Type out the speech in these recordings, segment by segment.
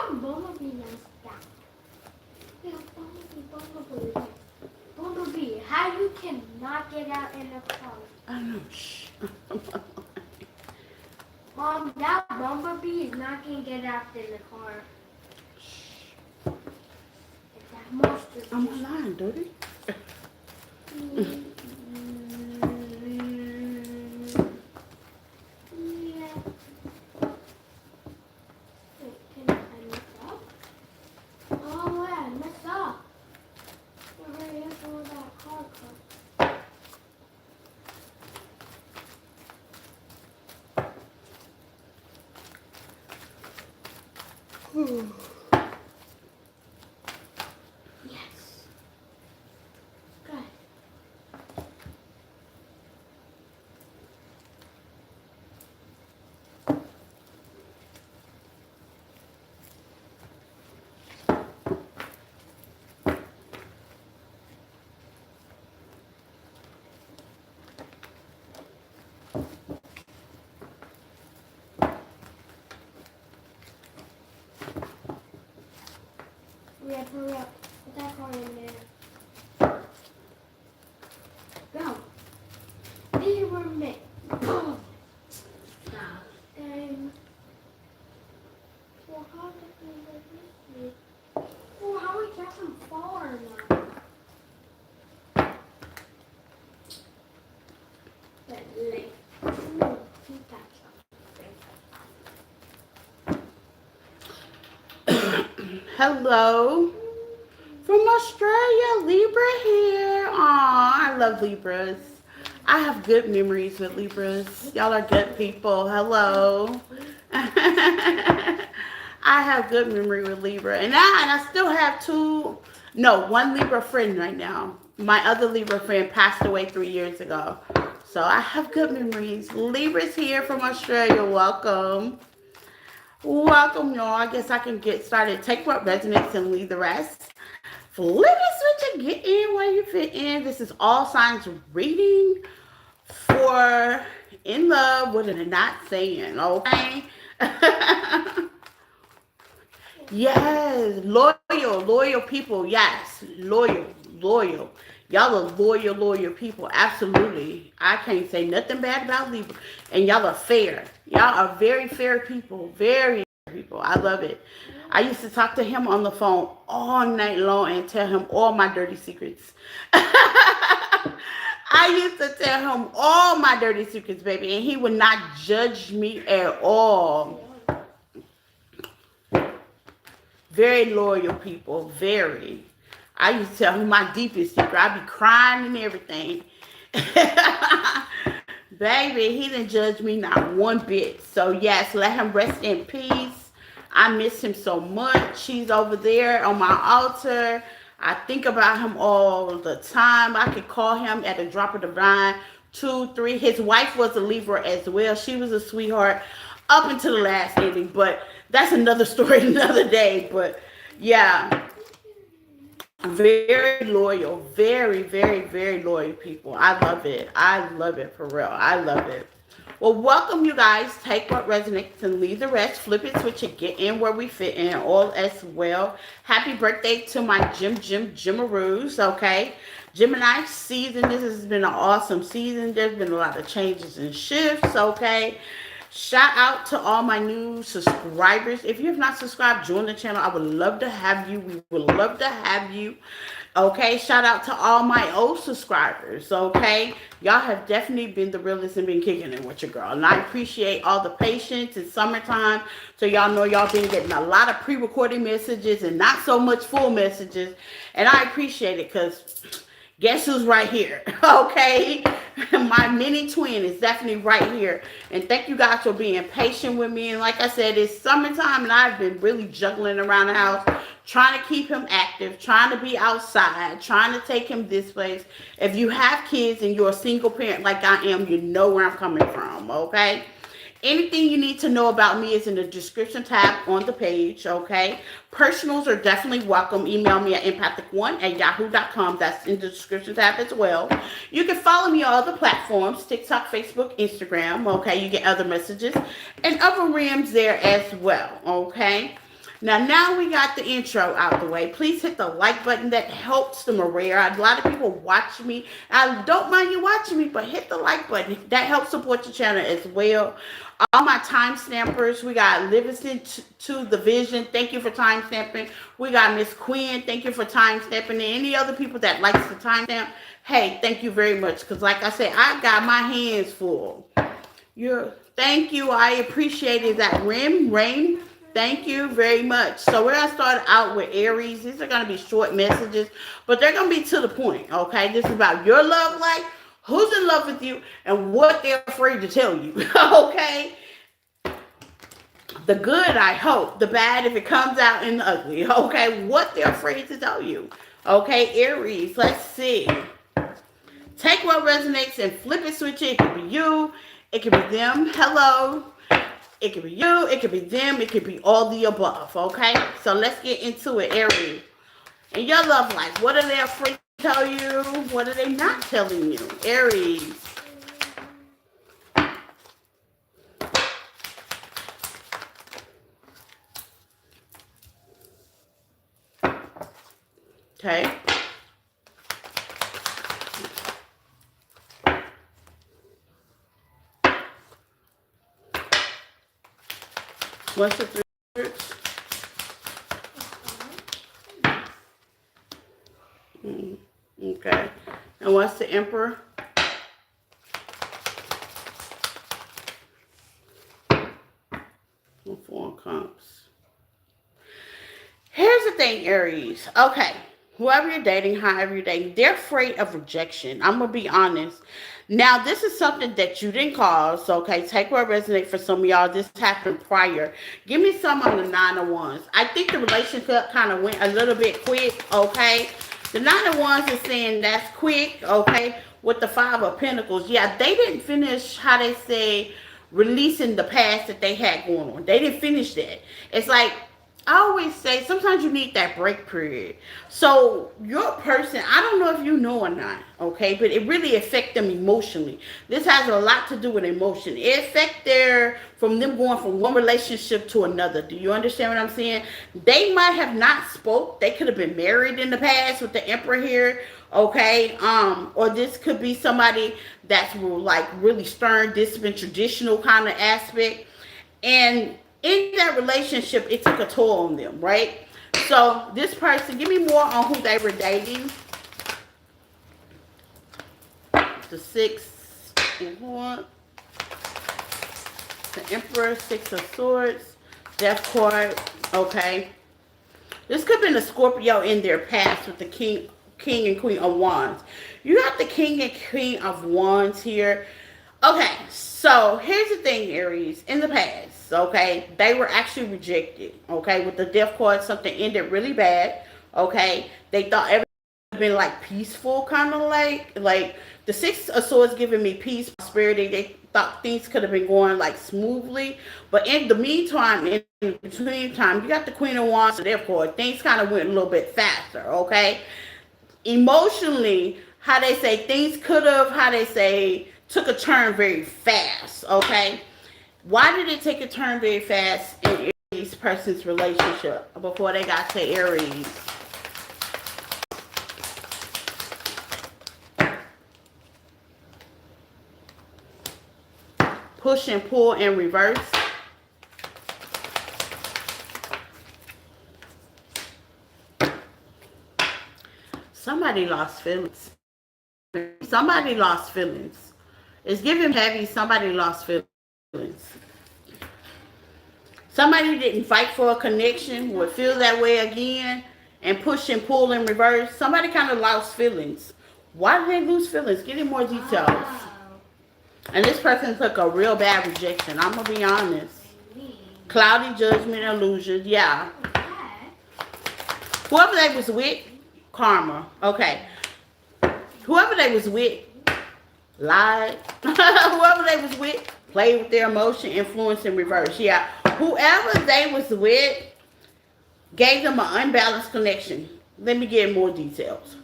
Bumblebee knows that. Yeah, Bumblebee. Bumblebee, how you cannot get out in the car? I know. Shh. That Bumblebee is not gonna get out in the car. That monster. I'm alive, dirty. Yeah. Wait, can I mess up? Oh, yeah, I messed up. Hurry up for that car car. Yes. Good. Hurry up. Put that car in there. Go. Be were me. Go. Stop. Well, how did we get this? Well, how we get from far now? But late. Ooh, he got something. Hello. From Australia, Libra here. Aw, I love Libras. I have good memories with Libras. Y'all are good people. Hello. I have good memory with Libra. And I still have one Libra friend right now. My other Libra friend passed away 3 years ago. So I have good memories. Libra's here from Australia. Welcome. Welcome, y'all. I guess I can get started. Take what resonates and leave the rest. Flip it, switch it, get in where you fit in. This is all signs reading for in love with a not saying, okay? Yes, loyal people. Yes, loyal. Y'all are loyal people. Absolutely. I can't say nothing bad about Libra. And y'all are fair. Y'all are very fair people. Very fair people. I love it. I used to talk to him on the phone all night long and tell him all my dirty secrets. I used to tell him all my dirty secrets, baby, and he would not judge me at all. Very loyal people, very. I used to tell him my deepest secret. I'd be crying and everything. Baby, he didn't judge me not one bit. So yes, let him rest in peace. I miss him so much. He's over there on my altar. I think about him all the time. I could call him at a drop of the dime. 2, 3. His wife was a Libra as well. She was a sweetheart up until the last ending. But that's another story, another day. But yeah, very loyal. Very loyal people. I love it. I love it for real. I love it. Well, welcome you guys. Take what resonates and leave the rest. Flip it, switch it, get in where we fit in, all as well. Happy birthday to my Jimaroos, okay? Gemini season. This has been an awesome season. There's been a lot of changes and shifts, okay? Shout out to all my new subscribers. If you have not subscribed, join the channel. I would love to have you. We would love to have you. Okay, shout out to all my old subscribers. Okay, y'all have definitely been the realest and been kicking it with your girl. And I appreciate all the patience. It's summertime, so y'all know y'all been getting a lot of pre-recorded messages and not so much full messages. And I appreciate it because guess who's right here? Okay, my mini twin is definitely right here. And thank you guys for being patient with me. And like I said, it's summertime and I've been really juggling around the house, trying to keep him active, trying to be outside, trying to take him this place. If you have kids and you're a single parent like I am, you know where I'm coming from, okay? Anything you need to know about me is in the description tab on the page, okay? Personals are definitely welcome. Email me at empathic1@yahoo.com. That's in the description tab as well. You can follow me on other platforms, TikTok, Facebook, Instagram, okay? You get other messages and other rims there as well, okay? Now we got the intro out the way. Please hit the like button. That helps the morale. A lot of people watch me. I don't mind you watching me, but hit the like button. That helps support the channel as well. All my time stampers, we got Livingston to the Vision. Thank you for time stamping. We got Miss Quinn. Thank you for time stamping. And any other people that likes the time stamp, hey, thank you very much. Because like I said, I got my hands full. Thank you. I appreciated that. Rain. Thank you very much. So we're going to start out with Aries. These are going to be short messages, but they're going to be to the point, okay? This is about your love life, who's in love with you, and what they're afraid to tell you, okay? The good, I hope. The bad, if it comes out in the ugly, okay? What they're afraid to tell you, okay? Aries, let's see. Take what resonates and flip it, switch it. It could be you. It could be them. Hello. It could be you, it could be them, it could be all the above, okay? So let's get into it, Aries. In your love life, what are they afraid to tell you? What are they not telling you? Aries. Okay. What's the three words? Okay. And what's the Emperor? Four cups. Here's the thing, Aries. Okay. Whoever you're dating, however you're dating, they're afraid of rejection. I'm going to be honest. Now, this is something that you didn't cause, okay? Take what resonates for some of y'all. This happened prior. Give me some on the 9 of Wands. I think the relationship kind of went a little bit quick, okay? The 9 of Wands is saying that's quick, okay? With the 5 of Pentacles, yeah, they didn't finish, how they say, releasing the past that they had going on. They didn't finish that. It's like, I always say sometimes you need that break period. So your person, I don't know if you know or not, okay, but it really affects them emotionally. This has a lot to do with emotion. It affects from them going from one relationship to another. Do you understand what I'm saying? They might have not spoke. They could have been married in the past with the Emperor here, okay? Or this could be somebody that's like really stern, disciplined, traditional kind of aspect. And in that relationship, it took a toll on them, right? So this person, give me more on who they were dating. The 6 of Wands, the Emperor, 6 of Swords, Death card, okay. This could have been a Scorpio in their past with the King and Queen of Wands. You got the King and Queen of Wands here. Okay, so here's the thing, Aries. In the past, okay, they were actually rejected, okay, with the Death card, something ended really bad, okay. They thought everything would have been like peaceful, kind of like the 6 of Swords giving me peace, prosperity. They thought things could have been going like smoothly, but in the meantime, in between time, you got the Queen of Wands, so therefore things kind of went a little bit faster, okay. Emotionally, how they say things could have, how they say, took a turn very fast, okay? Why did it take a turn very fast in Aries person's relationship before they got to Aries? Push and pull in reverse. Somebody lost feelings. Somebody lost feelings. It's giving heavy. Somebody lost feelings. Somebody didn't fight for a connection, would feel that way again, and push and pull in reverse. Somebody kind of lost feelings. Why did they lose feelings? Give me more details. Wow. And this person took a real bad rejection. I'm going to be honest. Cloudy judgment, illusions. Yeah. Whoever they was with, karma. Okay. Whoever they was with, lied. Whoever they was with, played with their emotion, influence in reverse. Yeah. Whoever they was with gave them an unbalanced connection. Let me get more details.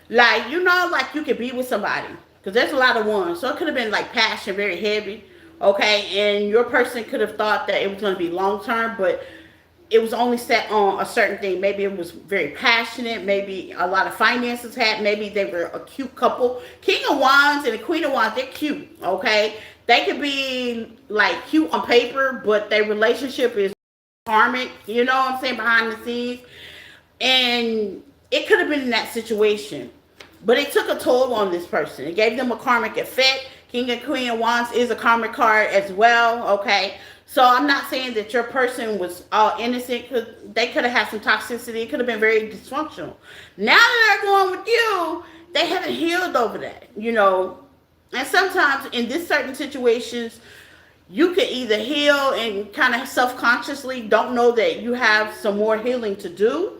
Like, you know, like you could be with somebody. Because there's a lot of ones. So it could have been like passion, very heavy. Okay. And your person could have thought that it was going to be long term. But it was only set on a certain thing. Maybe it was very passionate. Maybe a lot of finances had. Maybe they were a cute couple. King of Wands and the Queen of Wands, they're cute, okay? They could be like cute on paper, but their relationship is karmic, you know what I'm saying, behind the scenes. And it could have been in that situation. But it took a toll on this person. It gave them a karmic effect. King and Queen of Wands is a karmic card as well, okay? So I'm not saying that your person was all innocent, because they could have had some toxicity. It could have been very dysfunctional. Now that they're going with you, they haven't healed over that, you know. And sometimes in this certain situations, you can either heal and kind of self-consciously don't know that you have some more healing to do,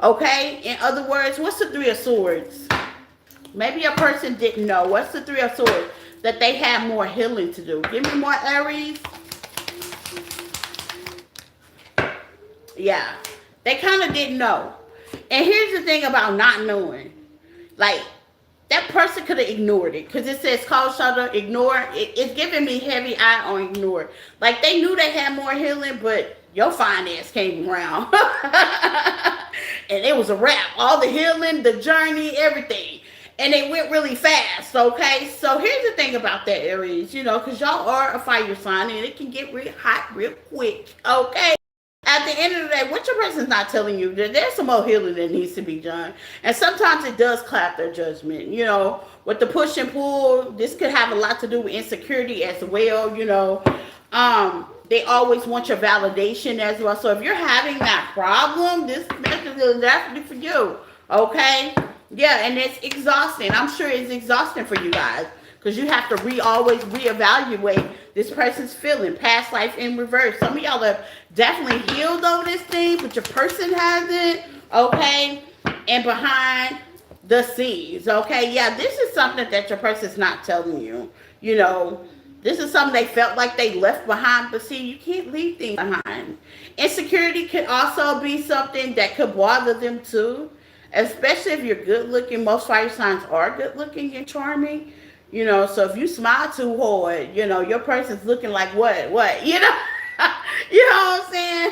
okay? In other words, what's the Three of Swords? Maybe a person didn't know. What's the Three of Swords? That they have more healing to do. Give me more, Aries. Yeah, they kind of didn't know. And here's the thing about not knowing. Like, that person could have ignored it. Because it says cold shoulder, ignore. It's giving me heavy eye on ignore. Like, they knew they had more healing, but your finance came around. And it was a wrap. All the healing, the journey, everything. And it went really fast, okay? So here's the thing about that, Aries, you know, because y'all are a fire sign, and it can get real hot real quick, okay? At the end of the day, what your person's not telling you, that there's some more healing that needs to be done. And sometimes it does cloud their judgment, you know. With the push and pull, this could have a lot to do with insecurity as well, you know. They always want your validation as well. So if you're having that problem, this message is definitely for you, okay? Yeah, and it's exhausting. I'm sure it's exhausting for you guys. Because you have to always reevaluate this person's feeling. Past life in reverse. Some of y'all have definitely healed over this thing, but your person hasn't. Okay? And behind the scenes. Okay? Yeah, this is something that your person's not telling you. You know, this is something they felt like they left behind. But see, you can't leave things behind. Insecurity could also be something that could bother them too. Especially if you're good looking. Most fire signs are good looking and charming. You know, so if you smile too hard, you know, your person's looking like what, you know? You know what I'm saying?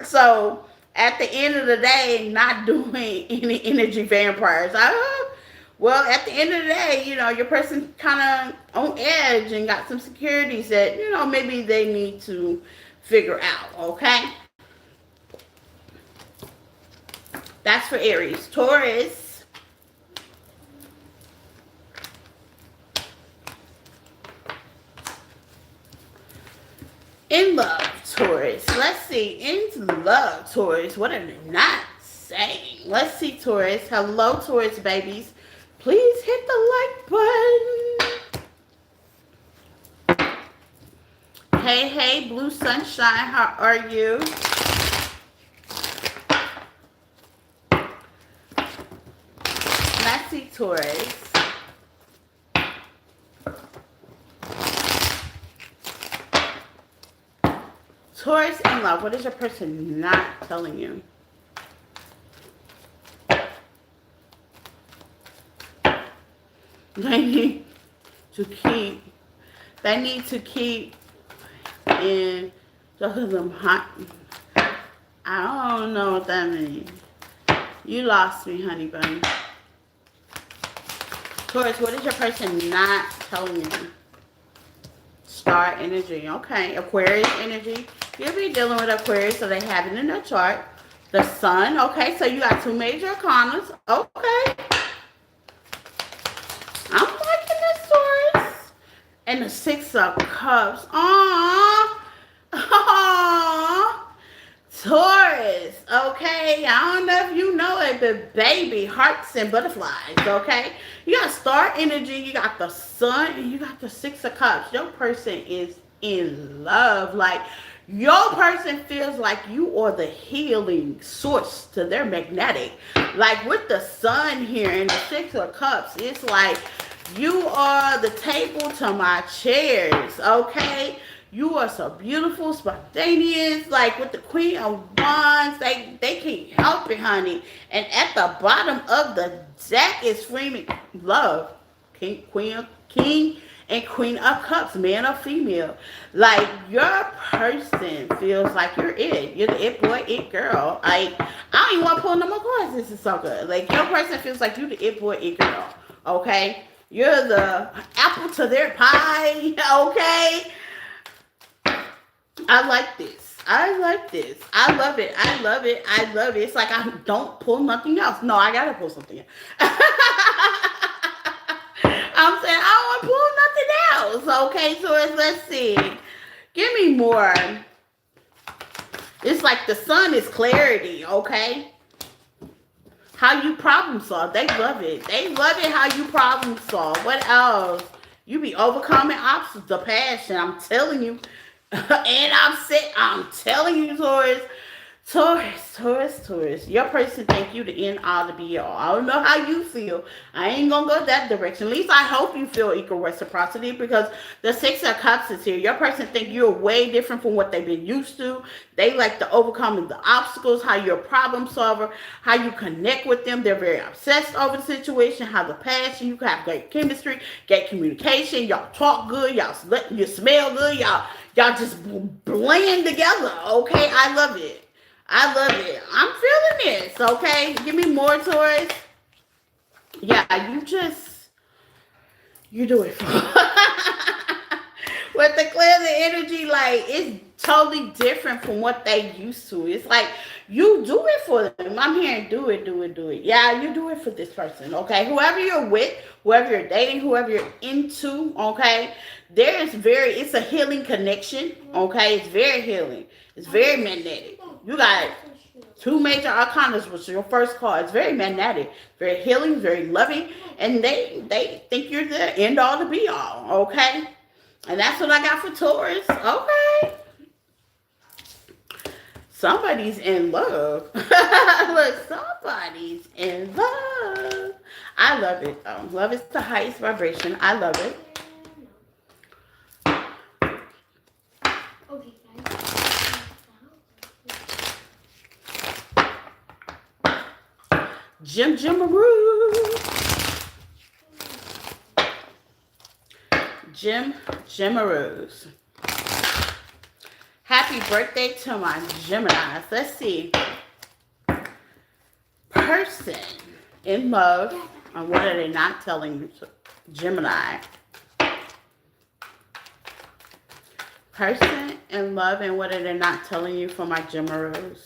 So, at the end of the day, not doing any energy vampires. Well, at the end of the day, you know, your person kind of on edge and got some securities that, you know, maybe they need to figure out, okay? That's for Aries. Taurus. In love, Taurus. Let's see. In love, Taurus. What are they not saying? Let's see, Taurus. Hello, Taurus babies. Please hit the like button. Hey, hey, Blue Sunshine. How are you? Let's see, Taurus. Taurus in love. What is your person not telling you? They need to keep. They need to keep in just of them hot. I don't know what that means. You lost me, honey bunny. Taurus, what is your person not telling you? Star energy. Okay. Aquarius energy. You'll be dealing with Aquarius, so they have it in their chart. The sun. Okay, so you got two major arcanas. Okay. I'm liking this, Taurus. And the Six of Cups. Aww. Aww. Taurus. Okay. I don't know if you know it, but baby, hearts and butterflies. Okay. You got star energy. You got the sun. And you got the Six of Cups. Your person is in love. Like, your person feels like you are the healing source to their magnetic. Like with the sun here and the Six of Cups, it's like you are the table to my chairs, okay? You are so beautiful, spontaneous. Like with the Queen of Wands, they can't help it, honey. And at the bottom of the deck is screaming love. King And Queen of Cups, man or female. Like, your person feels like you're it. You're the it boy, it girl. Like, I don't even want to pull no more cards. This is so good. Like, your person feels like you're the it boy, it girl. Okay? You're the apple to their pie. Okay? I like this. I like this. I love it. I love it. I love it. It's like I don't pull nothing else. No, I gotta pull something else. I'm saying I don't want to pull nothing else. Okay, so let's see. Give me more. It's like the sun is clarity. Okay, how you problem solve. They love it. They love it how you problem solve. What else? You be overcoming obstacles, the passion. I'm telling you. And I'm telling you, Taurus. Your person think you the end all to be all. I don't know how you feel. I ain't gonna go that direction. At least I hope you feel equal reciprocity, because the Six of Cups is here. Your person think you're way different from what they've been used to. They like to overcome the obstacles, how you're a problem solver, how you connect with them. They're very obsessed over the situation, how the passion, you have great chemistry, great communication, y'all talk good, you smell good, y'all just blend together. Okay, I love it. I love it. I'm feeling this, okay? Give me more, Taurus. Yeah, you do it for with the clear the energy, like, it's totally different from what they used to. It's like you do it for them. I'm hearing do it. Yeah, you do it for this person, okay? Whoever you're with, whoever you're dating, whoever you're into, okay? It's a healing connection, okay? It's very healing. It's very magnetic. You got two major arcanas, which is your first card. It's very magnetic, very healing, very loving, and they think you're the end all to be all, okay? And that's what I got for Taurus. Okay. Somebody's in love. Look, somebody's in love. I love it. Love is the highest vibration. I love it. Okay, guys. Jimaroos. Happy birthday to my Geminis. Let's see. Person in love. And what are they not telling you? Gemini. Person in love, and what are they not telling you for my Geminis?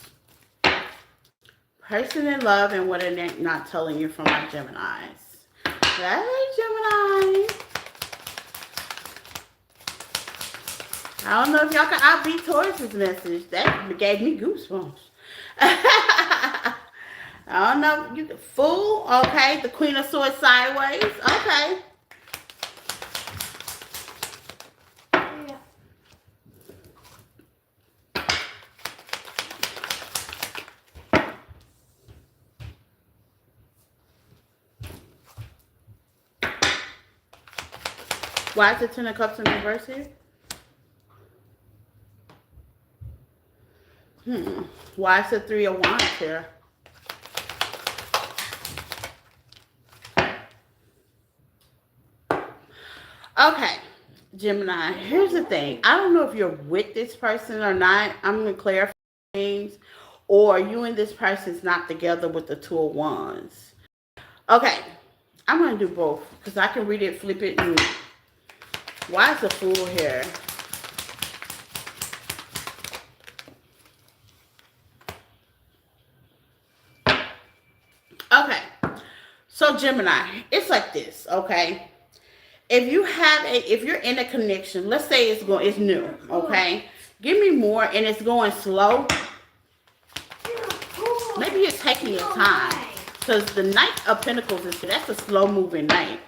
Person in love, and what are they not telling you for my Geminis? Hey, Gemini. I don't know if y'all can outbeat Taurus's message. That gave me goosebumps. I don't know. You can fool. Okay. The Queen of Swords sideways. Okay. Yeah. Why is the Ten of Cups in reverse here? Why is the Three of Wands here? Okay, Gemini, here's the thing. I don't know if you're with this person or not. I'm going to clarify things. Or you and this person's not together with the Two of Wands. Okay, I'm going to do both, because I can read it, flip it, and why is the Fool here? Okay, so Gemini, it's like this, okay? If you're in a connection, let's say it's new, okay? Give me more, and it's going slow. Maybe you're taking your time, because the Knight of Pentacles that's a slow moving knight.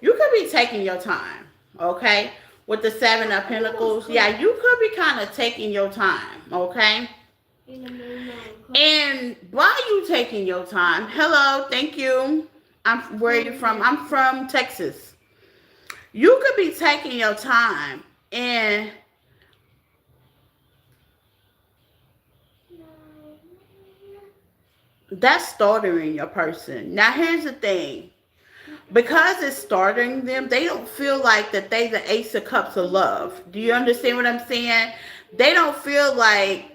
You could be taking your time, okay? With the Seven of Pentacles, yeah, you could be kind of taking your time, okay? And while you taking your time, hello, thank you. Where are you from? I'm from Texas. You could be taking your time, and that's startling your person. Now, here's the thing. because it's starting them, they don't feel like that they the Ace of Cups of love. Do you understand what I'm saying? They don't feel like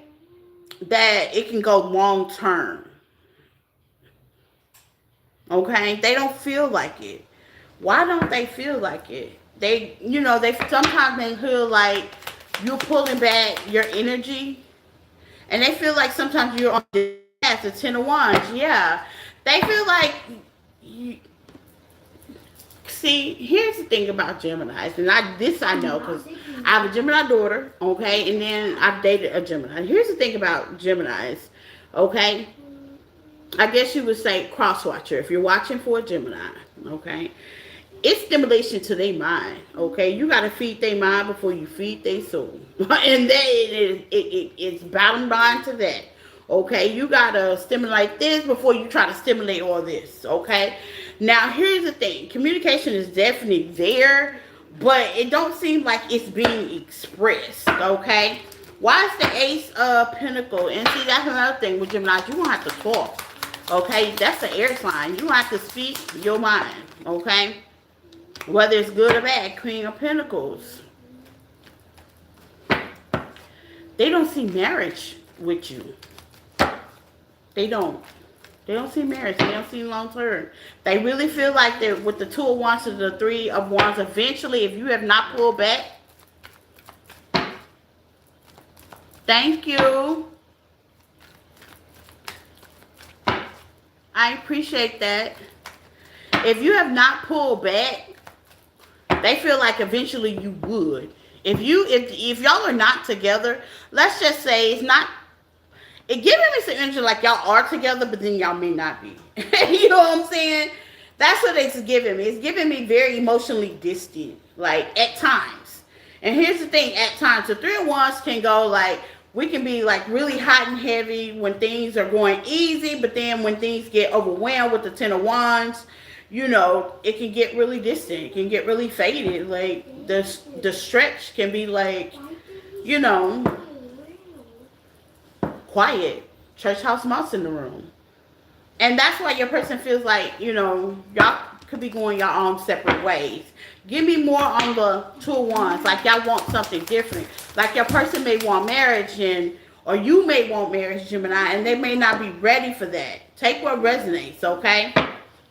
that it can go long term. Okay? They don't feel like it. Why don't they feel like it? They, they sometimes they feel like you're pulling back your energy, and they feel like sometimes you're on the path, the Ten of Wands. Yeah, they feel like you, see, here's the thing about Geminis, and I know because I have a Gemini daughter, okay, and then I've dated a Gemini. Here's the thing about Geminis, okay. I guess you would say cross watcher if you're watching for a Gemini, okay. It's stimulation to their mind, okay. You got to feed their mind before you feed their soul, and it's bottom line to that. Okay, you gotta stimulate this before you try to stimulate all this. Okay, now here's the thing: communication is definitely there, but it don't seem like it's being expressed. Okay, why is the Ace of Pentacle? And see, that's another thing with Gemini. You don't have to talk. Okay, that's the air sign. You don't have to speak your mind. Okay, whether it's good or bad. Queen of Pentacles. They don't see marriage with you. They don't. They don't see marriage. They don't see long term. They really feel like they're with the Two of Wands to the Three of Wands. Eventually, if you have not pulled back, thank you. I appreciate that. If you have not pulled back, they feel like eventually you would. If y'all are not together, let's just say it's not. It giving me some energy like y'all are together, but then y'all may not be. You know what I'm saying? That's what it's giving me. It's giving me very emotionally distant, like at times. And here's the thing: at times, the Three of Wands can go like we can be like really hot and heavy when things are going easy, but then when things get overwhelmed with the Ten of Wands, it can get really distant. It can get really faded. Like the stretch can be like, quiet. Church house mouse in the room. And that's why your person feels like, y'all could be going your own separate ways. Give me more on the Two of Wands. Like y'all want something different. Like your person may want marriage or you may want marriage, Gemini, and they may not be ready for that. Take what resonates, okay?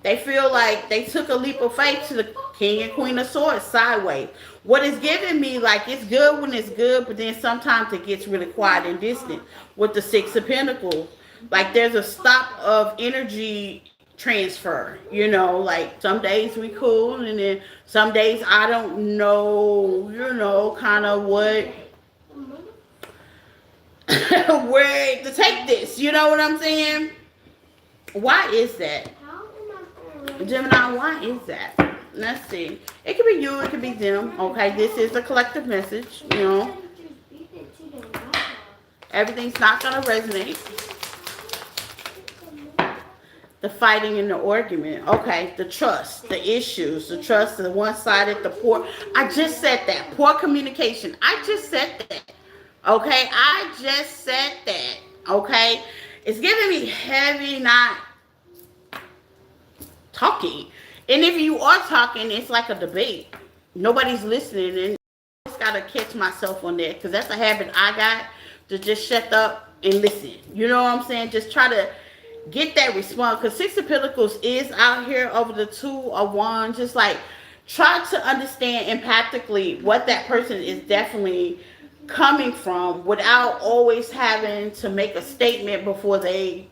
They feel like they took a leap of faith to the King and Queen of Swords sideways. What it's giving me, like, it's good when it's good, but then sometimes it gets really quiet and distant with the Six of Pentacles. Like, there's a stop of energy transfer, like some days we cool, and then some days I don't know, kind of what, where to take this, you know what I'm saying? Why is that? Gemini, why is that? Let's see. It could be you, it could be them. Okay, this is a collective message, Everything's not going to resonate. The fighting and the argument. Okay, the trust, the issues, the trust, the one-sided, the poor. I just said that. Poor communication. I just said that. Okay, I just said that. Okay, it's giving me heavy, not talking. And if you are talking, it's like a debate. Nobody's listening. And I just got to catch myself on that because that's a habit I got to just shut up and listen. You know what I'm saying? Just try to get that response because Six of Pentacles is out here over the Two of Wands. Just like try to understand empathically what that person is definitely coming from without always having to make a statement before they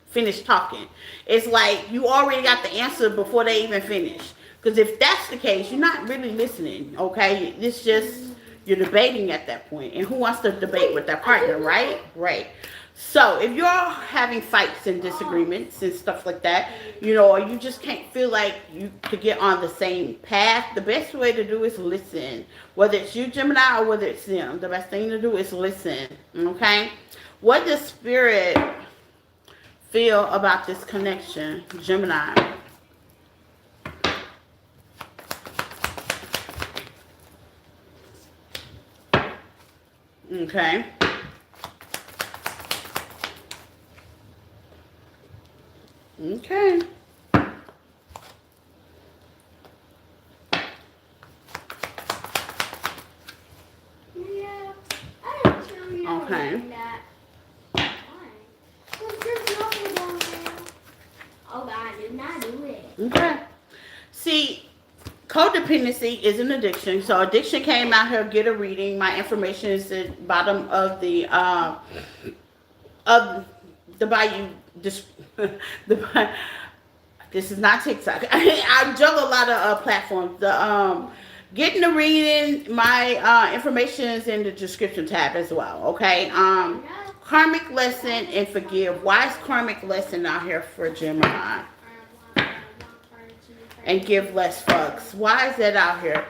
finish talking. It's like you already got the answer before they even finish. Because if that's the case, you're not really listening, okay? It's just you're debating at that point. And who wants to debate with their partner, right? Right. So if you're having fights and disagreements and stuff like that, or you just can't feel like you could get on the same path, the best way to do is listen. Whether it's you, Gemini, or whether it's them, the best thing to do is listen, okay? What does Spirit feel about this connection, Gemini? Okay. Okay. Okay. See, codependency is an addiction. So addiction came out here. Get a reading. My information is at the bottom of the Bayou. This the this is not TikTok. I juggle a lot of platforms. The getting the reading. My information is in the description tab as well. Okay. Karmic lesson and forgive. Why is karmic lesson out here for Gemini? And give less fucks. Why is that out here?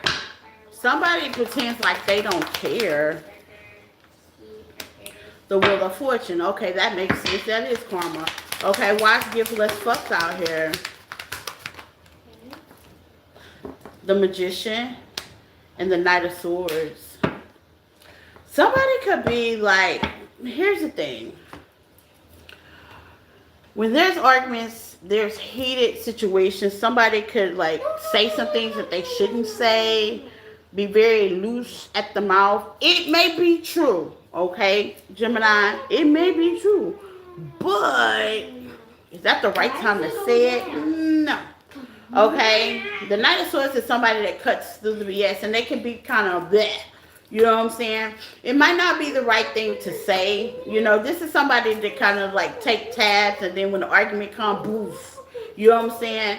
Somebody pretends like they don't care. The Wheel of Fortune. Okay, that makes sense. That is karma. Okay, why is give less fucks out here? The Magician and the Knight of Swords. Somebody could be like, here's the thing. When there's arguments, there's heated situations. Somebody could like say some things that they shouldn't say, be very loose at the mouth. It may be true, okay, Gemini? It may be true. But is that the right time to say it? No. Okay? The Knight of Swords is somebody that cuts through the BS, and they can be kind of bleh. You know what I'm saying? It might not be the right thing to say. You know, this is somebody that kind of like take tabs, and then when the argument comes, boof. You know what I'm saying?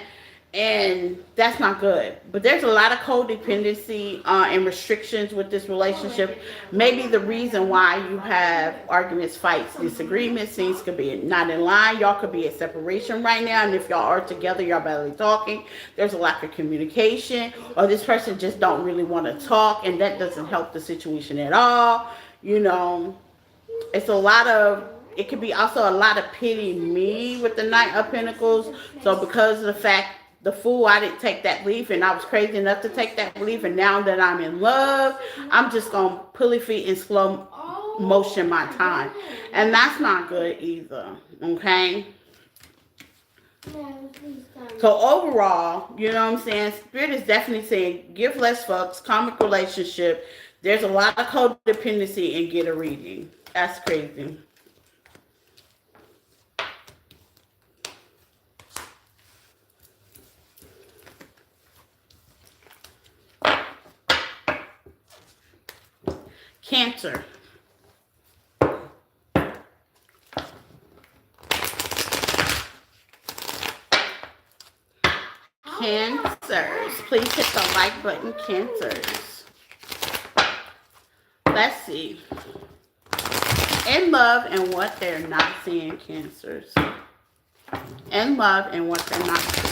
And that's not good. But there's a lot of codependency and restrictions with this relationship. Maybe the reason why you have arguments, fights, disagreements, things could be not in line. Y'all could be at separation right now. And if y'all are together, y'all barely talking. There's a lack of communication. Or this person just don't really want to talk. And that doesn't help the situation at all. You know, it's a lot of... It could be also a lot of pity me with the Knight of Pentacles. So because of the fact... The Fool, I didn't take that leaf, and I was crazy enough to take that leaf, and now that I'm in love, I'm just going to pulley feet in slow motion my time. And that's not good either, okay? So overall, you know what I'm saying? Spirit is definitely saying, give less fucks, karmic relationship. There's a lot of codependency and get a reading. That's crazy. Cancer. Cancers. Please hit the like button, Cancers. Let's see. In love and what they're not seeing, Cancers. In love and what they're not seeing.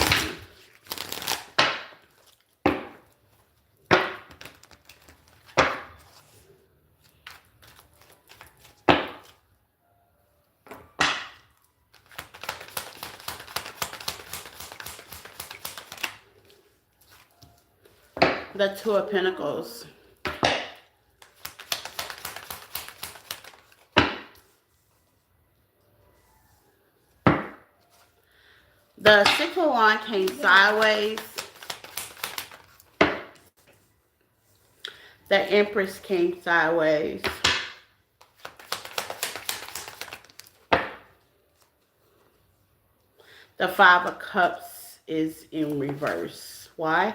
The Two of Pentacles. The Six of Wands came sideways. The Empress came sideways. The Five of Cups is in reverse. Why?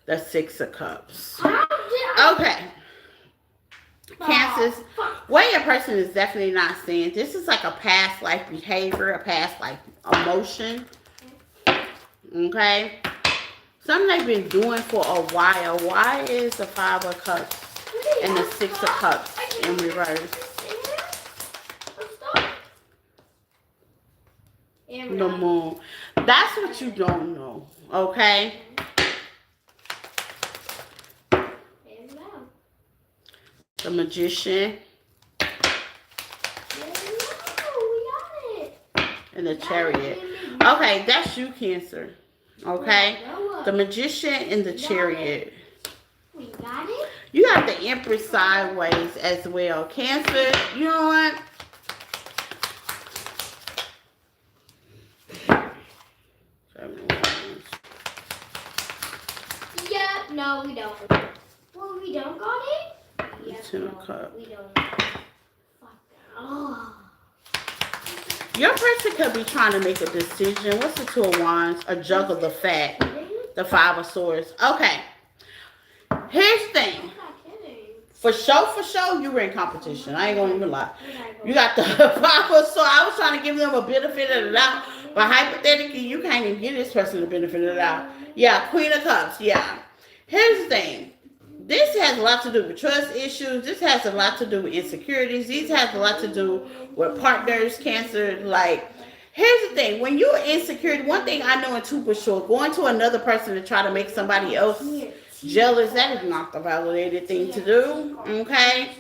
The Six of Cups. Okay. Cancers, what your person is definitely not seeing, this is like a past life behavior, a past life emotion. Okay? Something they've been doing for a while. Why is the Five of Cups and the Six of Cups in reverse? The Moon. That's what you don't know. Okay? The Magician. And the Chariot. Okay, that's you, Cancer. Okay? The Magician and the Chariot. We got it? You got the Empress sideways as well. Cancer, you know what? Yeah, no, we don't. Well, we don't got it? Yeah, Ten of Cups. we don't. Fuck. Oh. Your person could be trying to make a decision. What's the Two of Wands? A juggle the fact. The Five of Swords. Okay. Here's the thing. I'm not kidding. For sure, you were in competition. I ain't gonna even lie. You got the Five of Swords. I was trying to give them a benefit of the doubt. But hypothetically, you can't even give this person the benefit of the doubt. Yeah, Queen of Cups. Yeah. Here's the thing. This has a lot to do with trust issues. This has a lot to do with insecurities. This has a lot to do with partners, Cancer. Like, here's the thing. When you're insecure, one thing I know in two for sure, going to another person to try to make somebody else jealous, that is not the validated thing to do. Okay?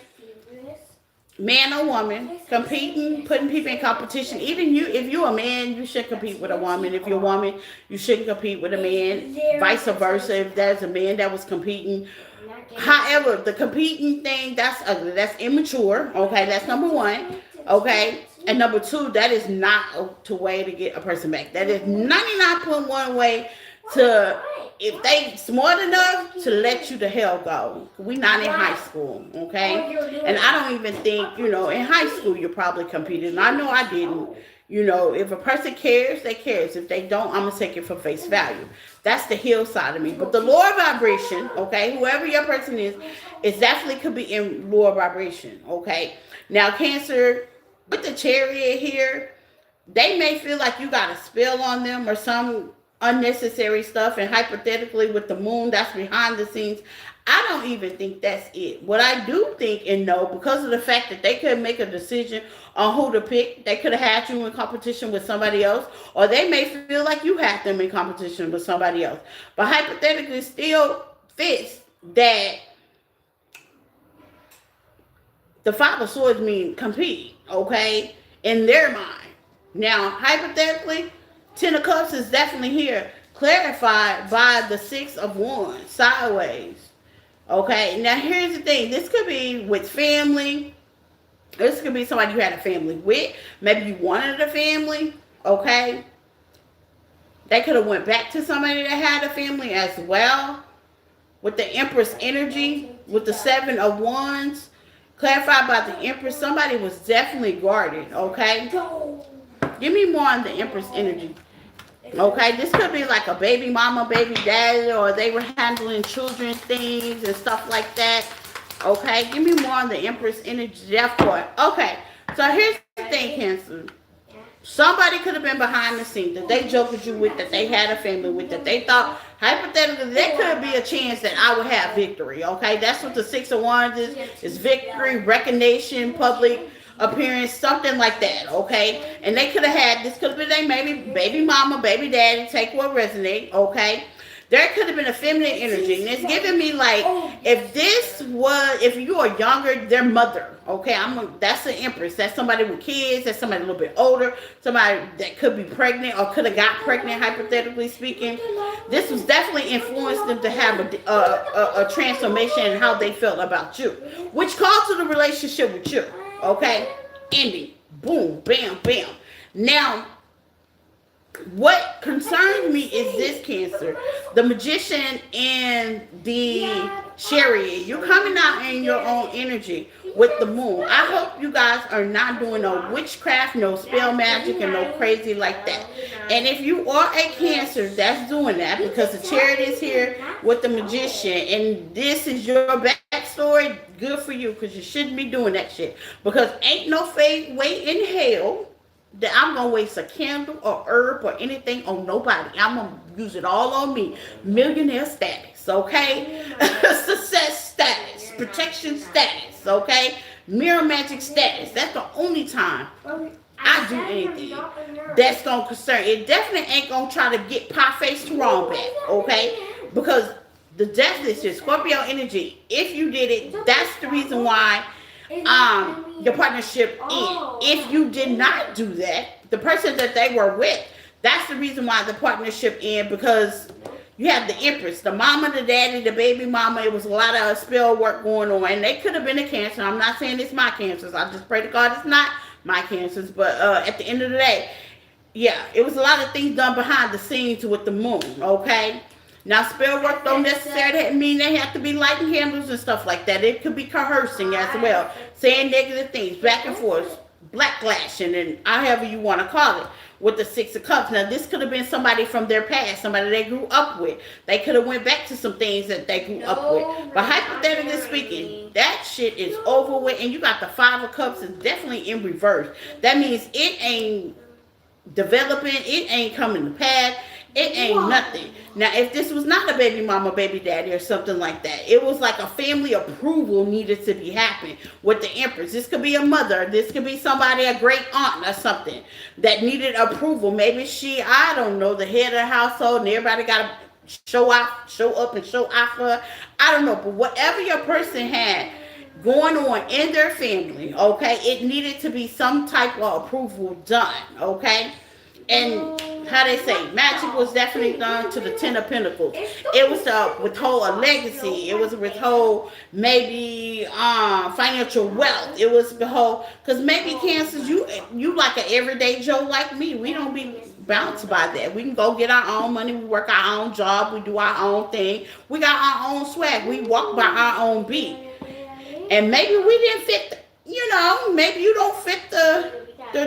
Man or woman, competing, putting people in competition. Even you, if you're a man, you should compete with a woman. If you're a woman, you shouldn't compete with a man. Vice versa, if there's a man that was competing. However, the competing thing, that's ugly. That's immature. Okay, that's number one. Okay, and number two, that is not the way to get a person back. That is 99.1 way to, if they smart enough to let you the hell go. We not in high school, okay? And I don't even think, in high school you probably competed. And I know I didn't. If a person cares, they cares. If they don't, I'm going to take it for face value. That's the heal side of me. But the lower vibration, okay, whoever your person is definitely could be in lower vibration, okay? Now, Cancer, with the Chariot here, they may feel like you got a spell on them or some unnecessary stuff. And hypothetically, with the Moon, that's behind the scenes. I don't even think that's it. What I do think and know, because of the fact that they could make a decision on who to pick, they could have had you in competition with somebody else, or they may feel like you had them in competition with somebody else. But hypothetically, it still fits that the Five of Swords mean compete, okay, in their mind. Now, hypothetically, Ten of Cups is definitely here, clarified by the Six of Wands, sideways. Okay, now here's the thing. This could be with family. This could be somebody you had a family with. Maybe you wanted a family, okay? They could have went back to somebody that had a family as well. With the Empress energy, with the Seven of Wands, clarified by the Empress, somebody was definitely guarded, okay? Give me more on the Empress energy. Okay, this could be like a baby mama, baby daddy, or they were handling children's things and stuff like that. Okay, give me more on the Empress energy. Therefore, okay, so here's the thing, Cancer. Somebody could have been behind the scenes that they joked with you with, that they had a family with, that they thought, hypothetically, there could be a chance that I would have victory. Okay, that's what the Six of Wands is victory, recognition, public appearance, something like that, okay? And they could have had, this could have been their maybe baby mama, baby daddy, take what resonate, okay? There could have been a feminine energy. And it's giving me like, if you are younger, their mother, okay? That's the Empress. That's somebody with kids. That's somebody a little bit older. Somebody that could be pregnant or could have got pregnant, hypothetically speaking. This was definitely influenced them to have a transformation in how they felt about you, which caused to the relationship with you. Okay, ending, boom, bam, bam. Now, what concerns me is this, Cancer, the Magician and the Chariot. You're coming out in your own energy with the Moon. I hope you guys are not doing no witchcraft, no spell magic, and no crazy like that. And if you are a Cancer that's doing that, because the Chariot is here with the Magician, and this is your backstory, good for you, because you shouldn't be doing that shit. Because ain't no fake way in hell that I'm going to waste a candle or herb or anything on nobody. I'm going to use it all on me. Millionaire status, okay? Success status, protection status, okay? Mirror magic status. That's the only time I do anything that's going to concern. It definitely ain't going to try to get pie-faced wrong back, okay? Because the death is just Scorpio energy. If you did it, that's the reason why your partnership end. If you did not do that, the person that they were with, that's the reason why the partnership end, because you have the Empress, the mama, the daddy, the baby mama. It was a lot of spell work going on, and they could have been a Cancer. I'm not saying it's my Cancers. I just pray to God it's not my Cancers. But at the end of the day, yeah, it was a lot of things done behind the scenes with the Moon, okay? Now, spell work don't necessarily mean they have to be lighting candles and stuff like that. It could be coercing as well, saying negative things back and forth, backlashing, and however you want to call it. With the Six of Cups, now this could have been somebody from their past, somebody they grew up with. They could have went back to some things that they grew up with. But hypothetically speaking, that shit is over with, and you got the Five of Cups is definitely in reverse. That means it ain't developing, it ain't coming to pass. It ain't nothing. Now, if this was not a baby mama, baby daddy, or something like that, it was like a family approval needed to be happening with the Empress. This could be a mother. This could be somebody, a great aunt or something that needed approval. Maybe she, I don't know, the head of the household, and everybody got to show up and show out for her. I don't know, but whatever your person had going on in their family, okay, it needed to be some type of approval done, okay? And how they say, magic was definitely done to the Ten of Pentacles. It was to withhold a legacy. It was to withhold maybe financial wealth. It was withhold, because maybe Cancers, you like an everyday Joe like me. We don't be bounced by that. We can go get our own money. We work our own job. We do our own thing. We got our own swag. We walk by our own beat. And maybe we didn't fit, maybe you don't fit the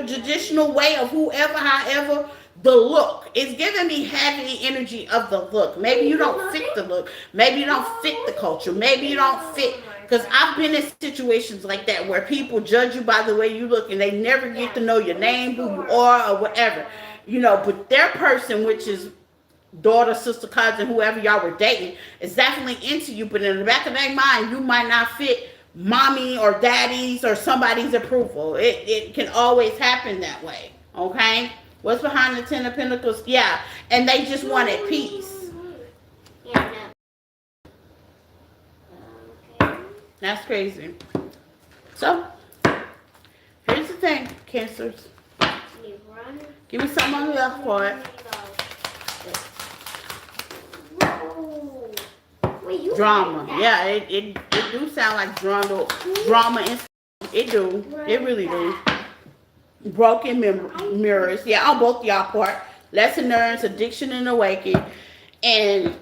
traditional way of whoever, however, the look. It's giving me heavy energy of the look. Maybe you don't fit the look. Maybe you don't fit the culture. Maybe you don't fit, because I've been in situations like that where people judge you by the way you look and they never get to know your name, who you are, or whatever. But their person, which is daughter, sister, cousin, whoever y'all were dating, is definitely into you, but in the back of their mind, you might not fit mommy or daddy's or somebody's approval. It can always happen that way, okay? What's behind the Ten of Pentacles? Yeah, and they just wanted peace. Yeah, no. Okay. That's crazy. So, here's the thing, Cancers. Give me something on the left for it. Wait, drama. Yeah, it do sound like drama and it do. It really do. Broken mirrors. Yeah, on both y'all part. Lesson learned, addiction and awakening, and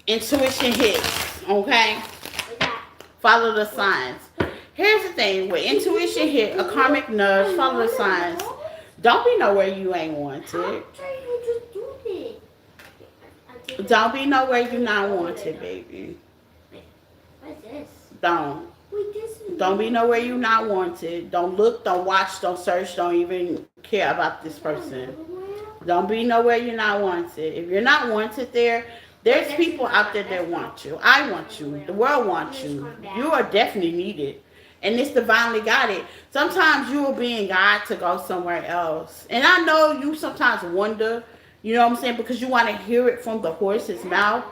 intuition hits. Okay? Follow the signs. Here's the thing. With intuition hit, a karmic nudge, follow the signs. Don't be nowhere you ain't wanted. Don't be nowhere you not wanted, baby. What's this? Don't. Wait, this is Don't be nowhere you not wanted. Don't look, don't watch, don't search, don't even care about this person. Don't be nowhere you're not wanted. If you're not wanted there's people out there that want you. I want you. The world wants you. You are definitely needed. And it's divinely guided. Sometimes you will be in God to go somewhere else. And I know you sometimes wonder, you know what I'm saying, because you want to hear it from the horse's mouth.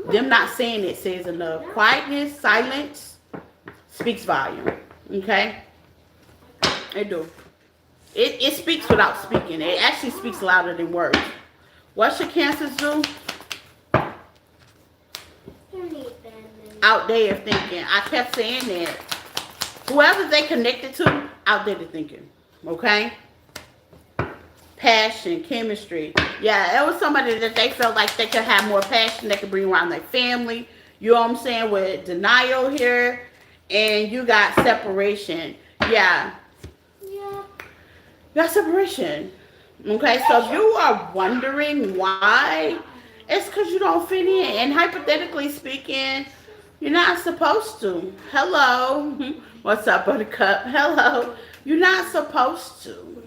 Them not saying it says enough. Quietness, silence speaks volume. Okay? It do. It speaks without speaking. It actually speaks louder than words. What should Cancers do? Outdated thinking. I kept saying that. Whoever they connected to, outdated thinking. Okay? Passion, chemistry. Yeah, it was somebody that they felt like they could have more passion. They could bring around their family. You know what I'm saying? With denial here. And you got separation. Yeah. You got separation. Okay, so if you are wondering why, it's because you don't fit in. And hypothetically speaking, you're not supposed to. Hello. What's up, Buttercup? Hello. You're not supposed to.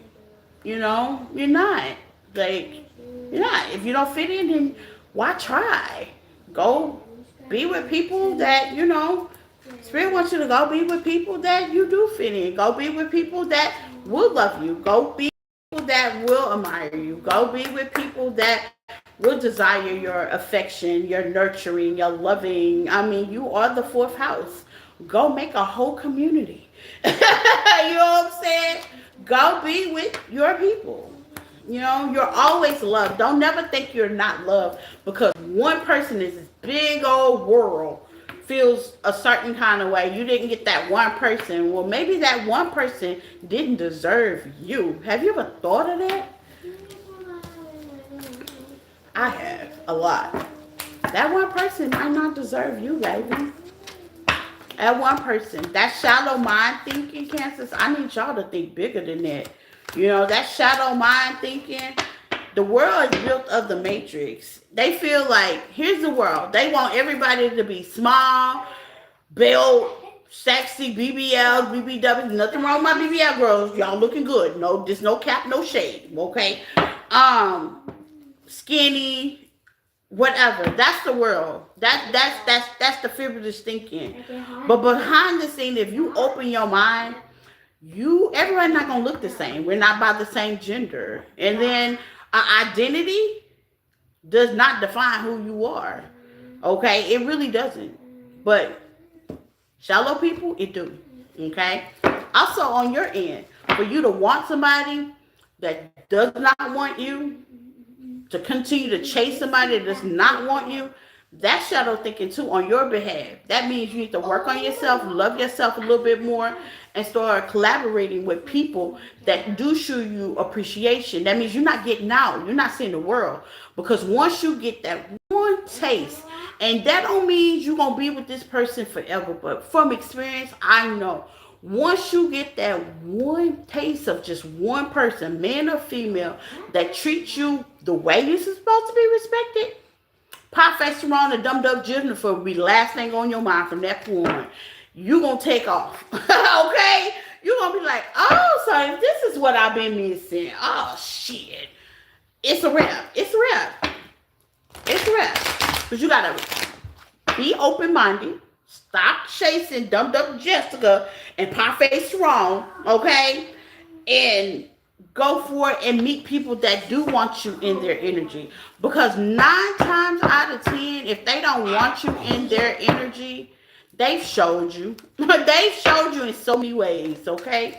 You're not. Like, you're not. If you don't fit in, then why try? Go be with people that, Spirit wants you to go be with people that you do fit in. Go be with people that will love you. Go be with people that will admire you. Go be with people that will desire your affection, your nurturing, your loving. I mean, you are the fourth house. Go make a whole community. You know what I'm saying? Go be with your people. You're always loved. Don't never think you're not loved because one person is this big old world feels a certain kind of way. You didn't get that one person. Well, maybe that one person didn't deserve you. Have you ever thought of that? I have a lot. That one person might not deserve you, baby. That one person. That shallow mind thinking, Cancers, I need y'all to think bigger than that. You know, that shallow mind thinking, the world is built of the matrix. They feel like, here's the world. They want everybody to be small, built, sexy, BBLs, BBWs. Nothing wrong with my BBL girls. Y'all looking good. No, there's no cap, no shade. Okay. Skinny, whatever. That's the world. That's the frivolous thinking. But behind the scene, if you open your mind, everyone not gonna look the same. We're not by the same gender. And then identity does not define who you are. Okay? It really doesn't. But shallow people, it do. Okay? Also on your end, for you to want somebody that does not want you, to continue to chase somebody that does not want you, that's shadow thinking too on your behalf. That means you need to work on yourself, love yourself a little bit more, and start collaborating with people that do show you appreciation. That means you're not getting out. You're not seeing the world. Because once you get that one taste, and that don't mean you're going to be with this person forever, but from experience, I know. Once you get that one taste of just one person, man or female, that treats you the way you're supposed to be respected, pop face around the dumb duck Jennifer will be the last thing on your mind from that point. You're going to take off. Okay? You're going to be like, oh, so this is what I've been missing. Oh, shit. It's a wrap. It's a wrap. It's a wrap. Because you got to be open-minded. Stop chasing dumb duck Jessica and pop face wrong. Okay? And go for it and meet people that do want you in their energy. Because 9 times out of 10, if they don't want you in their energy, they've showed you. They've showed you in so many ways, okay?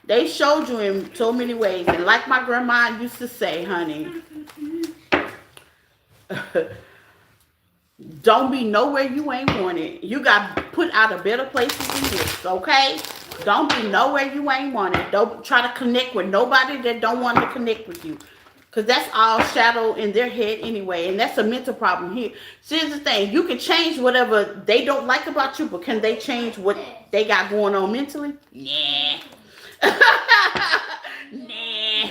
They showed you in so many ways. And like my grandma used to say, honey, don't be nowhere you ain't wanted. You got put out of better places than this, okay? Don't be nowhere you ain't wanted. Don't try to connect with nobody that don't want to connect with you. Because that's all shadow in their head anyway. And that's a mental problem here. See, here's the thing. You can change whatever they don't like about you, but can they change what they got going on mentally? Nah. Nah.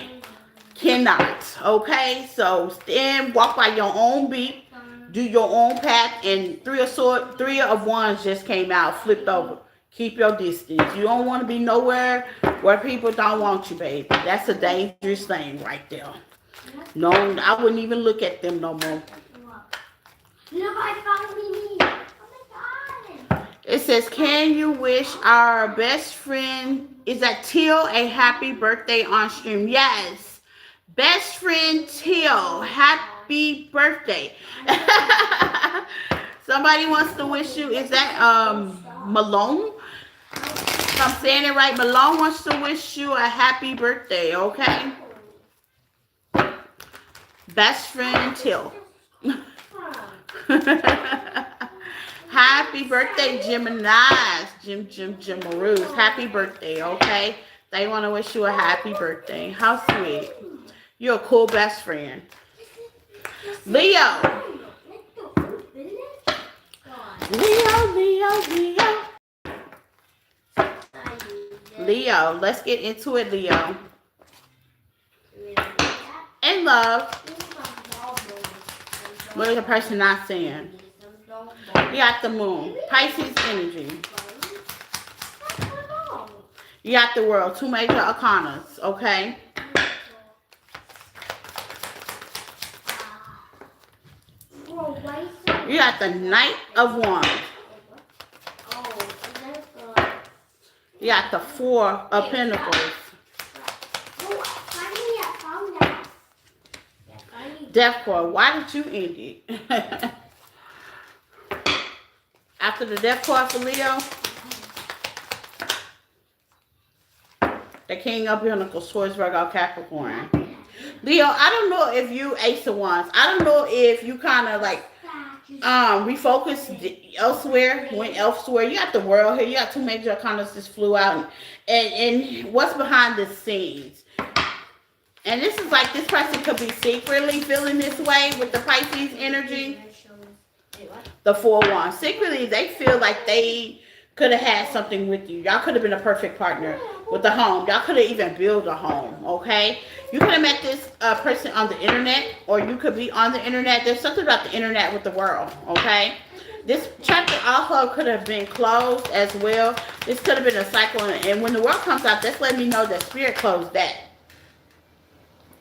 Cannot. Okay? So stand, walk by your own beat. Do your own path. And 3 of Wands just came out, flipped over. Keep your distance. You don't want to be nowhere where people don't want you, baby. That's a dangerous thing right there. No, I wouldn't even look at them no more. Nobody follow me. Oh my God. It says, can you wish our best friend, is that Teal, a happy birthday on stream? Yes. Best friend Teal, happy birthday. Somebody wants to wish you, is that Malone? If I'm saying it right, Malone wants to wish you a happy birthday, okay? Best friend Till. Happy birthday, Gemini's. Jim Maroons. Happy birthday, okay? They want to wish you a happy birthday. How sweet. You're a cool best friend. Leo. Leo, let's get into it, Leo. In love. What is the person not saying? You got the moon. Pisces energy. You got the world. 2 major arcanas, okay? You got the Knight of Wands. You got the 4 of Pentacles. Death card. Why did you end it? After the death card for Leo, the King of Pentacles, Taurus, Virgo, Capricorn. Leo, I don't know if you Ace of Wands. I don't know if you kind of like refocus elsewhere, went elsewhere. You got the world here. You got 2 major arcanas just flew out, and what's behind the scenes. And this is like this person could be secretly feeling this way with the Pisces energy. The 4-1. Secretly, they feel like they could have had something with you. Y'all could have been a perfect partner with the home. Y'all could have even built a home, okay? You could have met this person on the internet, or you could be on the internet. There's something about the internet with the world, okay? This chapter also could have been closed as well. This could have been a cycle, and when the world comes out, that's letting me know that spirit closed that.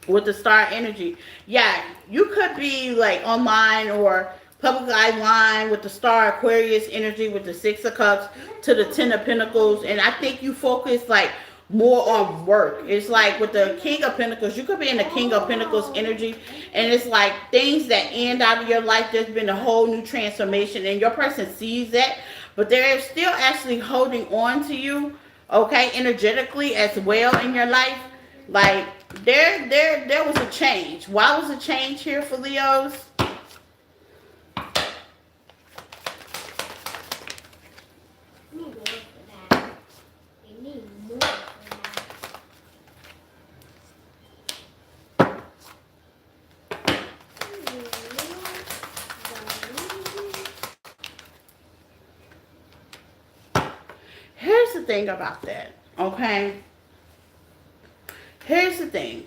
With the star energy. Yeah, you could be like online or public line with the star Aquarius energy with the 6 of Cups to the 10 of Pentacles. And I think you focus like more on work. It's like with the King of Pentacles, you could be in the King of Pentacles energy, and it's like things that end out of your life. There's been a whole new transformation, and your person sees that, but they're still actually holding on to you, okay, energetically as well in your life. Like there was a change. Why was a change here for Leos? Here's the thing about that, okay? Here's the thing.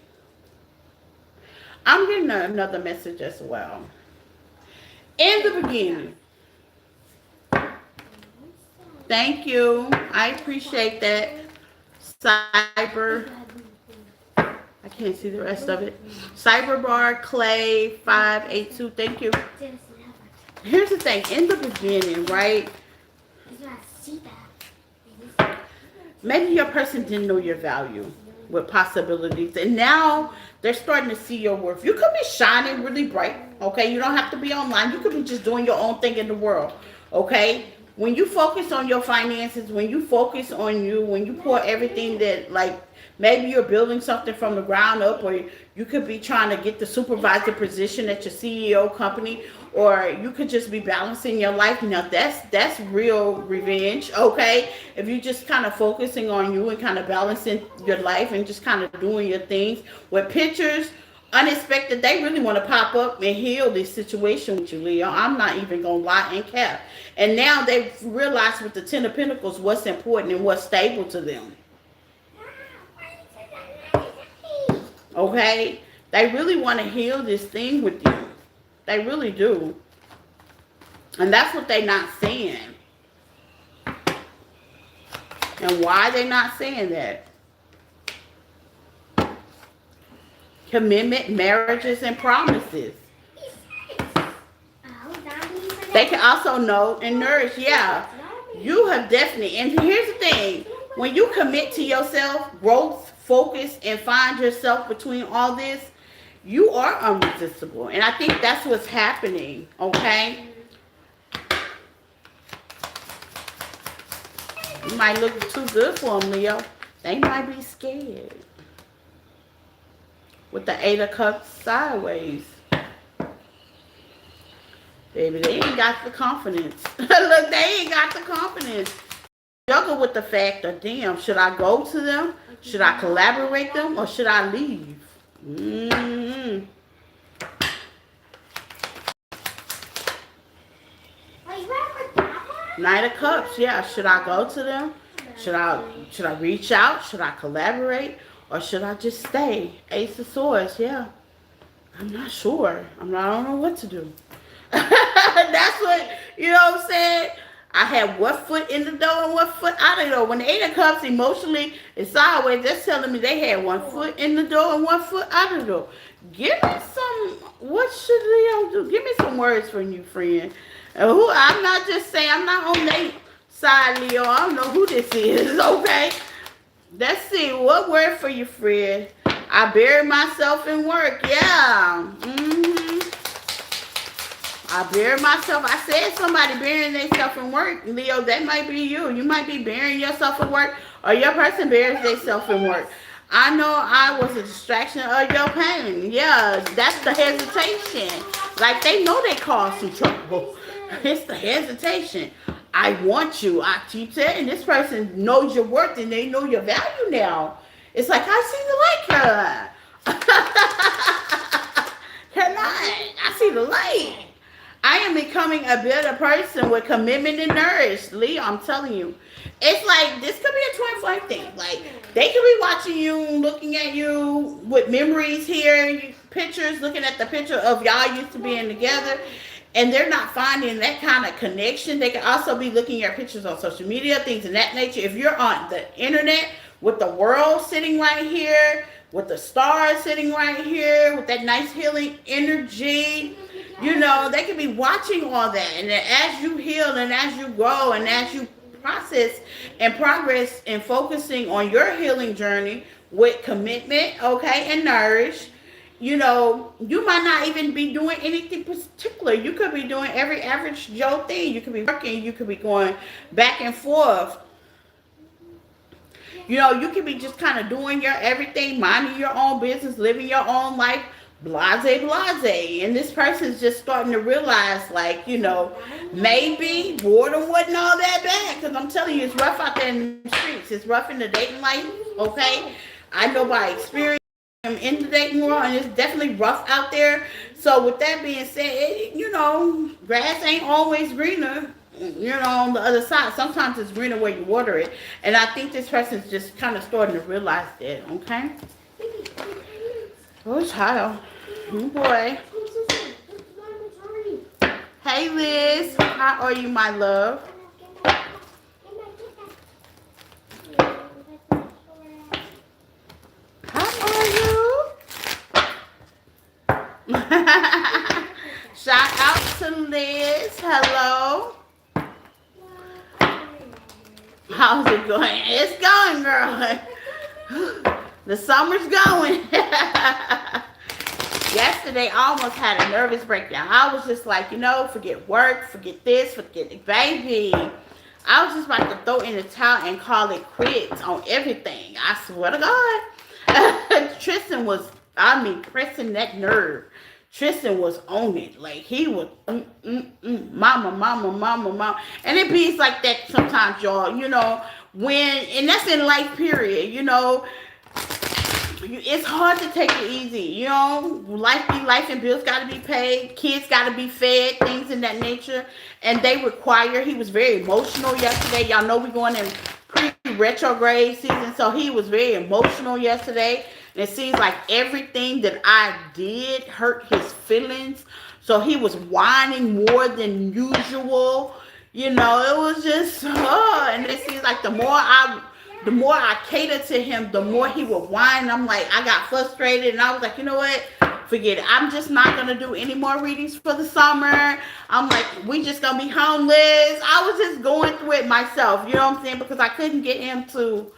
I'm getting another message as well. In the beginning. Thank you. I appreciate that. Cyber. I can't see the rest of it. Cyberbar Clay 582. Thank you. Here's the thing. In the beginning, right? Maybe your person didn't know your value with possibilities, and now they're starting to see your worth. You could be shining really bright, okay? You don't have to be online. You could be just doing your own thing in the world, okay? When you focus on your finances, when you focus on you, when you pour everything that, like, maybe you're building something from the ground up, or you could be trying to get the supervisor position at your CEO company, or you could just be balancing your life. Now that's real revenge, okay? If you're just kind of focusing on you and kind of balancing your life and just kind of doing your things with pictures, unexpected, they really want to pop up and heal this situation with you, Leo. I'm not even gonna lie and cap. And now they've realized with the 10 of Pentacles what's important and what's stable to them. Okay? They really want to heal this thing with you. They really do. And that's what they're not saying. And why they not saying that? Commitment, marriages, and promises. They can also know and nourish. Yeah. You have definitely. And here's the thing. When you commit to yourself, growth, focus, and find yourself between all this, you are unresistible. And I think that's what's happening, okay? You might look too good for them, Leo. They might be scared. With the 8 of Cups sideways. Baby, they ain't got the confidence. Look, they ain't got the confidence. Juggle with the fact of, damn, should I go to them? Should I collaborate them? Or should I leave? Mm-hmm. Knight of Cups, yeah. Should I go to them? Should I reach out? Should I collaborate? Or should I just stay? Ace of Swords, yeah. I'm not sure. I don't know what to do. That's what, you know what I'm saying? I had one foot in the door and one foot out of the door. When the 8 of Cups emotionally is sideways, that's telling me they had one foot in the door and one foot out of the door. Give me some, what should Leo do? Give me some words from you, friend. I'm not just saying, I'm not on their side, Leo. I don't know who this is, okay? Let's see, what word for you, friend? I bury myself in work, yeah. I bury myself. I said somebody burying themselves in work. Leo, that might be you. You might be burying yourself in work, or your person buries themselves in work. I know I was a distraction of your pain. Yeah, that's the hesitation. Like, they know they caused some trouble. It's the hesitation. I want you. I keep saying this person knows your worth and they know your value now. It's like, I see the light. Cannot. I see the light. I am becoming a better person with commitment and nourish. Leo, I'm telling you. It's like this could be a twin flame thing. Like they could be watching you, looking at you with memories here, pictures, looking at the picture of y'all used to being together, and they're not finding that kind of connection. They can also be looking at pictures on social media, things of that nature. If you're on the internet with the world sitting right here, with the stars sitting right here, with that nice healing energy, you know, they could be watching all that. And then as you heal and as you grow and as you process and progress and focusing on your healing journey with commitment, okay, and nourish, you know, you might not even be doing anything particular. You could be doing every average Joe thing. You could be working, you could be going back and forth. You know, you could be just kind of doing your everything, minding your own business, living your own life, blase, blase. And this person's just starting to realize, like, you know, maybe boredom wasn't all that bad. Because I'm telling you, it's rough out there in the streets. It's rough in the dating life, okay? I know by experience. I'm in the dating world, and it's definitely rough out there. So with that being said, you know, grass ain't always greener, you know, on the other side. Sometimes it's greener where you water it. And I think this person's just kind of starting to realize that, okay? Oh, child. Oh, boy. Hey, Liz. How are you, my love? How are you? Shout out to Liz. Hello. How's it going? It's going, girl. The summer's going. Yesterday, I almost had a nervous breakdown. I was just like, you know, forget work, forget this, forget it, baby. I was just about to throw in the towel and call it quits on everything. I swear to God. Tristan was, I mean, pressing that nerve. Tristan was on it. Like, he was, mama, mama, mama, mama. And it be like that sometimes, y'all, you know, when, and that's in life, period, you know. It's hard to take it easy, you know. Life be life, and bills got to be paid, kids got to be fed, things in that nature, and they require. He was very emotional yesterday. Y'all know we're going in pre-retrograde season, so he was very emotional yesterday. And it seems like everything that I did hurt his feelings, so he was whining more than usual. You know, it was just, and it seems like the more I catered to him, the more he would whine. I'm like, I got frustrated, and I was like, you know what? Forget it. I'm just not going to do any more readings for the summer. I'm like, we just going to be homeless. I was just going through it myself, you know what I'm saying? Because I couldn't get him to,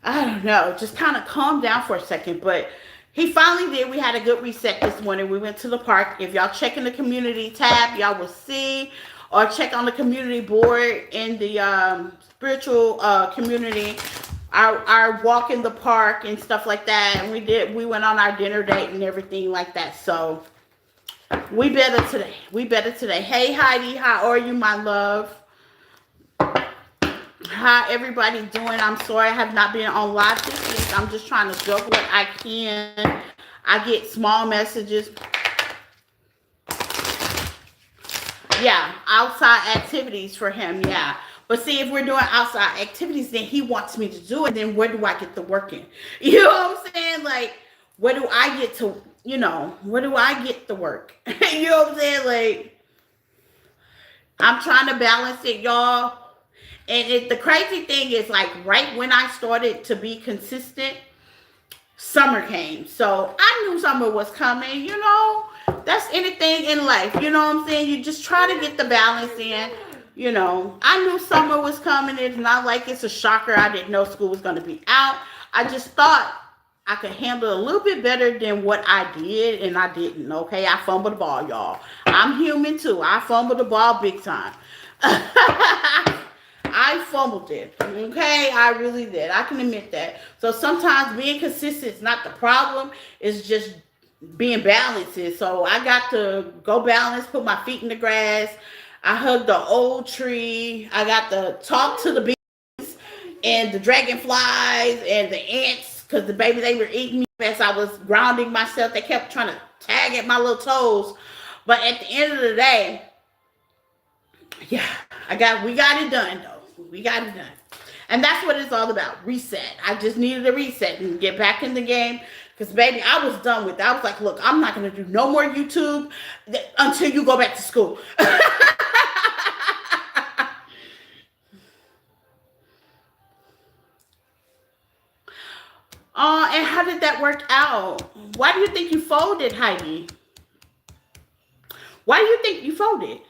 I don't know, just kind of calm down for a second. But he finally did. We had a good reset this morning. We went to the park. If y'all check in the community tab, y'all will see, or check on the community board in the spiritual community, our walk in the park and stuff like that. And we went on our dinner date and everything like that. So we better today. Hey, Heidi, how are you, my love? How everybody doing? I'm sorry I have not been on live this week. I'm just trying to juggle what I can. I get small messages. Yeah, outside activities for him, yeah. But see, if we're doing outside activities, then he wants me to do it. Then where do I get the work in? You know what I'm saying? Like, where do I get to, you know, where do I get the work? You know what I'm saying? Like, I'm trying to balance it, y'all. And the crazy thing is, like, right when I started to be consistent, summer came. So I knew summer was coming, you know. That's anything in life, you know what I'm saying? You just try to get the balance in. You know, I knew summer was coming. It's not like it's a shocker. I didn't know school was going to be out. I just thought I could handle a little bit better than what I did, and I didn't, okay? I fumbled the ball, y'all. I'm human, too. I fumbled the ball big time. I fumbled it, okay? I really did. I can admit that. So sometimes being consistent is not the problem. It's just being balanced. So I got to go balance, put my feet in the grass. I hugged the old tree. I got to talk to the bees and the dragonflies and the ants because the baby, they were eating me as I was grounding myself. They kept trying to tag at my little toes. But at the end of the day, yeah, we got it done though. We got it done. And that's what it's all about. Reset. I just needed a reset and get back in the game. Because, baby, I was done with it. I was like, look, I'm not going to do no more YouTube until you go back to school. And how did that work out? Why do you think you folded, Heidi? Why do you think you folded?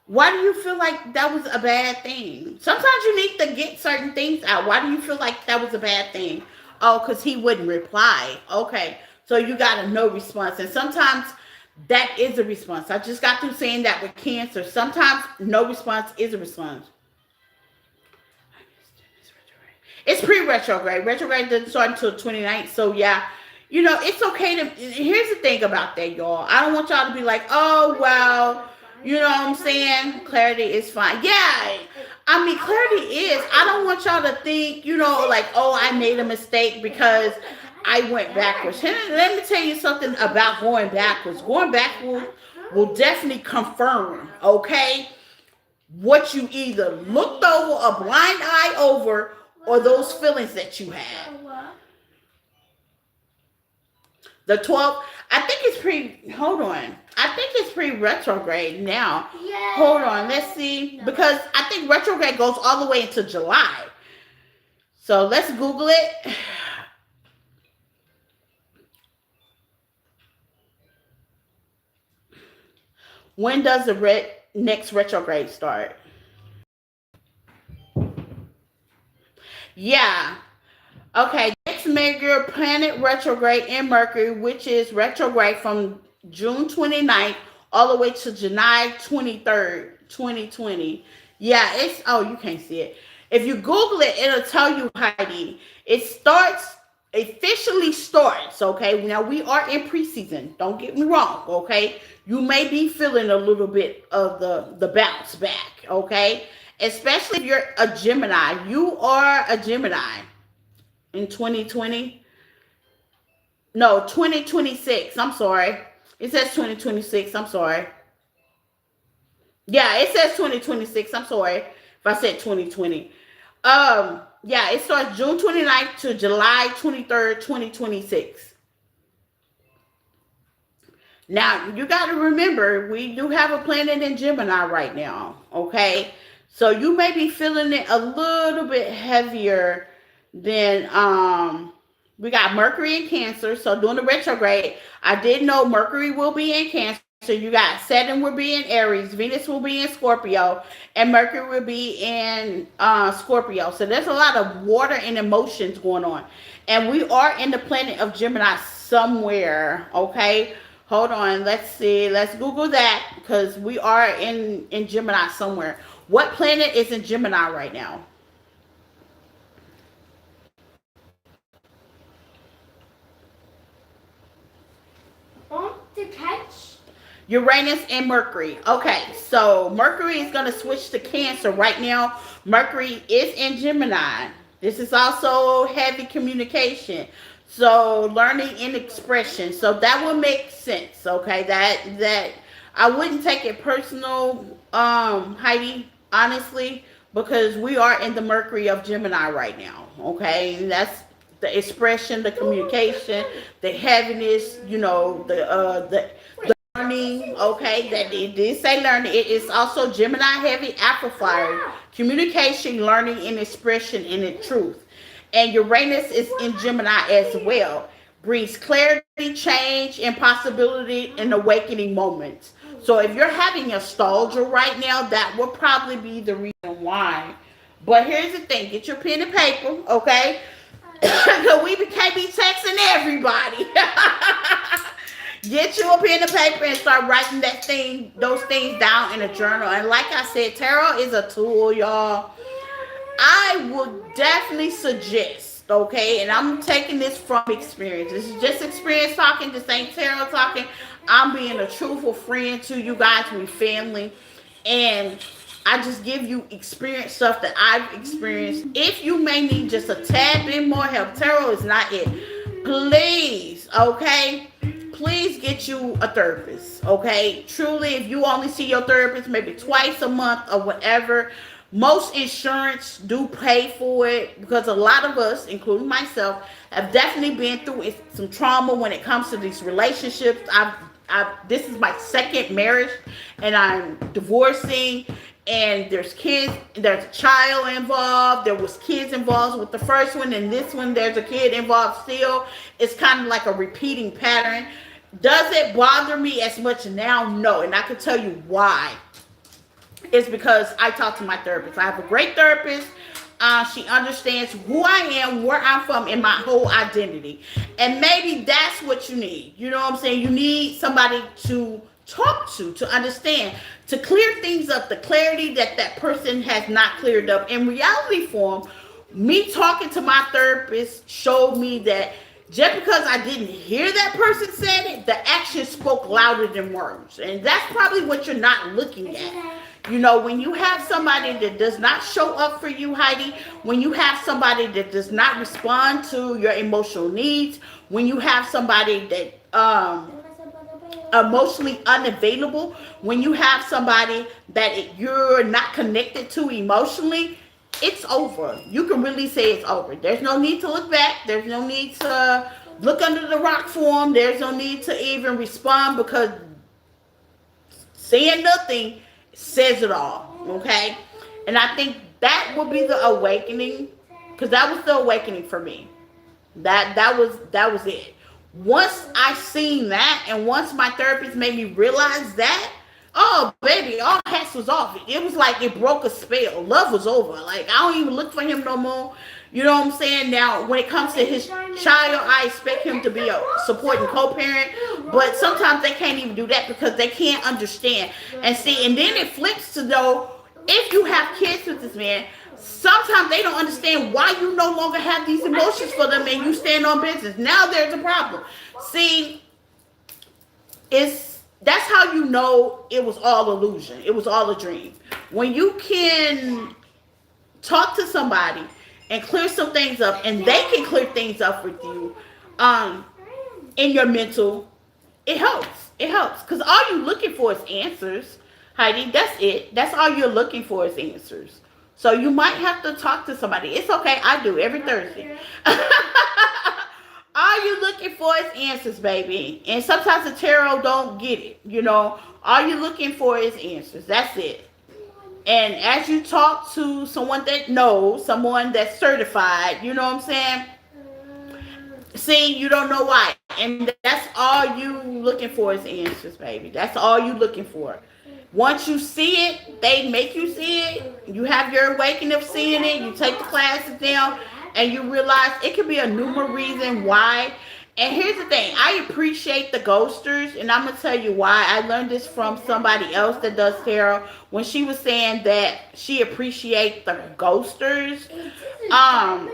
Why do you feel like that was a bad thing? Sometimes you need to get certain things out. Why do you feel like that was a bad thing? Oh, because he wouldn't reply. Okay, so you got a no response. And sometimes that is a response. I just got through saying that with Cancer. Sometimes no response is a response. It's pre-retrograde. Retrograde doesn't start until 29th. So, yeah, you know, it's okay to... Here's the thing about that, y'all. I don't want y'all to be like, oh, well... You know what I'm saying? Clarity is fine. Yeah. I mean, clarity is. I don't want y'all to think, you know, like, oh, I made a mistake because I went backwards. Let me tell you something about going backwards. Going backwards will definitely confirm, okay, what you either looked over, a blind eye over, or those feelings that you had. The 12th, I think it's hold on. I think it's pre-retrograde now. Yeah. Hold on, let's see. No. Because I think retrograde goes all the way into July. So let's Google it. When does the next retrograde start? Yeah. Okay, next major planet retrograde in Mercury, which is retrograde from June 29th all the way to July 23rd, 2020. Yeah, it's, oh, you can't see it. If you Google it, it'll tell you, Heidi. It officially starts, okay? Now, we are in preseason. Don't get me wrong, okay? You may be feeling a little bit of the bounce back, okay? Especially if you're a Gemini. You are a Gemini in 2020. No, 2026. I'm sorry. It says 2026. I'm sorry. Yeah, it says 2026. I'm sorry if I said 2020. Yeah, it starts June 29th to July 23rd, 2026. Now, you got to remember, we do have a planet in Gemini right now, okay? So you may be feeling it a little bit heavier than, we got Mercury in Cancer. So during the retrograde, I did know Mercury will be in Cancer. So you got Saturn will be in Aries, Venus will be in Scorpio, and Mercury will be in Scorpio. So there's a lot of water and emotions going on. And we are in the planet of Gemini somewhere, okay? Hold on, let's see. Let's Google that because we are in Gemini somewhere. What planet is in Gemini right now? To catch Uranus and Mercury. Okay, so Mercury is going to switch to Cancer right now. Mercury is in Gemini. This is also heavy communication. So learning and expression. So that will make sense. Okay, that I wouldn't take it personal, Heidi, honestly, because we are in the Mercury of Gemini right now. Okay, and that's the expression, the communication, the heaviness, you know, the learning, okay, that it did say learning. It is also Gemini heavy, amplifier, communication, learning, and expression in the truth. And Uranus is in Gemini as well. Brings clarity, change, and possibility and awakening moments. So if you're having nostalgia right now, that will probably be the reason why. But here's the thing. Get your pen and paper, okay? Because we can't be texting everybody. Get you a pen and paper and start writing those things down in a journal. And like I said, tarot is a tool, y'all. I would definitely suggest, okay, and I'm taking this from experience. This is just experience talking. This ain't tarot talking. I'm being a truthful friend to you guys. We family. And I just give you experience stuff that I've experienced. If you may need just a tad bit more help, tarot is not it. Please, okay? Please get you a therapist, okay? Truly, if you only see your therapist maybe twice a month or whatever, most insurance do pay for it because a lot of us, including myself, have definitely been through some trauma when it comes to these relationships. This is my second marriage, and I'm divorcing, and there's kids, there's a child involved, there was kids involved with the first one, and this one there's a kid involved still. It's kind of like a repeating pattern. Does it bother me as much now? No, and I can tell you why. It's because I talk to my therapist. I have a great therapist. She understands who I am, where I'm from, and my whole identity. And maybe that's what you need. You know what I'm saying? You need somebody to talk to understand, to clear things up, the clarity that that person has not cleared up. In reality form, me talking to my therapist showed me that just because I didn't hear that person said it, the action spoke louder than words. And that's probably what you're not looking at. You know, when you have somebody that does not show up for you, Heidi, when you have somebody that does not respond to your emotional needs, when you have somebody that emotionally unavailable, when you have somebody that you're not connected to emotionally, it's over. You can really say it's over. There's no need to look back. There's no need to look under the rock for them. There's no need to even respond, because saying nothing says it all. Okay? And I think that will be the awakening, because that was the awakening for me. That was it. Once I seen that, and once my therapist made me realize that, oh baby, all hats was off. It was like it broke a spell. Love was over. Like, I don't even look for him no more. You know what I'm saying? Now, when it comes to his child, I expect him to be a supporting co-parent, but sometimes they can't even do that because they can't understand. And see, and then it flips to, though, if you have kids with this man, sometimes they don't understand why you no longer have these emotions for them and you stand on business. Now there's a problem. See, that's how you know it was all illusion. It was all a dream. When you can talk to somebody and clear some things up, and they can clear things up with you in your mental, it helps. It helps. Because all you're looking for is answers, Heidi. That's it. That's all you're looking for is answers. So you might have to talk to somebody. It's okay. I do every Thursday. All you're looking for is answers, baby. And sometimes the tarot don't get it. You know, all you're looking for is answers. That's it. And as you talk to someone that knows, someone that's certified, you know what I'm saying? See, you don't know why. And that's all you looking for is answers, baby. That's all you looking for. Once you see it, they make you see it. You have your awakening of seeing it. You take the classes down, and you realize it could be a numerous reason why. And here's the thing. I appreciate the ghosters, and I'm going to tell you why. I learned this from somebody else that does tarot, when she was saying that she appreciates the ghosters. I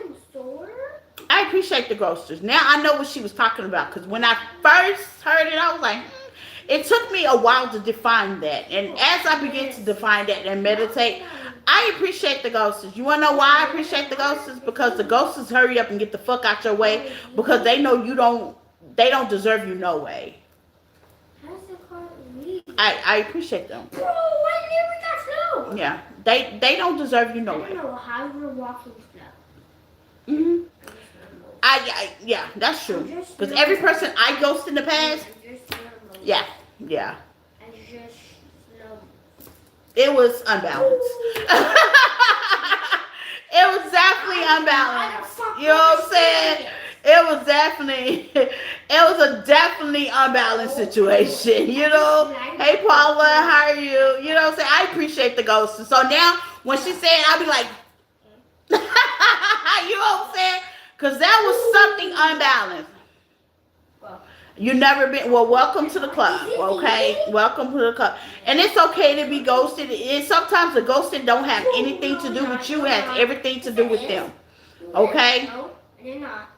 appreciate the ghosters. Now I know what she was talking about, because when I first heard it, I was like, it took me a while to define that. And as I began to define that and meditate, I appreciate the ghosters. You want to know why I appreciate the ghosters? Because the ghosters hurry up and get the fuck out your way, because they know they don't deserve you no way. I appreciate them. Bro, why did we got slow? Yeah, they don't deserve you no way. I don't know how you're walking slow. Mhm. Yeah, that's true. Because every person I ghosted in the past, yeah. It was unbalanced. It was definitely unbalanced. You know what I'm saying? It was a definitely unbalanced situation, you know? Hey, Paula, how are you? You know what I'm saying? I appreciate the ghost. So now, when she said, I'll be like, you know what I'm saying? Because that was something unbalanced. You never been, well, welcome to the club, okay? Welcome to the club. And it's okay to be ghosted. Sometimes the ghosted don't have anything to do with you. It has everything to do with them, okay? No, they're not.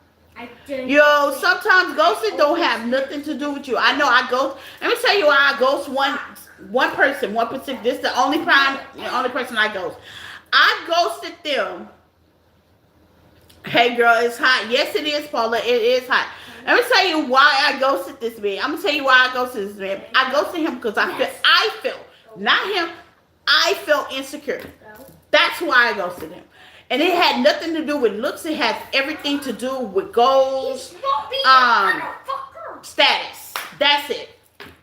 Yo, sometimes ghosted don't have nothing to do with you. I know I ghost. Let me tell you why I ghost one person, one particular. This is the only person I ghost. I ghosted them. Hey girl, it's hot. Yes, it is, Paula. It is hot. Let me tell you why I ghosted this man. I'm gonna tell you why I ghosted this man. I ghosted him because I felt, not him. I felt insecure. That's why I ghosted him. And it had nothing to do with looks. It had everything to do with goals, status. That's it.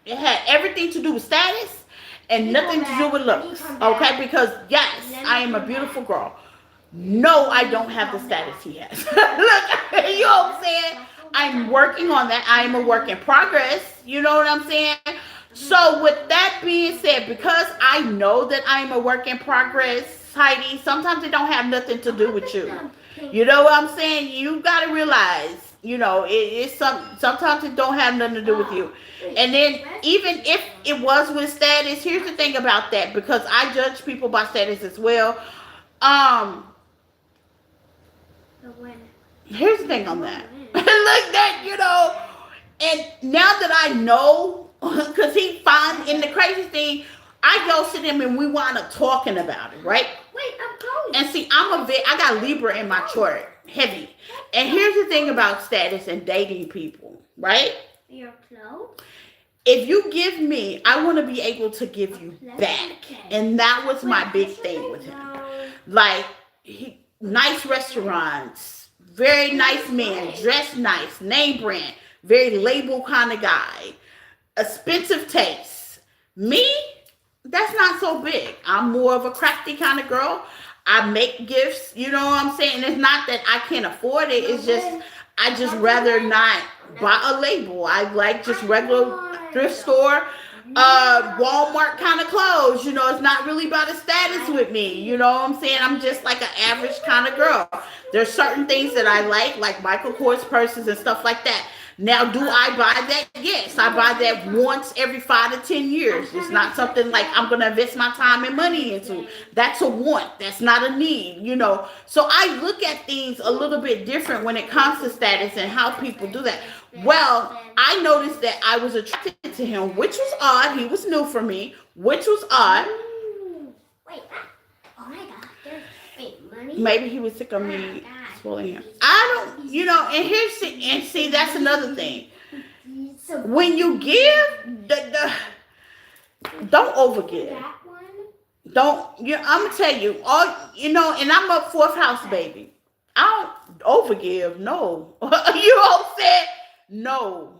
It had everything to do with status and nothing to do with looks. Okay? Because yes, I am a beautiful girl. No, I don't have the status he has. Look, you know what I'm saying? I'm working on that. I am a work in progress. You know what I'm saying? So with that being said, because I know that I'm a work in progress, Heidi, sometimes it don't have nothing to do with you. You know what I'm saying? You got to realize, you know, sometimes it don't have nothing to do with you. And then even if it was with status, here's the thing about that, because I judge people by status as well. Here's the thing on that. Look that, you know, and now that I know, because he fine, and the crazy thing, I ghosted him and we wound up talking about it, right? Wait, I'm going. And see, I got Libra in my chart, heavy. And here's the thing about status and dating people, right? Your clothes? If you give me, I want to be able to give you back. And that was my big thing with him. Like, nice restaurants, very nice man, dressed nice, name brand, very label kind of guy, expensive taste. Me, that's not so big. I'm more of a crafty kind of girl. I make gifts, you know what I'm saying? It's not that I can't afford it. It's just, I just rather not buy a label. I like just regular thrift store, Walmart kind of clothes. You know, it's not really about the status with me. You know what I'm saying? I'm just like an average kind of girl. There's certain things that I like Michael Kors purses and stuff like that. Now, do I buy that? Yes, I buy that once every 5 to 10 years. It's not something like I'm going to invest my time and money into. That's a want. That's not a need, you know. So I look at things a little bit different when it comes to status and how people do that. Well, I noticed that I was attracted to him, which was odd. He was new for me, which was odd. Wait, oh my God. Wait, money? Maybe he was sick of me spoiling him. I don't, you know, and see, that's another thing. When you give, don't overgive. Don't, I'm going to tell you, you know, and I'm a 4th house baby. I don't overgive, no. You know what I'm saying? No.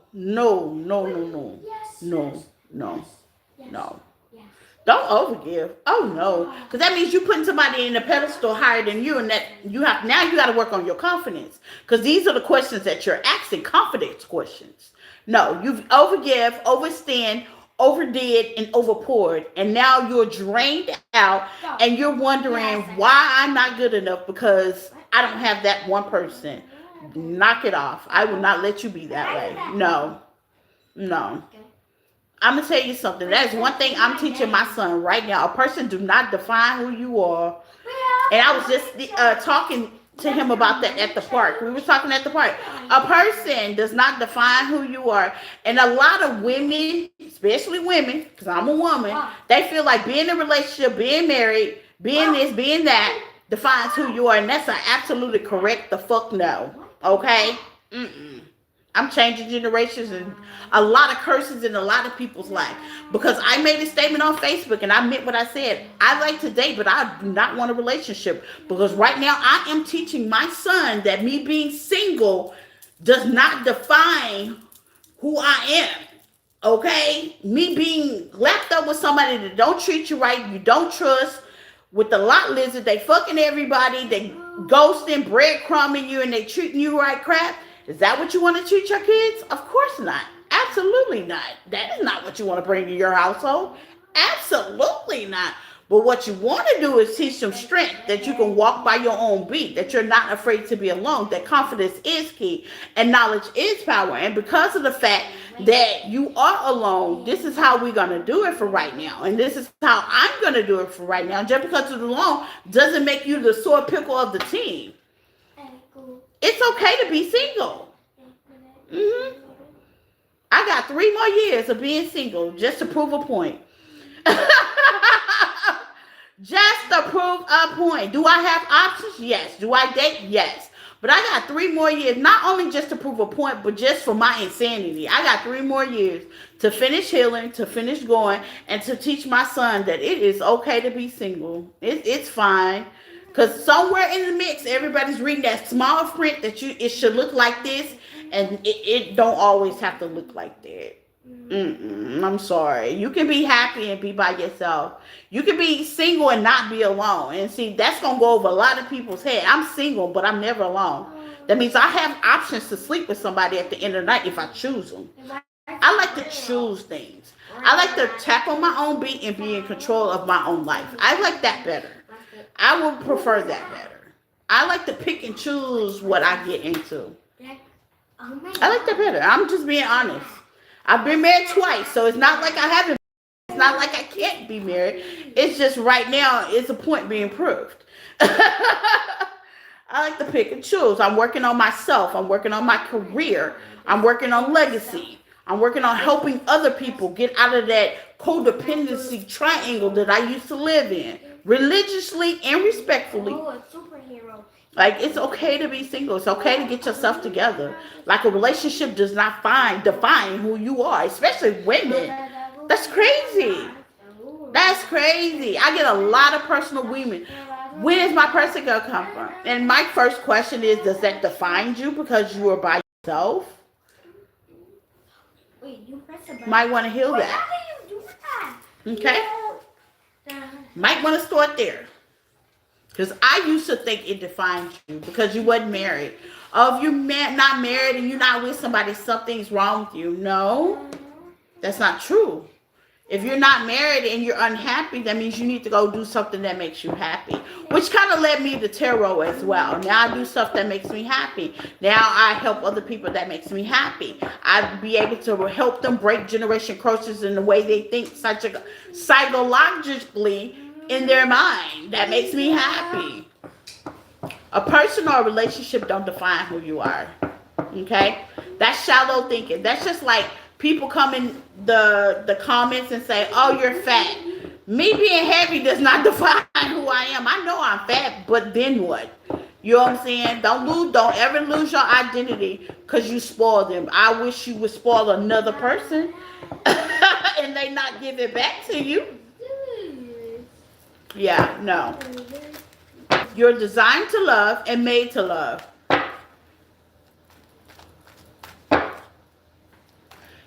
Don't overgive. Oh no, because that means you putting somebody in a pedestal higher than you, and that you got to work on your confidence. Because these are the questions that you're asking, confidence questions. No, you've overgive, overstand, overdid, and overpoured, and now you're drained out, and you're wondering why I'm not good enough because I don't have that one person. Knock it off. I will not let you be that way. No. I'm going to tell you something. That is one thing I'm teaching my son right now. A person do not define who you are. And I was just talking to him about that at the park. We were talking at the park. A person does not define who you are. And a lot of women, especially women, because I'm a woman, they feel like being in a relationship, being married, being this, being that, defines who you are. And that's an absolutely correct the fuck no. Okay? I'm changing generations and a lot of curses in a lot of people's life. Because I made a statement on Facebook and I meant what I said. I like to date, but I do not want a relationship. Because right now I am teaching my son that me being single does not define who I am. Okay? Me being left up with somebody that don't treat you right, you don't trust, with the lot lizard, they fucking everybody, they ghosting, breadcrumbing you, and they treating you right crap. Is that what you want to treat your kids? Of course not. Absolutely not. That is not what you want to bring to your household. Absolutely not. But what you want to do is teach them strength, that you can walk by your own beat, that you're not afraid to be alone, that confidence is key, and knowledge is power. And because of the fact that you are alone, this is how we're going to do it for right now. And this is how I'm going to do it for right now. Just because you're alone doesn't make you the sore pickle of the team. It's okay to be single. I got 3 more years of being single just to prove a point. Just to prove a point. Do I have options? Yes. Do I date? Yes. But I got 3 more years, not only just to prove a point, but just for my insanity. I got 3 more years to finish healing, to finish going, and to teach my son that it is okay to be single. It's fine. Because somewhere in the mix, everybody's reading that small print that it should look like this, and it don't always have to look like that. I'm sorry. You can be happy and be by yourself. You can be single and not be alone. And see, that's going to go over a lot of people's head. I'm single, but I'm never alone. That means I have options to sleep with somebody at the end of the night if I choose them. I like to choose things. I like to tap on my own beat and be in control of my own life. I like that better. I would prefer that better. I like to pick and choose what I get into. I like that better. I'm just being honest. I've been married twice, so it's not like I haven't. It's not like I can't be married. It's just right now, it's a point being proved. I like to pick and choose. I'm working on myself. I'm working on my career. I'm working on legacy. I'm working on helping other people get out of that codependency triangle that I used to live in, religiously and respectfully. Like, it's okay to be single. It's okay to get yourself together. Like, a relationship does not define who you are, especially women. That's crazy. That's crazy. I get a lot of personal women. When is my person going to come from? And my first question is, does that define you because you are by yourself? Might want to heal that. Okay? Might want to start there. Because I used to think it defined you because you wasn't married. Oh, if you're not married and you're not with somebody, something's wrong with you. No, that's not true. If you're not married and you're unhappy, that means you need to go do something that makes you happy. Which kind of led me to tarot as well. Now I do stuff that makes me happy. Now I help other people that makes me happy. I'd be able to help them break generation curses in the way they think psychologically in their mind. That makes me happy. A person or a relationship don't define who you are. Okay? That's shallow thinking. That's just like people come in the comments and say, oh, you're fat. Me being heavy does not define who I am. I know I'm fat, but then what? You know what I'm saying? Don't ever lose your identity because you spoiled them. I wish you would spoil another person and they not give it back to you. Yeah, no. You're designed to love and made to love.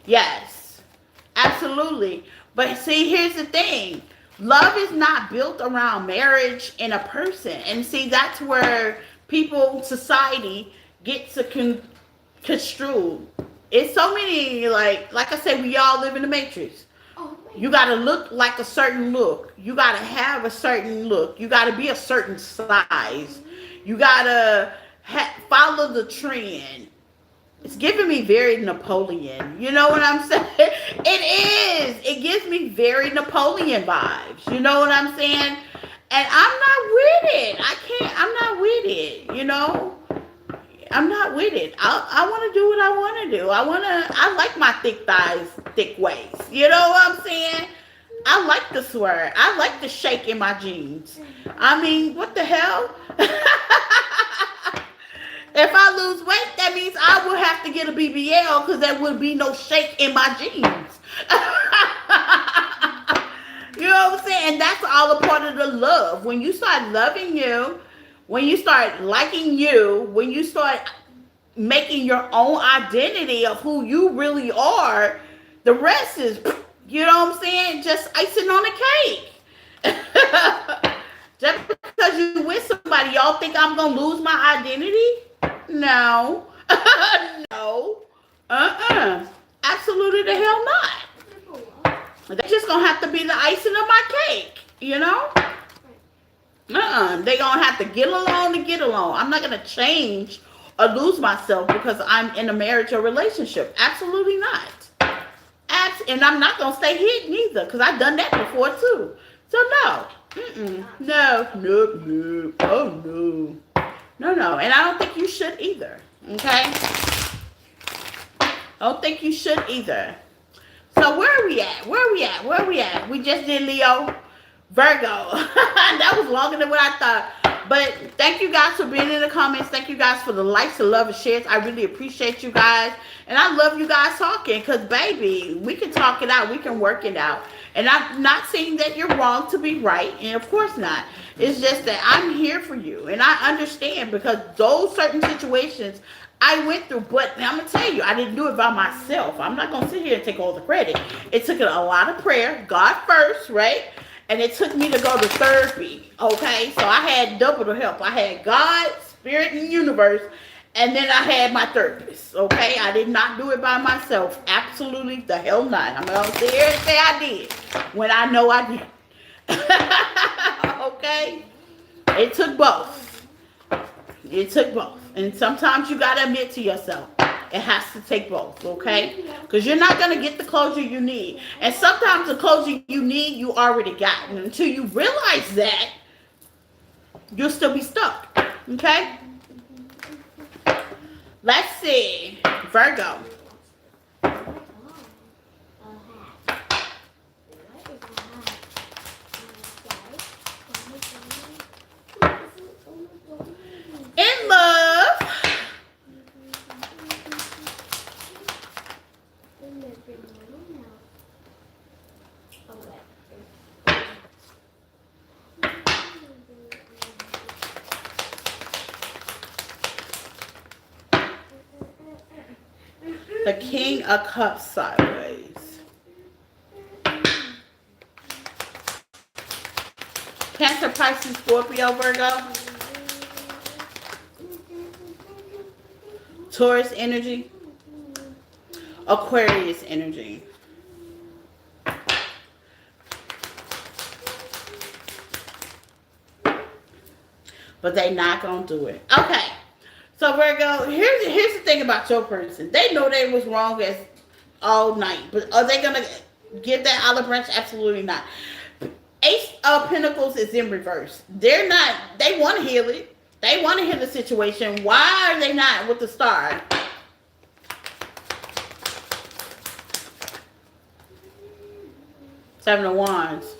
Yes, absolutely. But see, here's the thing. Love is not built around marriage and a person. And see, that's where people, society gets construed. It's so many, like I said, we all live in the matrix. You got to look like a certain look. You got to have a certain look. You got to be a certain size. You got to follow the trend. It's giving me very Napoleon. You know what I'm saying? It is. It gives me very Napoleon vibes. You know what I'm saying? And I'm not with it. I'm not with it. You know? I'm not with it. I want to do what I want to do. I like my thick thighs, thick waist. You know what I'm saying? I like the swear. I like the shake in my jeans. I mean, what the hell? If I lose weight, that means I will have to get a BBL because there would be no shake in my jeans. You know what I'm saying? And that's all a part of the love. When you start loving you, when you start liking you, when you start making your own identity of who you really are, the rest is, you know what I'm saying, just icing on the cake. Just because you with somebody, y'all think I'm going to lose my identity? No. No. Absolutely the hell not. They're just going to have to be the icing on my cake, you know? They're going to have to get along to get along. I'm not going to change or lose myself because I'm in a marriage or relationship. Absolutely not. And I'm not going to stay hidden either because I've done that before too. So no. No. Oh no. No. And I don't think you should either. Okay? I don't think you should either. So where are we at? Where are we at? Where are we at? We just did Leo, Virgo. That was longer than what I thought. But thank you guys for being in the comments. Thank you guys for the likes, the love, and shares. I really appreciate you guys. And I love you guys talking because, baby, we can talk it out. We can work it out. And I'm not saying that you're wrong to be right. And of course not. It's just that I'm here for you. And I understand because those certain situations I went through. But I'm going to tell you, I didn't do it by myself. I'm not going to sit here and take all the credit. It took a lot of prayer. God first, right? And it took me to go to therapy, okay? So I had double the help. I had God, Spirit, and universe, and then I had my therapist, okay? I did not do it by myself. Absolutely the hell not. I'm going to sit here and say I did when I know I did. Okay? It took both. It took both. And sometimes you got to admit to yourself, it has to take both, okay? Because you're not going to get the closure you need. And sometimes the closure you need, you already got. And until you realize that, you'll still be stuck, okay? Let's see. Virgo. In love. The King of Cups sideways. Cancer, Pisces, Scorpio, Virgo. Taurus energy. Aquarius energy. But they not going to do it. Okay. So Virgo, here's the thing about your person. They know they was wrong as all night, but are they gonna give that olive branch? Absolutely not. Ace of Pentacles is in reverse. They're not. They want to heal it. They want to heal the situation. Why are they not with the Star? Seven of Wands.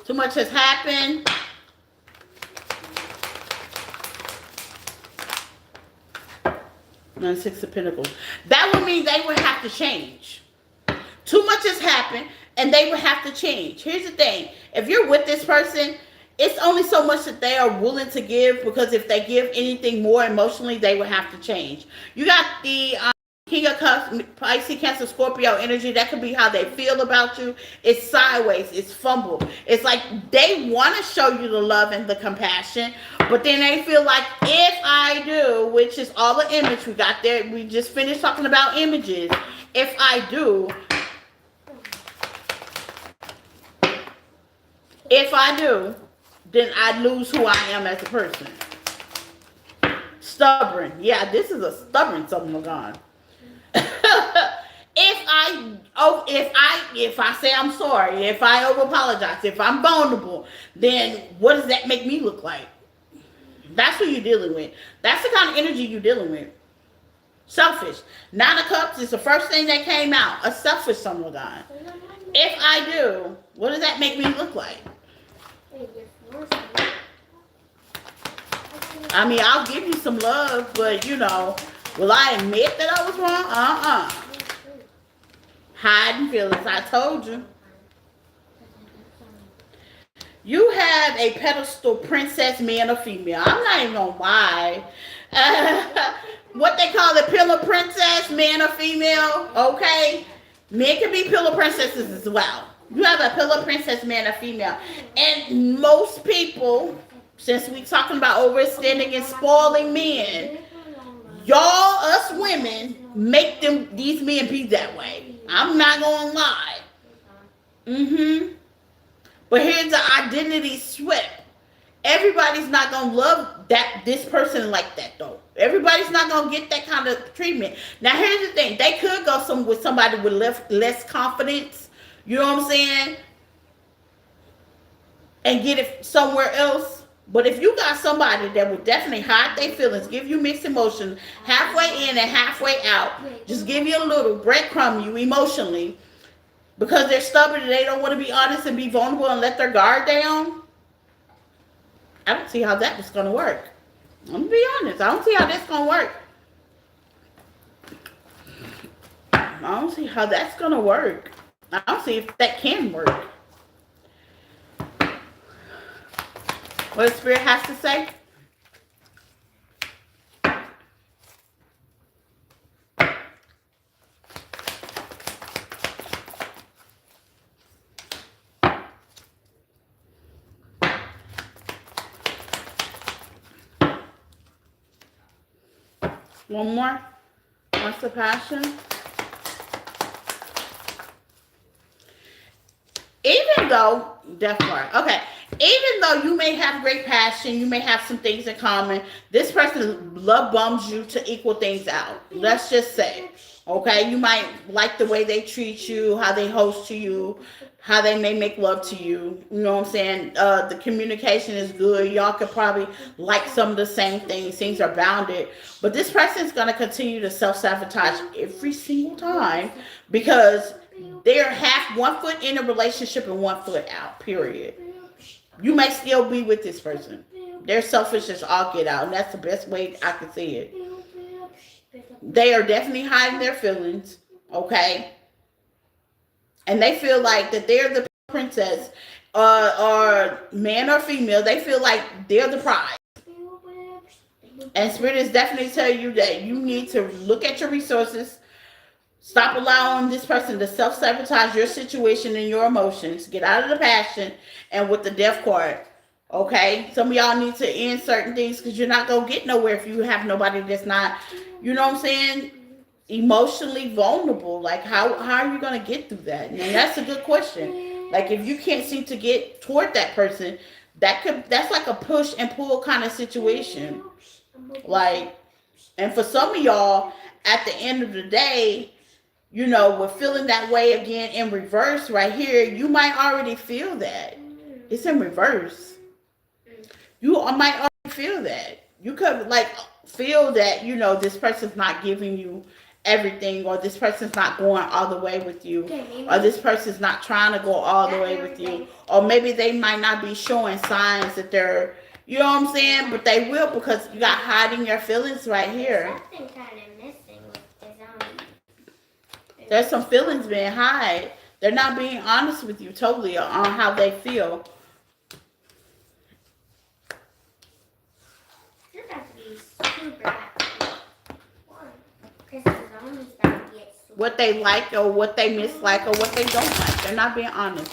Too much has happened. And Six of Pentacles. That would mean they would have to change. Too much has happened, and they would have to change. Here's the thing. If you're with this person, it's only so much that they are willing to give, because if they give anything more emotionally, they would have to change. You got the King of Cups, Pisces, Cancer, Scorpio energy. That could be how they feel about you. It's sideways. It's fumble. It's like they want to show you the love and the compassion, but then they feel like, if I do, which is all the image we got there. We just finished talking about images. If I do, then I lose who I am as a person. Stubborn. Yeah, this is a stubborn son of God. If I say I'm sorry, if I over apologize, if I'm vulnerable, then what does that make me look like? That's who you're dealing with. That's the kind of energy you're dealing with. Selfish. Nine of Cups is the first thing that came out. A selfish son of God. If I do, what does that make me look like? I mean, I'll give you some love, but will I admit that I was wrong? Hiding feelings. I told you. You have a pedestal princess, man or female. I'm not even gonna lie. What they call it, pillow princess, man or female. Okay, men can be pillow princesses as well. You have a pillow princess, man or female, and most people, since we talking about overextending and spoiling men, y'all, us women, make these men be that way. I'm not gonna lie. But here's the identity switch. Everybody's not gonna love this person like that though. Everybody's not gonna get that kind of treatment. Now here's the thing. They could go with somebody with less confidence. You know what I'm saying? And get it somewhere else. But if you got somebody that will definitely hide their feelings, give you mixed emotions, halfway in and halfway out, just give you a little breadcrumb you emotionally, because they're stubborn and they don't want to be honest and be vulnerable and let their guard down. I don't see how that is going to work. I'm going to be honest. I don't see how that's going to work. I don't see how that's going to work. I don't see if that can work. What the Spirit has to say? One more. What's the passion? Even though, death card. Okay. Even though you may have great passion, you may have some things in common, this person love bums you to equal things out. Let's just say. Okay, you might like the way they treat you, how they host to you, how they may make love to you. You know what I'm saying? The communication is good. Y'all could probably like some of the same things. Things are bounded. But this person is going to continue to self-sabotage every single time because they're half 1 foot in a relationship and 1 foot out, period. You may still be with this person. They're selfish as all get out, and that's the best way I can see it. They are definitely hiding their feelings, okay? And they feel like that they're the princess, or man or female. They feel like they're the prize. And Spirit is definitely telling you that you need to look at your resources. Stop allowing this person to self-sabotage your situation and your emotions. Get out of the passion. And with the death card, okay? Some of y'all need to end certain things because you're not going to get nowhere if you have nobody that's not, you know what I'm saying, emotionally vulnerable. Like, how are you going to get through that? And that's a good question. Like, if you can't seem to get toward that person, that's like a push and pull kind of situation. Like, and for some of y'all, at the end of the day, you know, with feeling that way again in reverse right here, you might already feel that. It's in reverse. You might already feel that. You could like feel that, you know, this person's not giving you everything, or this person's not going all the way with you, or this person's not trying to go all the way with you, or maybe they might not be showing signs that they're, you know what I'm saying, but they will because you got hiding your feelings right here. Something kind of missing with his There's some feelings being hid. They're not being honest with you totally on how they feel. This has to be super happy. Because his own is about to get super What they like or what they mislike or what they don't like. They're not being honest.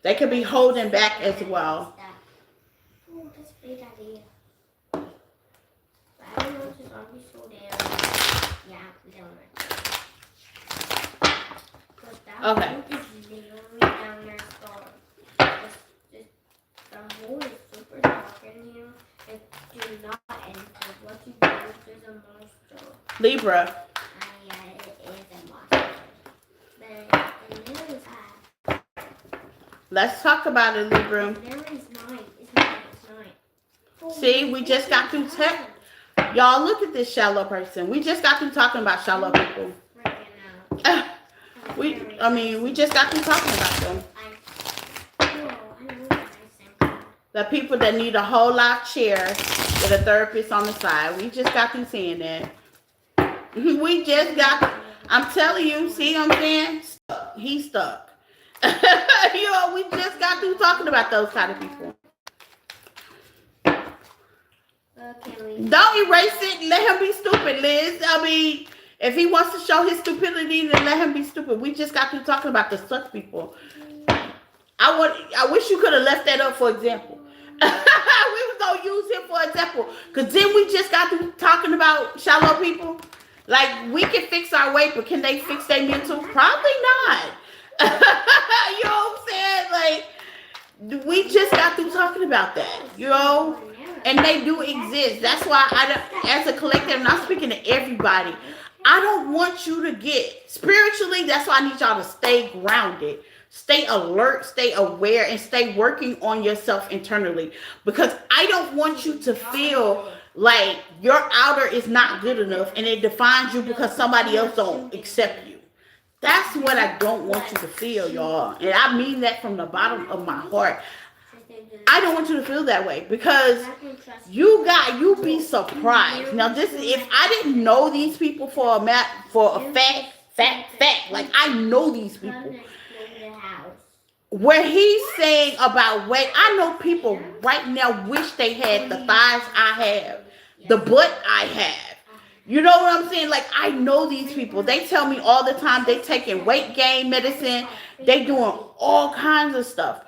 They could be holding back as well. Oh, that's a great idea. But I don't know if it's always so damn. Yeah, we don't know. Okay. Is literally down their skull. The hole is super dark in here. And do not enter. What you do is a monster. Libra. Yeah, it is a monster. But it is high. Let's talk about it, Libra. There is nine. It's nine. See, we just got through y'all, look at this shallow person. We just got through talking about shallow people. We just got through talking about them. The people that need a whole lot of chairs with a therapist on the side. We just got through saying that. We just got, I'm telling you, see what I'm saying? He's stuck. You know, we just got through talking about those kind of people. Don't erase it. Let him be stupid, Liz. I mean, if he wants to show his stupidity, then let him be stupid. We just got through talking about the stuck people. I wish you could have left that up for example. We was gonna use him for example, cause then we just got through talking about shallow people. Like, we can fix our weight, but can they fix their mental? Probably not. You know what I'm saying? Like, we just got through talking about that, you know? And they do exist. That's why as a collective, and I'm speaking to everybody, I don't want you to get spiritually. That's why I need y'all to stay grounded, stay alert, stay aware, and stay working on yourself internally. Because I don't want you to feel like your outer is not good enough and it defines you because somebody else don't accept you. That's what I don't want you to feel, y'all. And I mean that from the bottom of my heart. I don't want you to feel that way because you be surprised. Now this is if I didn't know these people for a fact. Like I know these people. Where he's saying about weight, I know people right now wish they had the thighs I have, the butt I have. You know what I'm saying? Like I know these people. They tell me all the time they taking weight gain medicine. They doing all kinds of stuff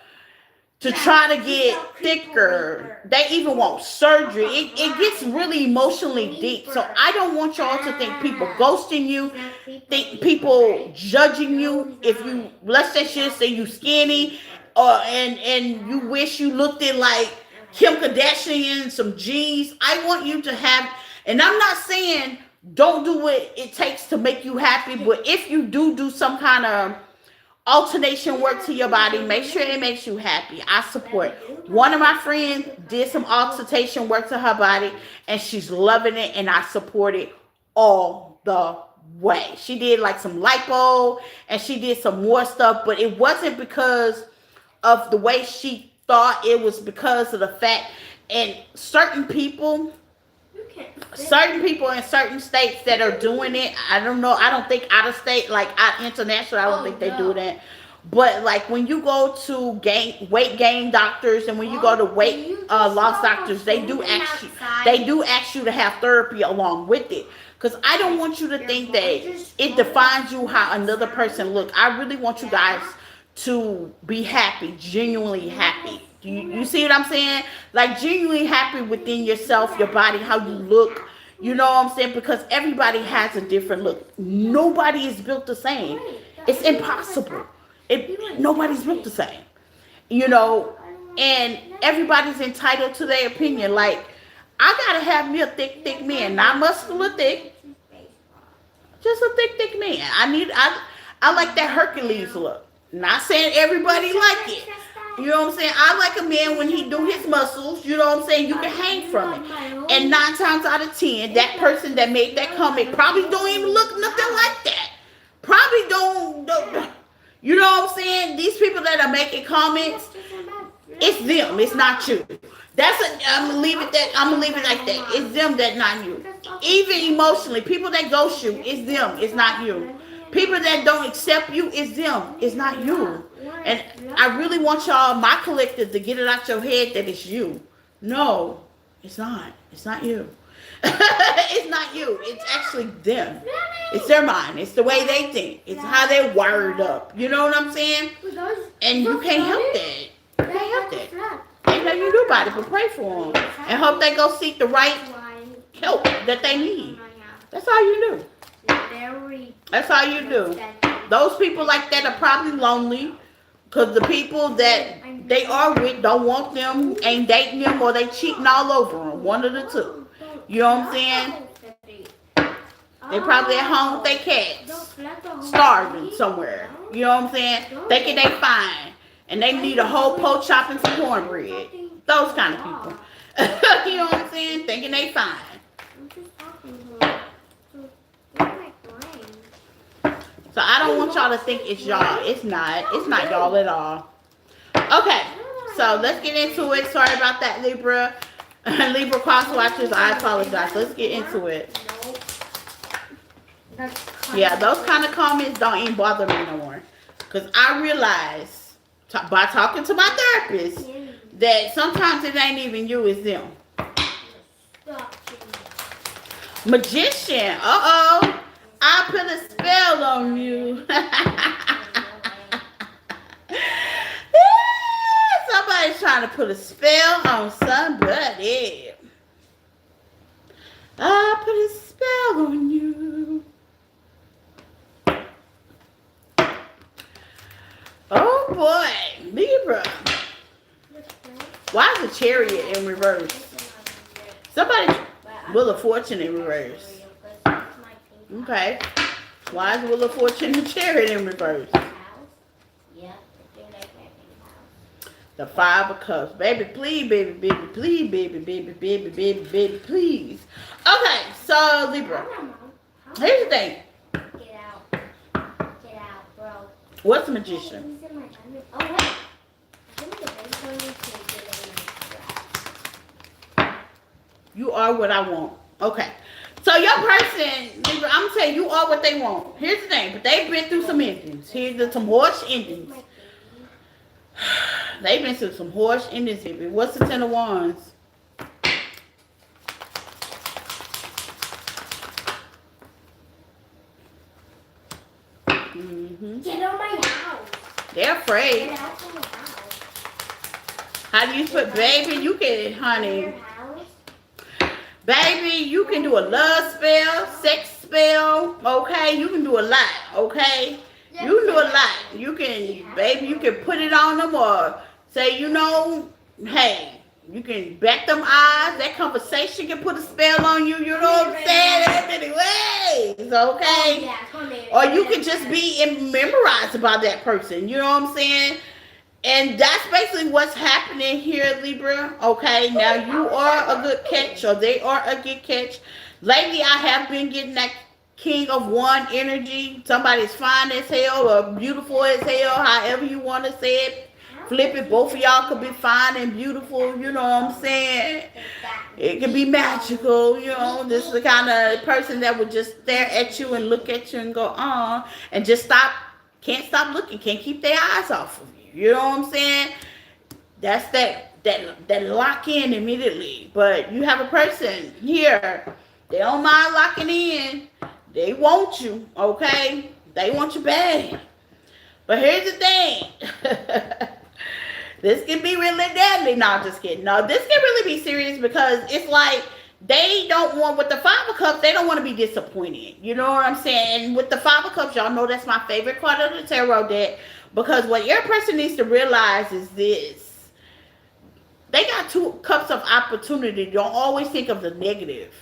to try to get thicker. They even want surgery. It gets really emotionally deep. So I don't want y'all to think people ghosting you, think people judging you if you, let's just say you skinny, and you wish you looked in like Kim Kardashian, some G's. I want you to have, and I'm not saying don't do what it takes to make you happy, but if you do some kind of alternation work to your body, make sure it makes you happy. I support. One of my friends did some alternation work to her body and she's loving it, and I support it all the way. She did like some lipo and she did some more stuff, but it wasn't because of the way she thought, it was because of the fact, and certain people in certain states that are doing it. I don't know. I don't think out of state, like out international, I don't think they do that. But like when you go to weight gain doctors and when you go to weight loss doctors, they do ask you to have therapy along with it. Because I don't want you to think that it defines you how another person look. I really want you guys to be happy, genuinely happy. You see what I'm saying? Like genuinely happy within yourself, your body, how you look. You know what I'm saying? Because everybody has a different look. Nobody is built the same. It's impossible. Nobody's built the same. You know, and everybody's entitled to their opinion. Like, I gotta have me a thick man, not muscular thick, just a thick man. I like that Hercules look. Not saying everybody like it. You know what I'm saying? I like a man when he do his muscles. You know what I'm saying? You can hang from it. And 9 times out of 10, that person that made that comment probably don't even look nothing like that. Probably don't. You know what I'm saying? These people that are making comments, it's them. It's not you. I'm gonna leave it like that. It's them that, not you. Even emotionally, people that ghost you, it's them. It's not you. People that don't accept you, it's them. It's not you. And I really want y'all, my collective, to get it out your head that it's you. No, it's not. It's not you. It's not you. It's actually them. It's their mind. It's the way they think. It's how they're wired up. You know what I'm saying? And you can't help that. You can't help that. Ain't nothing you do about it, but pray for them. And hope they go seek the right help that they need. That's all you do. That's all you do. Those people like that are probably lonely because the people that they are with don't want them, ain't dating them, or they cheating all over them. One of the two. You know what I'm saying? They probably at home with their cats, starving somewhere. You know what I'm saying? Thinking they fine. And they need a whole pork chop and some cornbread. Those kind of people. You know what I'm saying? Thinking they fine. So I don't want y'all to think it's y'all. It's not. It's not y'all at all. Okay. So let's get into it. Sorry about that, Libra. Libra cross watchers, I apologize. Let's get into it. Yeah, those kind of comments don't even bother me no more. Because I realize, by talking to my therapist, that sometimes it ain't even you, it's them. Magician, uh-oh. I put a spell on you. Somebody's trying to put a spell on somebody. I put a spell on you. Oh boy, Libra. Why is the Chariot in reverse? Somebody, Wheel of Fortune in reverse. Okay. Why is Wheel of Fortune and Chariot in reverse? The 5 of Cups. Baby, please, baby, please, baby, please. Okay, so Libra. Here's the thing. What's a magician? These are my diamonds. Oh wait. I think the base one is You are what I want. Okay. So your person, I'm gonna tell you, you are what they want. Here's the thing, but they've been through some endings. Here's some horse endings. They've been through some horse endings. What's the Ten of Wands? Get on my house. They're afraid. Get out of my house. How do you put baby? You can, honey. Baby, you can do a love spell, sex spell, okay? You can do a lot, okay? You can do a lot. You can, baby, you can put it on them or say, you know, hey, you can back them eyes. That conversation can put a spell on you, you know what I'm saying? In many ways, okay? Or you can just be memorized about that person, you know what I'm saying? And that's basically what's happening here, Libra. Okay, now you are a good catch, or they are a good catch. Lately, I have been getting that King of One energy. Somebody's fine as hell or beautiful as hell, however you want to say it. Flip it. Both of y'all could be fine and beautiful. You know what I'm saying? It can be magical. You know, this is the kind of person that would just stare at you and look at you and go, and just stop. Can't stop looking. Can't keep their eyes off of you. You know what I'm saying? That's that lock in immediately. But you have a person here. They don't mind locking in. They want you, okay? They want you bad. But here's the thing. This can be really deadly. No, I'm just kidding. No, this can really be serious because it's like they don't want, with the Five of Cups, they don't want to be disappointed. You know what I'm saying? And with the Five of Cups, y'all know that's my favorite card of the tarot deck. Because what your person needs to realize is this. They got two cups of opportunity. Don't always think of the negative.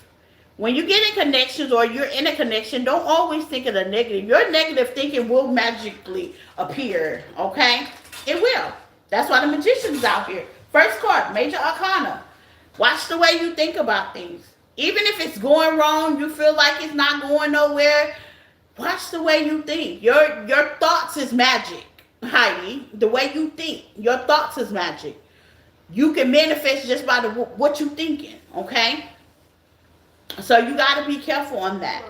When you get in connections or you're in a connection, don't always think of the negative. Your negative thinking will magically appear, okay? It will. That's why the Magician's out here. First card, Major Arcana. Watch the way you think about things. Even if it's going wrong, you feel like it's not going nowhere, watch the way you think. Your thoughts is magic. Heidi, the way you think, your thoughts is magic. You can manifest just by what you thinking, okay? So you got to be careful on that.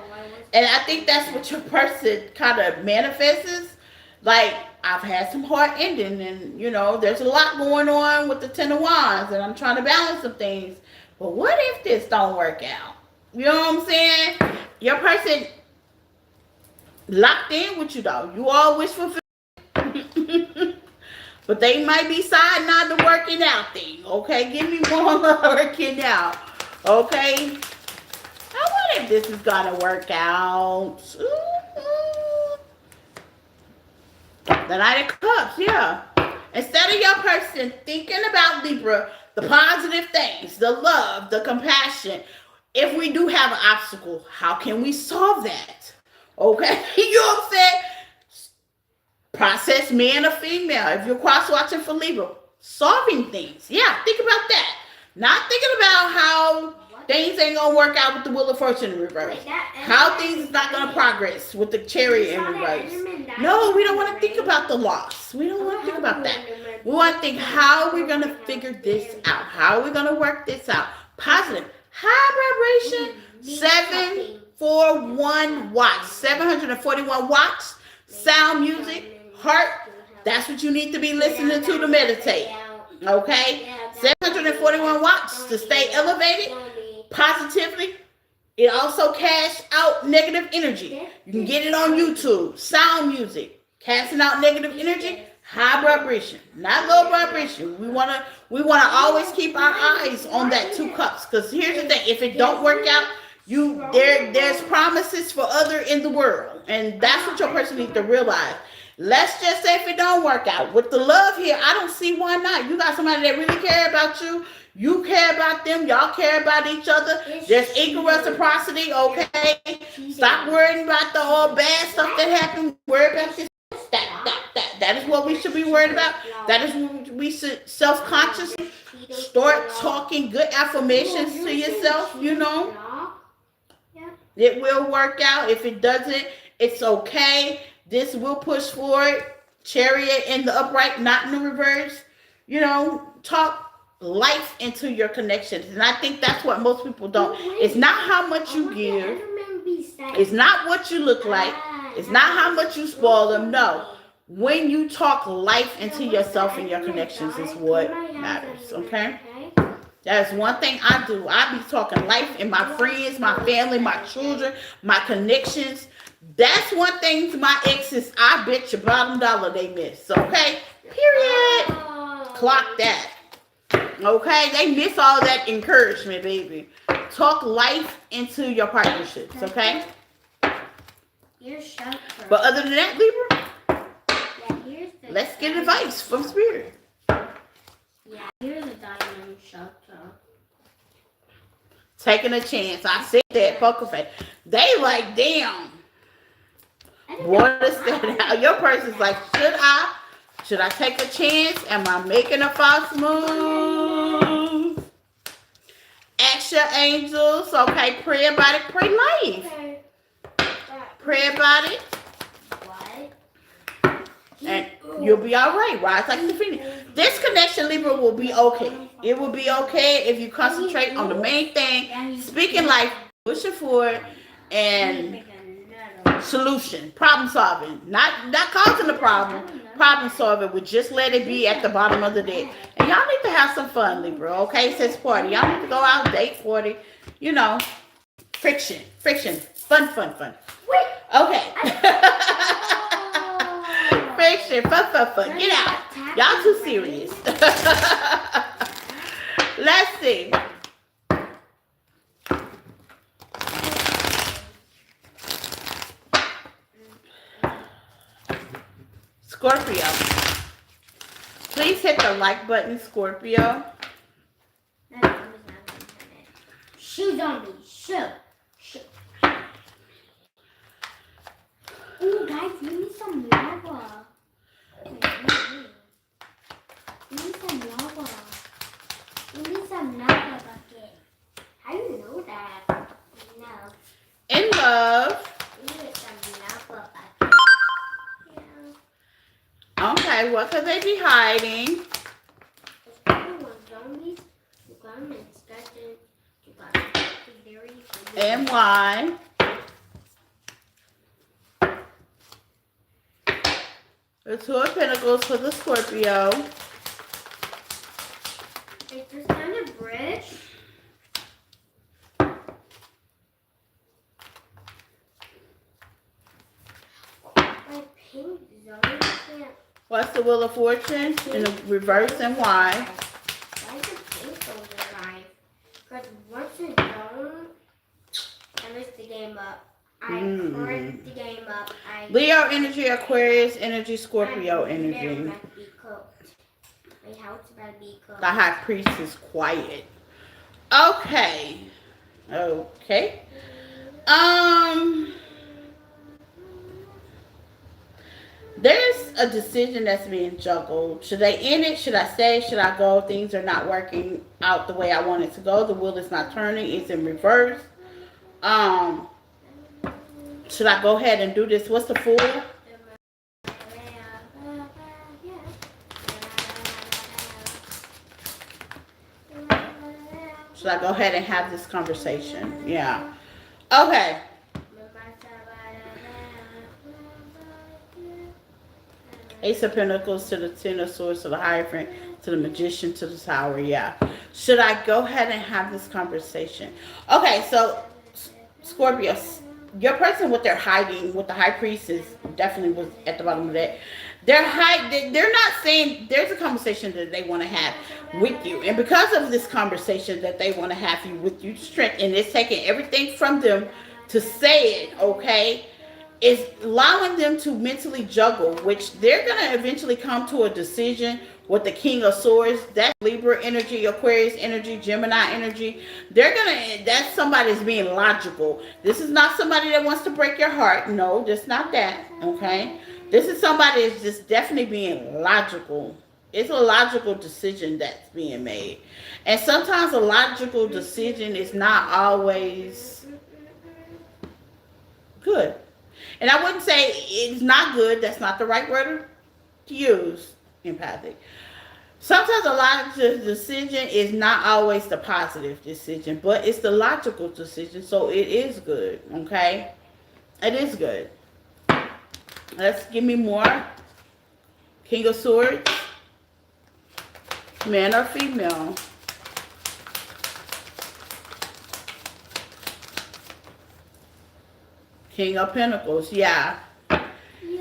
And I think that's what your person kind of manifests. Like, I've had some hard ending, and you know, there's a lot going on with the Ten of Wands, and I'm trying to balance some things. But what if this don't work out? You know what I'm saying? Your person locked in with you though. You all wish fulfillment. But they might be siding on the working out thing. Okay, give me more working out. Okay, I wonder if this is gonna work out. The Knight of Cups, yeah. Instead of your person thinking about Libra, the positive things, the love, the compassion, if we do have an obstacle, how can we solve that? Okay, you know what I'm saying? Process man or female. If you're cross watching for Libra, solving things. Yeah, think about that. Not thinking about how things ain't gonna work out with the Wheel of Fortune in reverse. How things is not gonna progress with the Chariot in reverse. No, we don't want to think about the loss. We don't want to think about that. We want to think, how are we gonna figure this out? How are we gonna work this out? Positive, high vibration, 741 watts, 741 watts. Sound music. Heart, that's what you need to be listening to meditate. Okay? 741 watts to stay elevated positively. It also casts out negative energy. You can get it on YouTube. Sound music. Casting out negative energy. High vibration. Not low vibration. We wanna always keep our eyes on that 2 cups. Because here's the thing. If it don't work out, there's promises for other in the world. And that's what your person needs to realize. Let's just say if it don't work out. With the love here, I don't see why not. You got somebody that really care about you. You care about them. Y'all care about each other. There's equal reciprocity, okay? Stop worrying about the all bad stuff that happened. Worry about this. That is what we should be worried about. That is what we should self-consciously start talking good affirmations to yourself, you know. It will work out. If it doesn't, it's okay. This will push forward. Chariot in the upright, not in the reverse. You know, talk life into your connections. And I think that's what most people don't. It's not how much you give. It's not what you look like. It's not how much you spoil them. No. When you talk life into yourself and your connections is what matters. Okay? That's one thing I do. I be talking life in my friends, my family, my children, my connections. That's one thing my exes, I bet you bottom dollar they miss. Okay? Period. Clock that. Okay? They miss all that encouragement, baby. Talk life into your partnerships. Okay? But other than that, Libra, let's get advice from Spirit. Yeah, here's a diamond shelter. Taking a chance. I said that, poker face. They like, damn. What is that? Your person's like, should I take a chance? Am I making a false move? Ask your angels. Okay, pray about it. Pray life. Okay. Pray about it. What? And you'll be all right. Rise like the phoenix. This connection, Libra, will be okay. It will be okay if you concentrate on the main thing. Speaking life, pushing forward, and solution, problem solving. Not causing the problem. Problem solving would just let it be at the bottom of the deck. And y'all need to have some fun, Libra. Okay, it says party. Y'all need to go out, date, party. You know, friction, fun. Wait. Okay. Friction, fun. Get out. Y'all too serious. Let's see. Scorpio. Please hit the like button, Scorpio. Shoot on me. Shoot. Ooh, guys, give me some lava. Give me some lava bucket. How do you know that? No. In love. Give me some lava bucket. Yeah. Okay, what could they be hiding? And why? The Two of Pentacles for the Scorpio. Is this kind of bridge? My pink zone can't. What's the Wheel of Fortune in the reverse and why? Why is the pink zone alive? Because once it's zone, I messed the game up. I turned the game up. Leo energy, Aquarius energy, Scorpio energy. My house is about to be cooked. The High Priest is quiet. Okay. There's a decision that's being juggled. Should I end it? Should I stay? Should I go? Things are not working out the way I want it to go. The wheel is not turning. It's in reverse. Should I go ahead and do this? What's the Fool? Should I go ahead and have this conversation? Yeah. Okay. Ace of Pentacles to the Ten of Swords to the Hierophant to the Magician to the Tower. Yeah. Should I go ahead and have this conversation? Okay, so Scorpio, your person, what they're hiding with the High Priest is definitely was at the bottom of that. They're not saying there's a conversation that they want to have with you, and because of this conversation that they want to have you with you, strength, and it's taking everything from them to say it. Okay, is allowing them to mentally juggle, which they're gonna eventually come to a decision with the King of Swords. That's Libra energy, Aquarius energy, Gemini energy. That's somebody that's being logical. This is not somebody that wants to break your heart. No, just not that. Okay. This is somebody that's just definitely being logical. It's a logical decision that's being made. And sometimes a logical decision is not always good. And I wouldn't say it's not good. That's not the right word use empathic. Sometimes a logical decision is not always the positive decision, but it's the logical decision, so it is good. Okay, it is good. Let's give me more. King of Swords, man or female. King of Pentacles, yeah.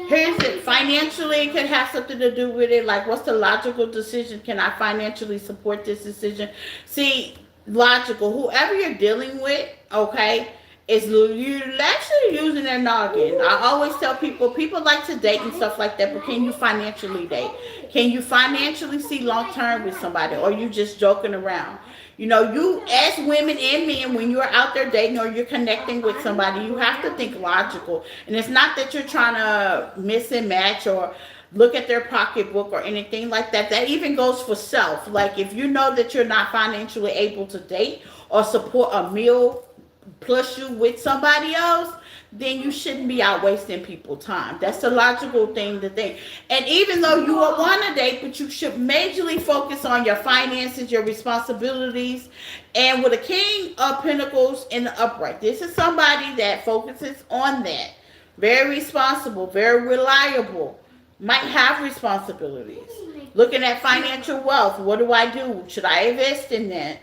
Here's it. Financially, it could have something to do with it. Like, what's the logical decision? Can I financially support this decision? See, logical. Whoever you're dealing with, okay, is you actually using their noggin. I always tell people like to date and stuff like that, but can you financially date? Can you financially see long term with somebody, or you just joking around? You know, you as women and men, when you're out there dating or you're connecting with somebody, you have to think logical. And it's not that you're trying to miss and match or look at their pocketbook or anything like that. That even goes for self. Like, if you know that you're not financially able to date or support a meal plus you with somebody else, then you shouldn't be out wasting people's time. That's the logical thing to think. And even though you will want to date, but you should majorly focus on your finances, your responsibilities. And with a King of Pentacles in the upright, this is somebody that focuses on that. Very responsible, very reliable, might have responsibilities. Looking at financial wealth, what do I do? Should I invest in that?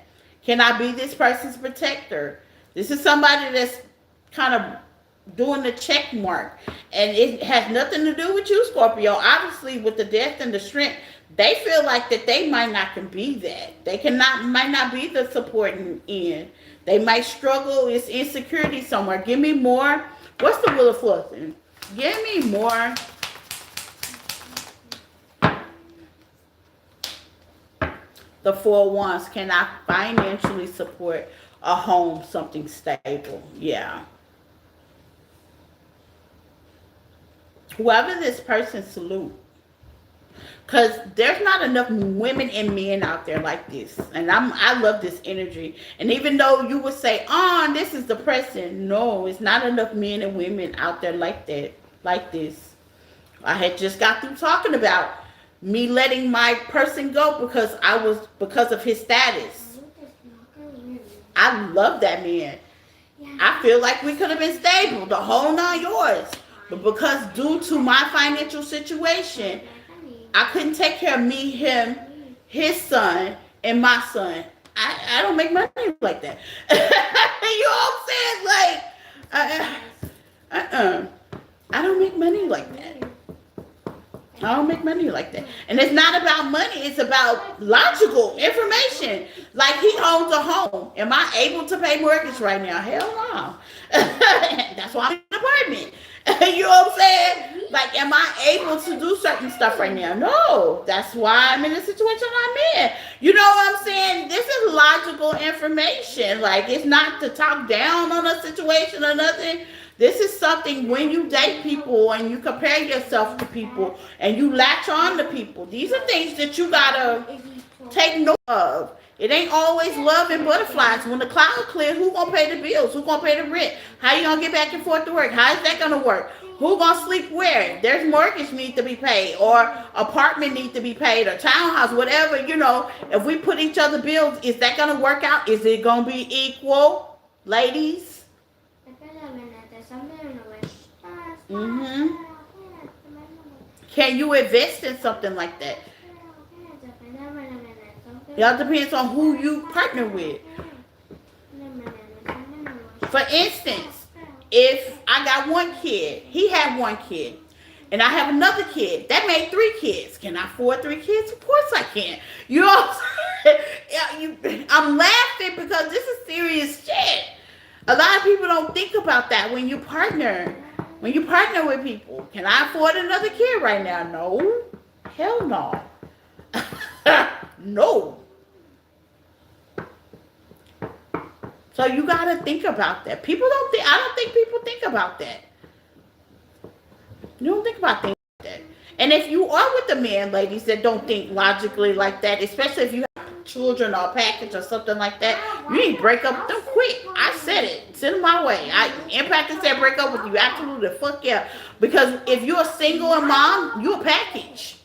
Can I be this person's protector? This is somebody that's kind of doing the check mark, and it has nothing to do with you, Scorpio. Obviously, with the death and the strength, they feel like that they might not can be that. They might not be the supporting end. They might struggle. It's insecurity somewhere. Give me more. What's the Wheel of Fortune? Give me more. The Four of Wands. Can I financially support a home, something stable? Yeah. Whoever this person, salute. Because there's not enough women and men out there like this. And I love this energy. And even though you would say, oh, this is depressing. No, it's not enough men and women out there like that, like this. I had just got through talking about me letting my person go because of his status. I love that man. I feel like we could have been stable, the whole 9 yards. But because due to my financial situation, I couldn't take care of me, him, his son, and my son. I don't make money like that. You know what I'm saying? Like, I don't make money like that. I don't make money like that. And it's not about money. It's about logical information. Like, he owns a home. Am I able to pay mortgage right now? Hell no. That's why I'm in an apartment. You know what I'm saying? Like, am I able to do certain stuff right now? No. That's why I'm in the situation I'm in. You know what I'm saying? This is logical information. Like, it's not to talk down on a situation or nothing. This is something when you date people and you compare yourself to people and you latch on to people. These are things that you gotta take note of. It ain't always love and butterflies. When the cloud clears, who gonna pay the bills? Who gonna pay the rent? How you gonna get back and forth to work? How is that gonna work? Who gonna sleep where? There's mortgage need to be paid, or apartment need to be paid, or townhouse, whatever, you know. If we put each other bills, is that gonna work out? Is it gonna be equal, ladies? Mm-hmm. Can you invest in something like that? It all depends on who you partner with. For instance, if I got one kid, he had one kid, and I have another kid, that made 3 kids. Can I afford 3 kids? Of course I can. You know what I'm saying? I'm laughing because this is serious shit. A lot of people don't think about that when you partner. When you partner with people. Can I afford another kid right now? No. Hell no. No. So you got to think about that. I don't think people think about that. You don't think about things like that. And if you are with a man, ladies, that don't think logically like that, especially if you have children or a package or something like that, you need to break up with them quick. I said it. Send them my way. Impact said break up with you. Absolutely. Fuck yeah. Because if you're a single and mom, you're a package.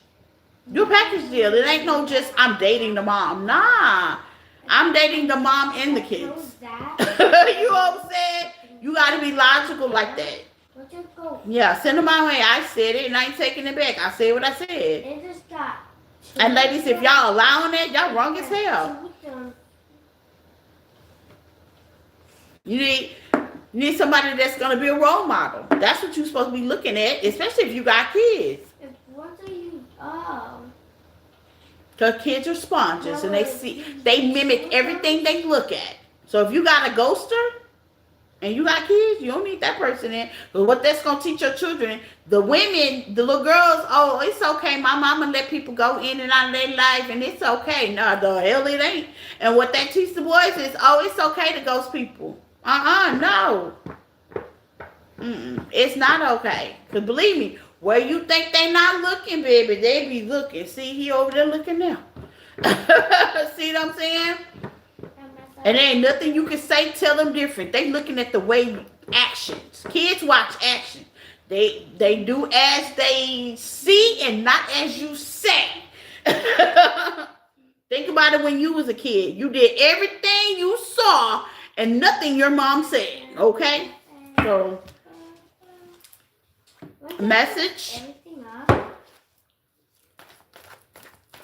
Do a package deal. It ain't no just I'm dating the mom. Nah. I'm dating the mom and the kids. You know what I'm saying? You gotta be logical like that. Yeah, send them my way. I said it and I ain't taking it back. I said what I said. And ladies, if y'all allowing that, y'all wrong as hell. You need somebody that's gonna be a role model. That's what you're supposed to be looking at, especially if you got kids. What are you? Oh. Because kids are sponges and they mimic everything they look at. So if you got a ghoster and you got kids, you don't need that person in. But what that's going to teach your children, the women, the little girls, oh, it's okay. My mama let people go in and out of their life and it's okay. No, the hell it ain't. And what that teach the boys is, oh, it's okay to ghost people. No. It's not okay. Because believe me, where you think they not looking, baby, they be looking. See, he over there looking now. See what I'm saying? And there ain't nothing you can say, tell them different. They looking at the way actions. Kids watch action. They do as they see and not as you say. Think about it when you was a kid. You did everything you saw and nothing your mom said. Okay? So, message.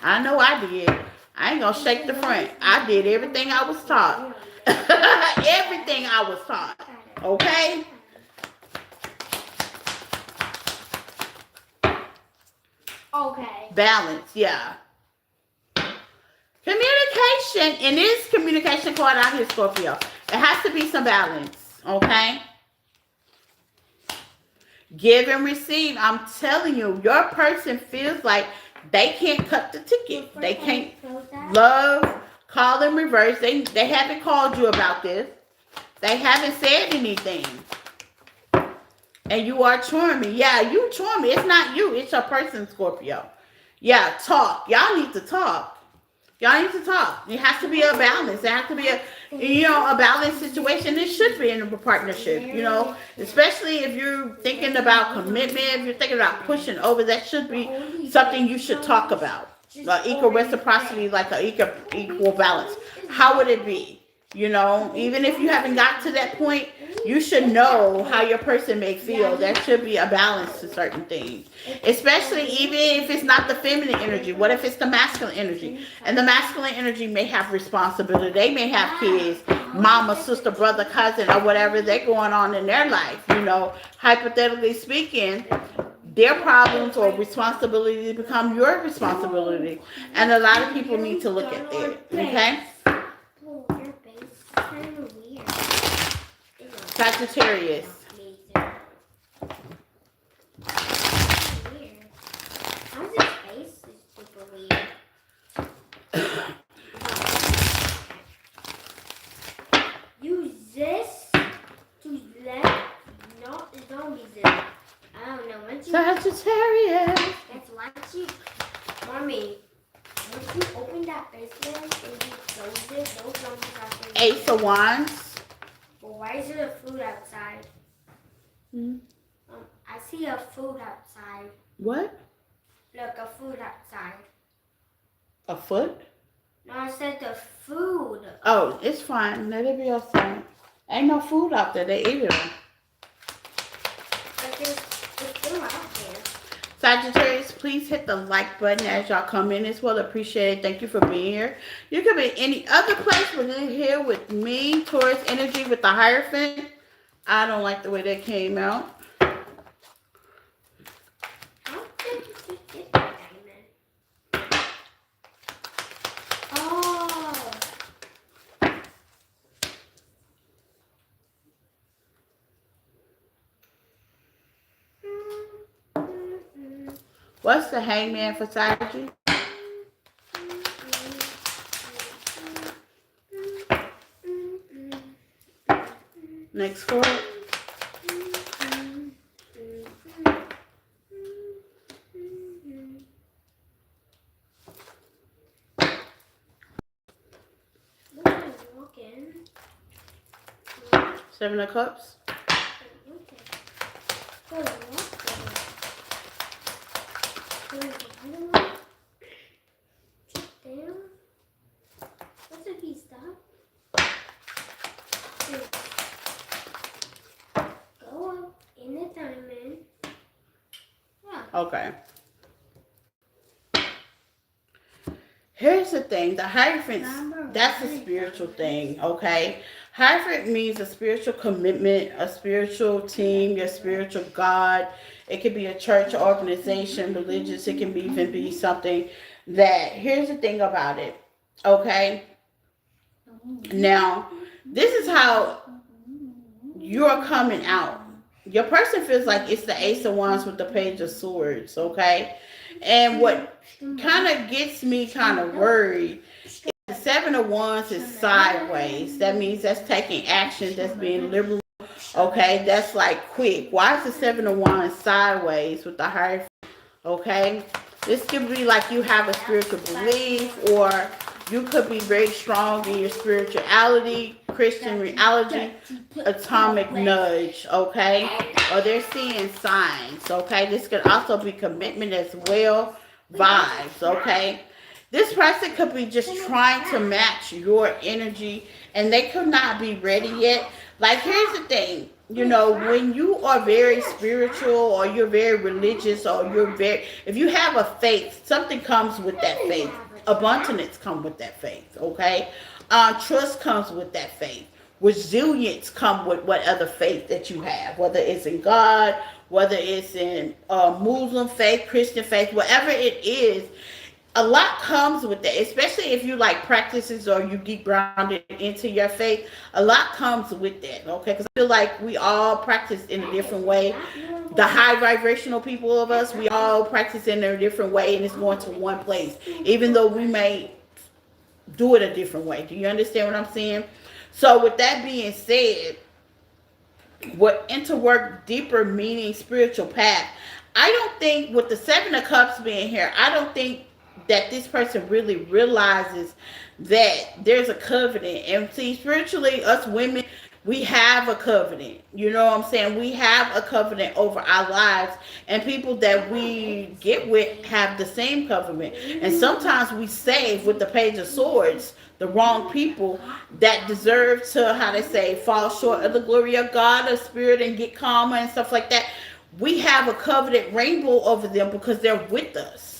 I know I did. I ain't gonna shake the front. I did everything I was taught. Everything I was taught. Okay? Okay. Balance, yeah. Communication, and this communication card out here, Scorpio. It has to be some balance, okay? Give and receive. I'm telling you, your person feels like they can't cut the ticket. They can't love, call in reverse. They haven't called you about this. They haven't said anything. And you are charming. Yeah, you charming. It's not you. It's your person, Scorpio. Yeah, talk. Y'all need to talk. Y'all need to talk. It has to be a balance. It has to be a balanced situation. It should be in a partnership, especially if you're thinking about commitment, if you're thinking about pushing over, that should be something you should talk about. Equal reciprocity, like an equal balance. How would it be? Even if you haven't got to that point, you should know how your person may feel. There should be a balance to certain things. Especially even if it's not the feminine energy. What if it's the masculine energy? And the masculine energy may have responsibility. They may have kids, mama, sister, brother, cousin, or whatever they're going on in their life. Hypothetically speaking, their problems or responsibilities become your responsibility. And a lot of people need to look at that. Okay? Sagittarius. Use this to let. No, it's gonna be this. I don't know. Sagittarius. That's once you, mommy. Once you open that basement and you close it, those zombies are. Ace of Wands. Well, why is there a food outside? I see a food outside. What? Look, a food outside. A foot? No, I said the food. Oh, it's fine. Let it be outside. Ain't no food out there. They ate it. But there's still out there. Sagittarius, please hit the like button as y'all come in as well. Appreciate it. Thank you for being here. You could be any other place, but in here with me, Taurus energy with the Hierophant. I don't like the way that came out. How did you get that diamond? Oh. What's the Hangman for Sagittarius? Next card. Seven of Cups. Go up in the diamond. Yeah. Okay. Here's the thing, the Hierophant, that's a spiritual thing, okay? Hierophant means a spiritual commitment, a spiritual team, your spiritual God. It could be a church organization, religious. It can even be something that, here's the thing about it, okay? Now, this is how you're coming out. Your person feels like it's the Ace of Wands with the Page of Swords, okay? And what kind of gets me kind of worried, the Seven of Wands is sideways. That means that's taking action, that's being liberal, okay? That's like quick. Why is the Seven of Wands sideways with the Hierophant, okay? This could be like you have a spiritual belief, or you could be very strong in your spirituality, Christian reality, atomic nudge, okay? Or they're seeing signs, okay? This could also be commitment as well, vibes, okay? This person could be just trying to match your energy, and they could not be ready yet. Like, here's the thing. You know, when you are very spiritual, or you're very religious, or if you have a faith, something comes with that faith. Abundance comes with that faith, okay? Trust comes with that faith. Resilience comes with what other faith that you have, whether it's in God, whether it's in Muslim faith, Christian faith, whatever it is. A lot comes with that, especially if you like practices or you get grounded into your faith. A lot comes with that, okay? Because I feel like we all practice in a different way. The high vibrational people of us, we all practice in a different way, and it's going to one place, even though we may do it a different way. Do you understand what I'm saying? So with that being said, what interwork deeper meaning spiritual path, I don't think with the Seven of Cups being here, I don't think that this person really realizes that there's a covenant. And see, spiritually, us women, we have a covenant. You know what I'm saying? We have a covenant over our lives, and people that we get with have the same covenant. And sometimes we save with the Page of Swords the wrong people that deserve to, how they say, fall short of the glory of God or spirit and get karma and stuff like that. We have a covenant rainbow over them because they're with us.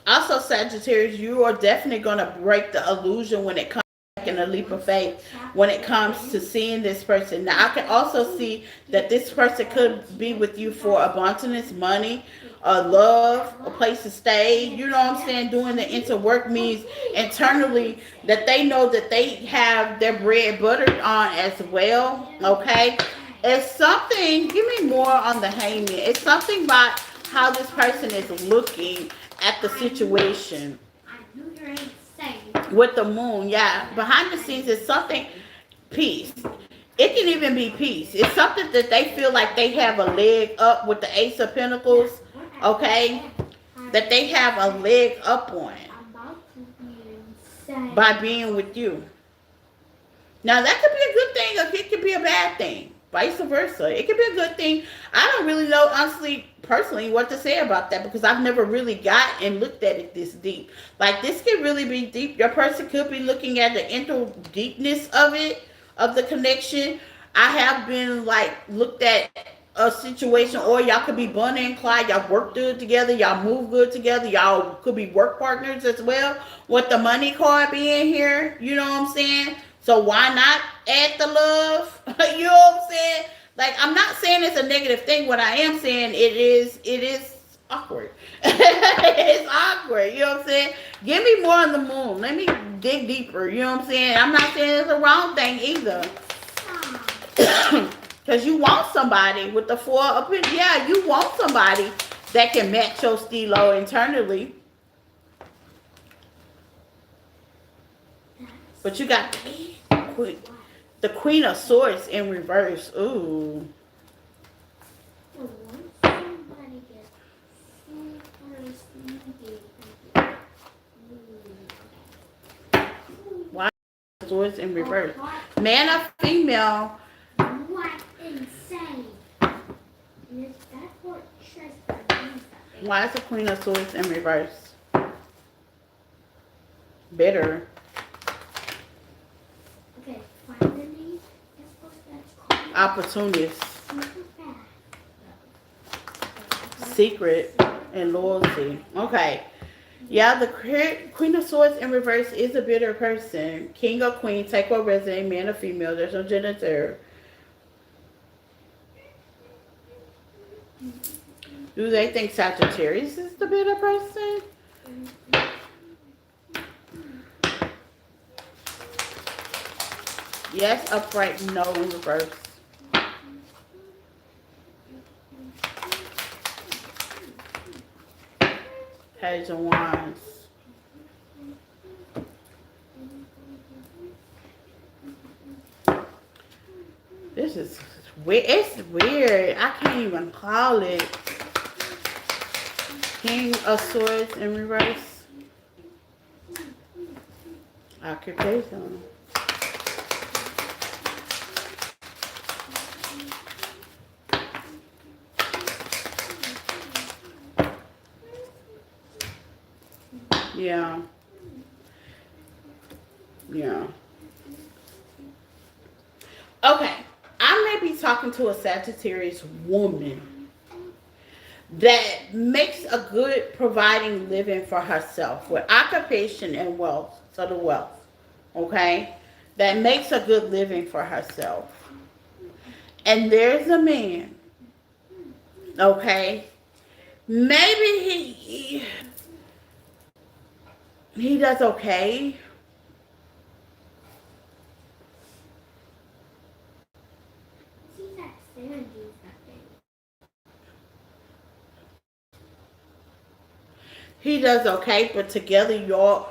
Also, Sagittarius, you are definitely going to break the illusion when it comes in a leap of faith when it comes to seeing this person. Now, I can also see that this person could be with you for abundance, money, love, a place to stay. You know what I'm saying? Doing the interwork means internally that they know that they have their bread buttered on as well, okay? It's something, give me more on the hangman. It's something about how this person is looking at the situation. With the moon, yeah. Behind the scenes is something, peace. It can even be peace. It's something that they feel like they have a leg up with the Ace of Pentacles, okay? That they have a leg up on by being with you. Now, that could be a good thing, or it could be a bad thing. Vice versa. It could be a good thing. I don't really know, honestly, personally, what to say about that, because I've never really got and looked at it this deep. Like, this could really be deep. Your person could be looking at the inner deepness of it, of the connection. I have been, like, looked at a situation, or y'all could be Bonnie and Clyde. Y'all work good together. Y'all move good together. Y'all could be work partners as well. With the money card being here, you know what I'm saying? So why not add the love? You know what I'm saying? Like, I'm not saying it's a negative thing. What I am saying, it is awkward. It's awkward. You know what I'm saying? Give me more on the moon. Let me dig deeper. You know what I'm saying? I'm not saying it's a wrong thing either. Because you want somebody with the Four of Pentacles. Yeah, you want somebody that can match your stilo internally. But you got the Queen of Swords in reverse. Ooh. Why Swords in reverse? Man or female? What insane? Why is the Queen of Swords in reverse? Bitter. Okay, finally, guess what that's called? Opportunist. Super fast. Secret and loyalty. Okay. Yeah, the Queen of Swords in reverse is a bitter person. King or queen, take or resident, man or female. There's no gender there. Do they think Sagittarius is the bitter person? Yes, upright, no in reverse. Page of Wands. This is weird. It's weird. I can't even call it. King of Swords in reverse. Occupation. Yeah. Yeah. Okay. I may be talking to a Sagittarius woman that makes a good providing living for herself with occupation and wealth. So the wealth. Okay? That makes a good living for herself. And there's a man. Okay? Maybe he does okay. See that Sandy something. He does okay, but together y'all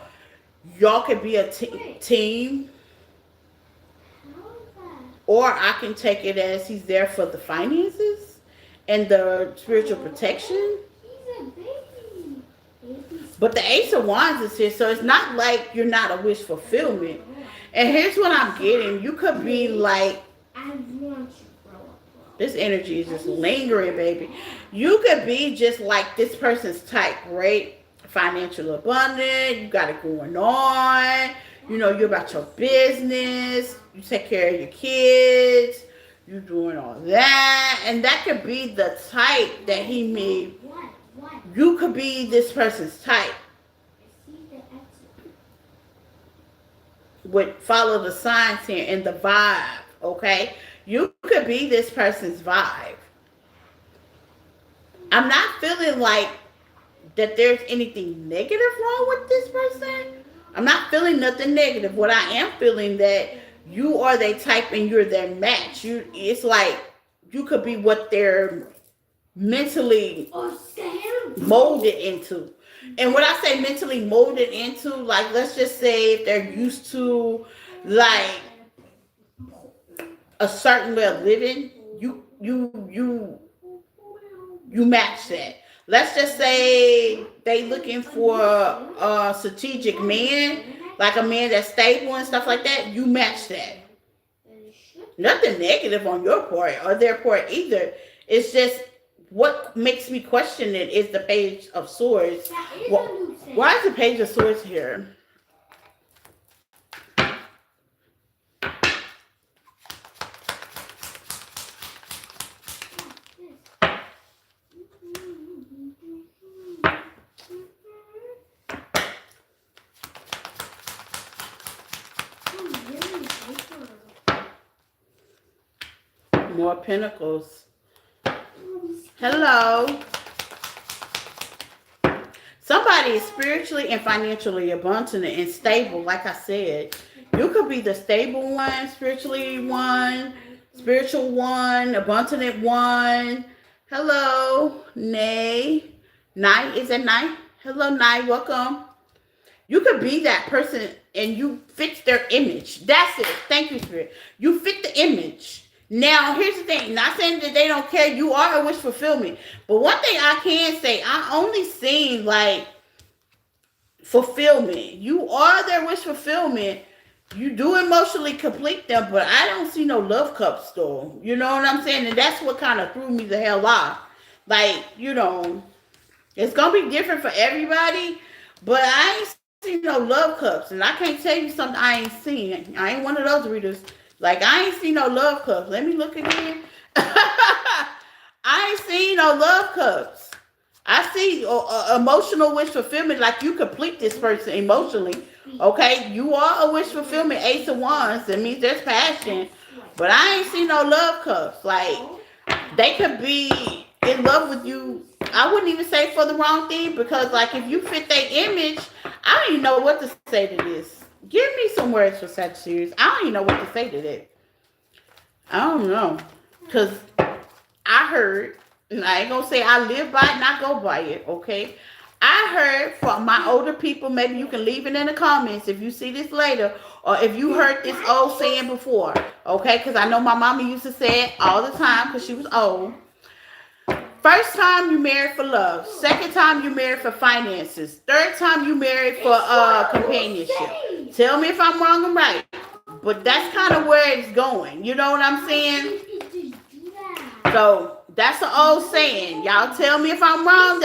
could be a team. How is that? Or I can take it as he's there for the finances and the spiritual protection. He's a baby. But the Ace of Wands is here, so it's not like you're not a wish fulfillment. And here's what I'm getting. You could be like, I want you to grow up, bro. this energy is just lingering, baby. You could be just like this person's type, right? Financial abundant, you got it going on. You know, you're about your business. You take care of your kids. You're doing all that. And that could be the type that he made. What? You could be this person's type. I see the exit. Would follow the signs here and the vibe, okay? You could be this person's vibe. I'm not feeling like that there's anything negative wrong with this person. I'm not feeling nothing negative. What I am feeling that you are their type and you're their match. It's like you could be what they're mentally molded into. And when I say mentally molded into, like, let's just say if they're used to like a certain way of living, you match that. Let's just say they looking for a strategic man, like a man that's stable and stuff like that. You match that. Nothing negative on your part or their part either. It's just what makes me question it is the Page of Swords. Why is the Page of Swords here? More Pentacles. Hello. Somebody is spiritually and financially abundant and stable. Like I said, you could be the stable one, spiritually one, spiritual one, abundant one. Hello, Nay. Night, is it Night? Hello, Night. Welcome. You could be that person and you fit their image. That's it. Thank you, Spirit. You fit the image. Now, here's the thing. Not saying that they don't care. You are a wish fulfillment. But one thing I can say, I only seen like fulfillment. You are their wish fulfillment. You do emotionally complete them, but I don't see no love cups though. You know what I'm saying? And that's what kind of threw me the hell off. Like, you know, It's gonna be different for everybody, but I ain't seen no love cups, and I can't tell you something I ain't seen. I ain't one of those readers. Like I ain't seen no love cups. Let me look again. I ain't seen no love cups. I see emotional wish fulfillment, like you complete this person emotionally. Okay, you are a wish fulfillment, Ace of Wands. That means there's passion, but I ain't seen no love cups. Like they could be in love with you. I wouldn't even say for the wrong thing because, like, if you fit their image, I don't even know what to say to this. Give me some words for Sagittarius. I don't even know what to say to that. I don't know, cause I heard, and I ain't gonna say I live by it and I go by it, okay? I heard from my older people, maybe you can leave it in the comments if you see this later, or if you heard this old saying before, okay? Because I know my mama used to say it all the time because she was old. First time you married for love. Second time you married for finances. Third time you married for companionship. Tell me if I'm wrong or right. But that's kind of where it's going. You know what I'm saying? So that's an old saying. Y'all tell me if I'm wrong.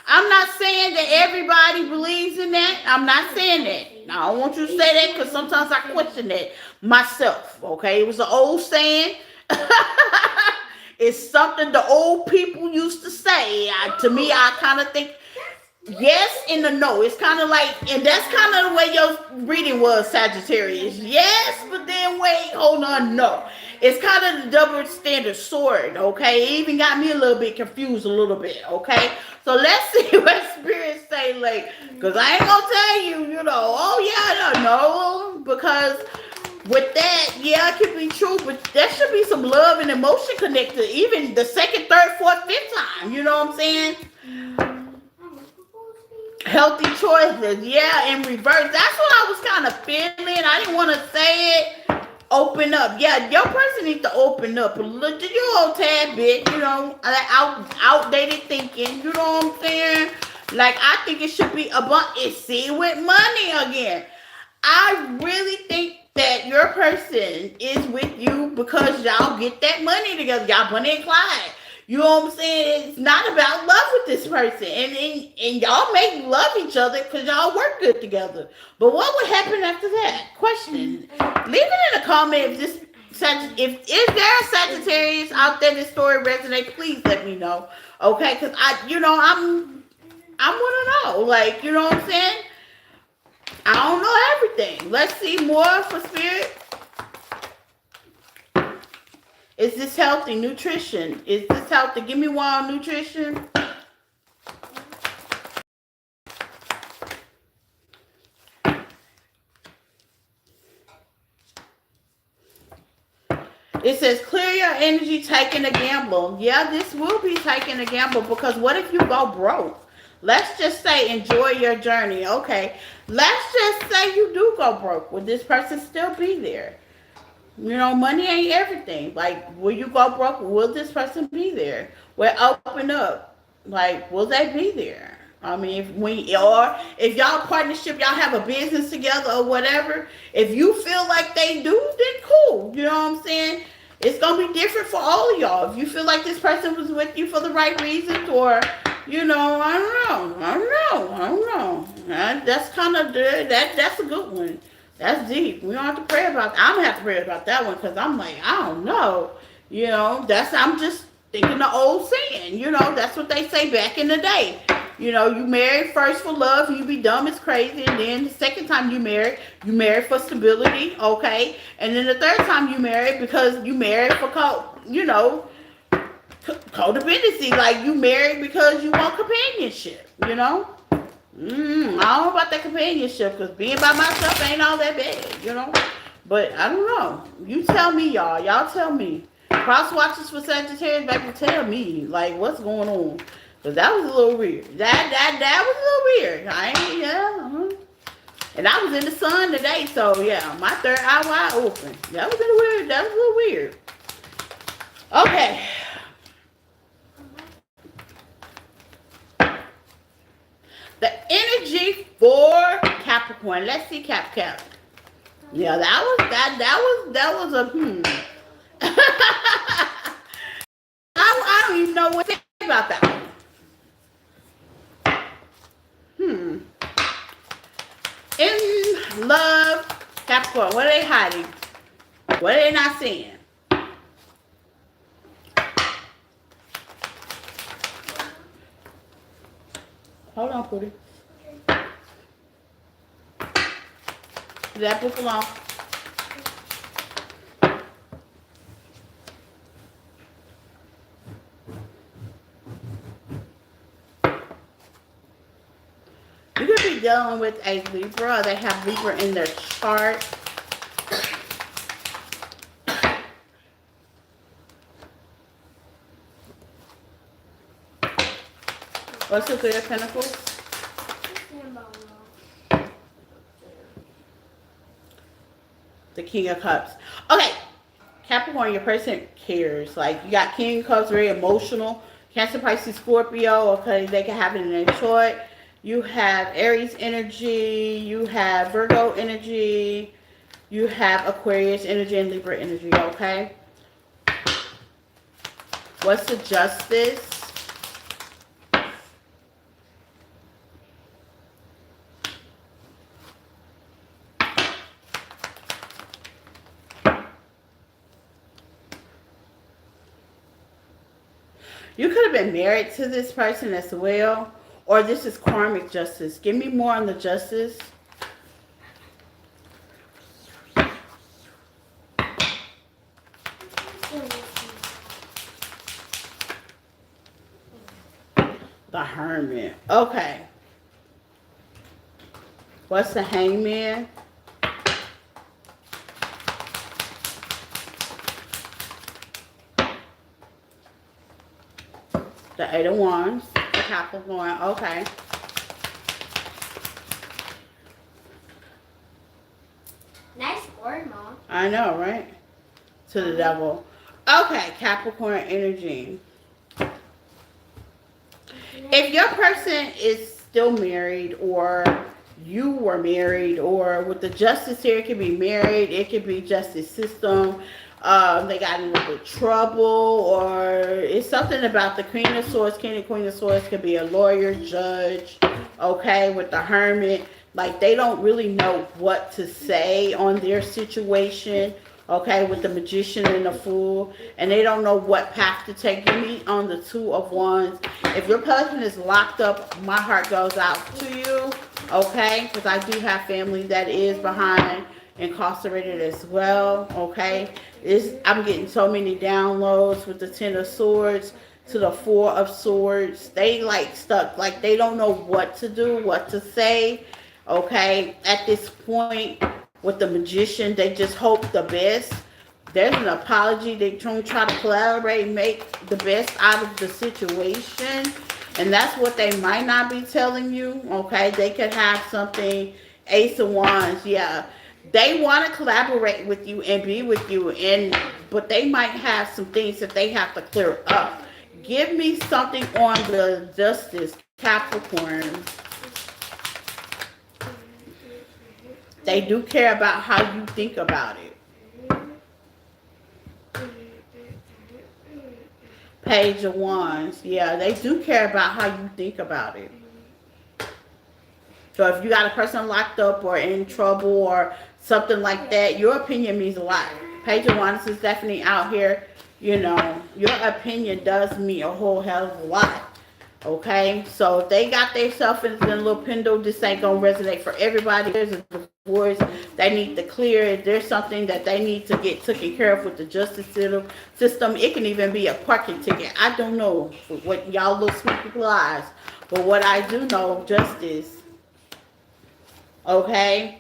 I'm not saying that everybody believes in that. I'm not saying that. I don't want you to say that because sometimes I question that myself. Okay, it was an old saying. It's something the old people used to say. To me, I kind of think yes and the no. It's kind of like, and that's kind of the way your reading was, Sagittarius. Yes, but then wait, hold on, no. It's kind of the double standard sword, okay? It even got me a little bit confused a little bit, okay? So let's see what spirits say, like, because I ain't gonna tell you, oh yeah, I don't know, because with that, yeah, it could be true, but there should be some love and emotion connected, even the second, third, fourth, fifth time, you know what I'm saying? Healthy choices, yeah, in reverse. That's what I was kind of feeling. I didn't want to say it. Open up. Yeah, your person needs to open up a little, tad bit, outdated thinking, you know what I'm saying? Like, I think it should be see, with money again. I really think that your person is with you because y'all get that money together. Y'all Bonnie and Clyde. You know what I'm saying? It's not about love with this person. And y'all make love each other because y'all work good together. But what would happen after that? Question. Leave it in the comment if there are Sagittarius out there this story resonate, please let me know. Okay? Because I want to know. Like, you know what I'm saying? I don't know everything. Let's see more for spirit. Is this healthy? Nutrition. Is this healthy? Give me one on nutrition. It says clear your energy, taking a gamble. Yeah, this will be taking a gamble because what if you go broke? Let's just say enjoy your journey. Okay. Let's just say you do go broke. Will this person still be there? Money ain't everything. Like, will you go broke? Will this person be there? Well, open up. Like, will they be there? I mean, if y'all partnership, y'all have a business together or whatever, if you feel like they do, then cool. You know what I'm saying? It's going to be different for all of y'all. If you feel like this person was with you for the right reasons or, I don't know. That's kind of, that's a good one. That's deep. We don't have to pray about that. I'm going to have to pray about that one because I'm like, I don't know. I'm just thinking the old saying. That's what they say back in the day. You marry first for love, you be dumb as crazy, and then the second time you marry for stability, okay? And then the third time you marry because you married for, codependency. Like, you married because you want companionship, I don't know about that companionship because being by myself ain't all that bad, But I don't know. You tell me, y'all. Y'all tell me. Cross watches for Sagittarius, baby, tell me, like, what's going on. Because that was a little weird. That was a little weird. And I was in the sun today, so yeah, my third eye wide open. That was a little weird. That was a little weird. Okay. The energy for Capricorn. Let's see Cap. Yeah, that was a I don't even know what to say about that one. Capricorn, what are they hiding? What are they not seeing? Hold on, Pootie. Leave that book alone. You could be dealing with a Libra. They have Libra in their chart. What's the Three of Pentacles? The King of Cups. Okay, Capricorn, your person cares. Like, you got King of Cups, very emotional. Cancer, Pisces, Scorpio. Okay, they can have it in their chart. You have Aries energy. You have Virgo energy. You have Aquarius energy and Libra energy. Okay. What's the Justice? You could have been married to this person as well, or this is karmic justice. Give me more on the justice. The Hermit. Okay. What's the Hangman? The Eight of Wands. The Capricorn. Okay. Nice word, Mom. I know, right? To the devil. Okay, Capricorn energy. If your person is still married, or you were married, or with the justice here, it could be married, it could be justice system. They got in a little trouble, or it's something about the Queen of Swords. King and Queen of Swords could be a lawyer, judge, okay, with the Hermit. Like, they don't really know what to say on their situation, okay, with the Magician and the Fool, and they don't know what path to take. Give me on the Two of Wands. If your person is locked up, my heart goes out to you, okay, because I do have family that is behind incarcerated as well, okay. I'm getting so many downloads with the Ten of Swords to the Four of Swords. They like stuck, like they don't know what to do, what to say, okay. At this point with the Magician, they just hope the best. There's an apology. They try to collaborate, make the best out of the situation, and that's what they might not be telling you, okay. They could have something, Ace of Wands, yeah. They want to collaborate with you and be with you, but they might have some things that they have to clear up. Give me something on the Justice, Capricorn. They do care about how you think about it. Page of Wands. Yeah, they do care about how you think about it. So if you got a person locked up or in trouble or something like that, your opinion means a lot. Page of Wands is definitely out here. You know, your opinion does mean a whole hell of a lot. Okay? So if they got themselves in a little pendle, this ain't going to resonate for everybody. There's a divorce they need to clear. If there's something that they need to get taken care of with the justice system, it can even be a parking ticket. I don't know what y'all little sweet people eyes. But what I do know, justice. Okay,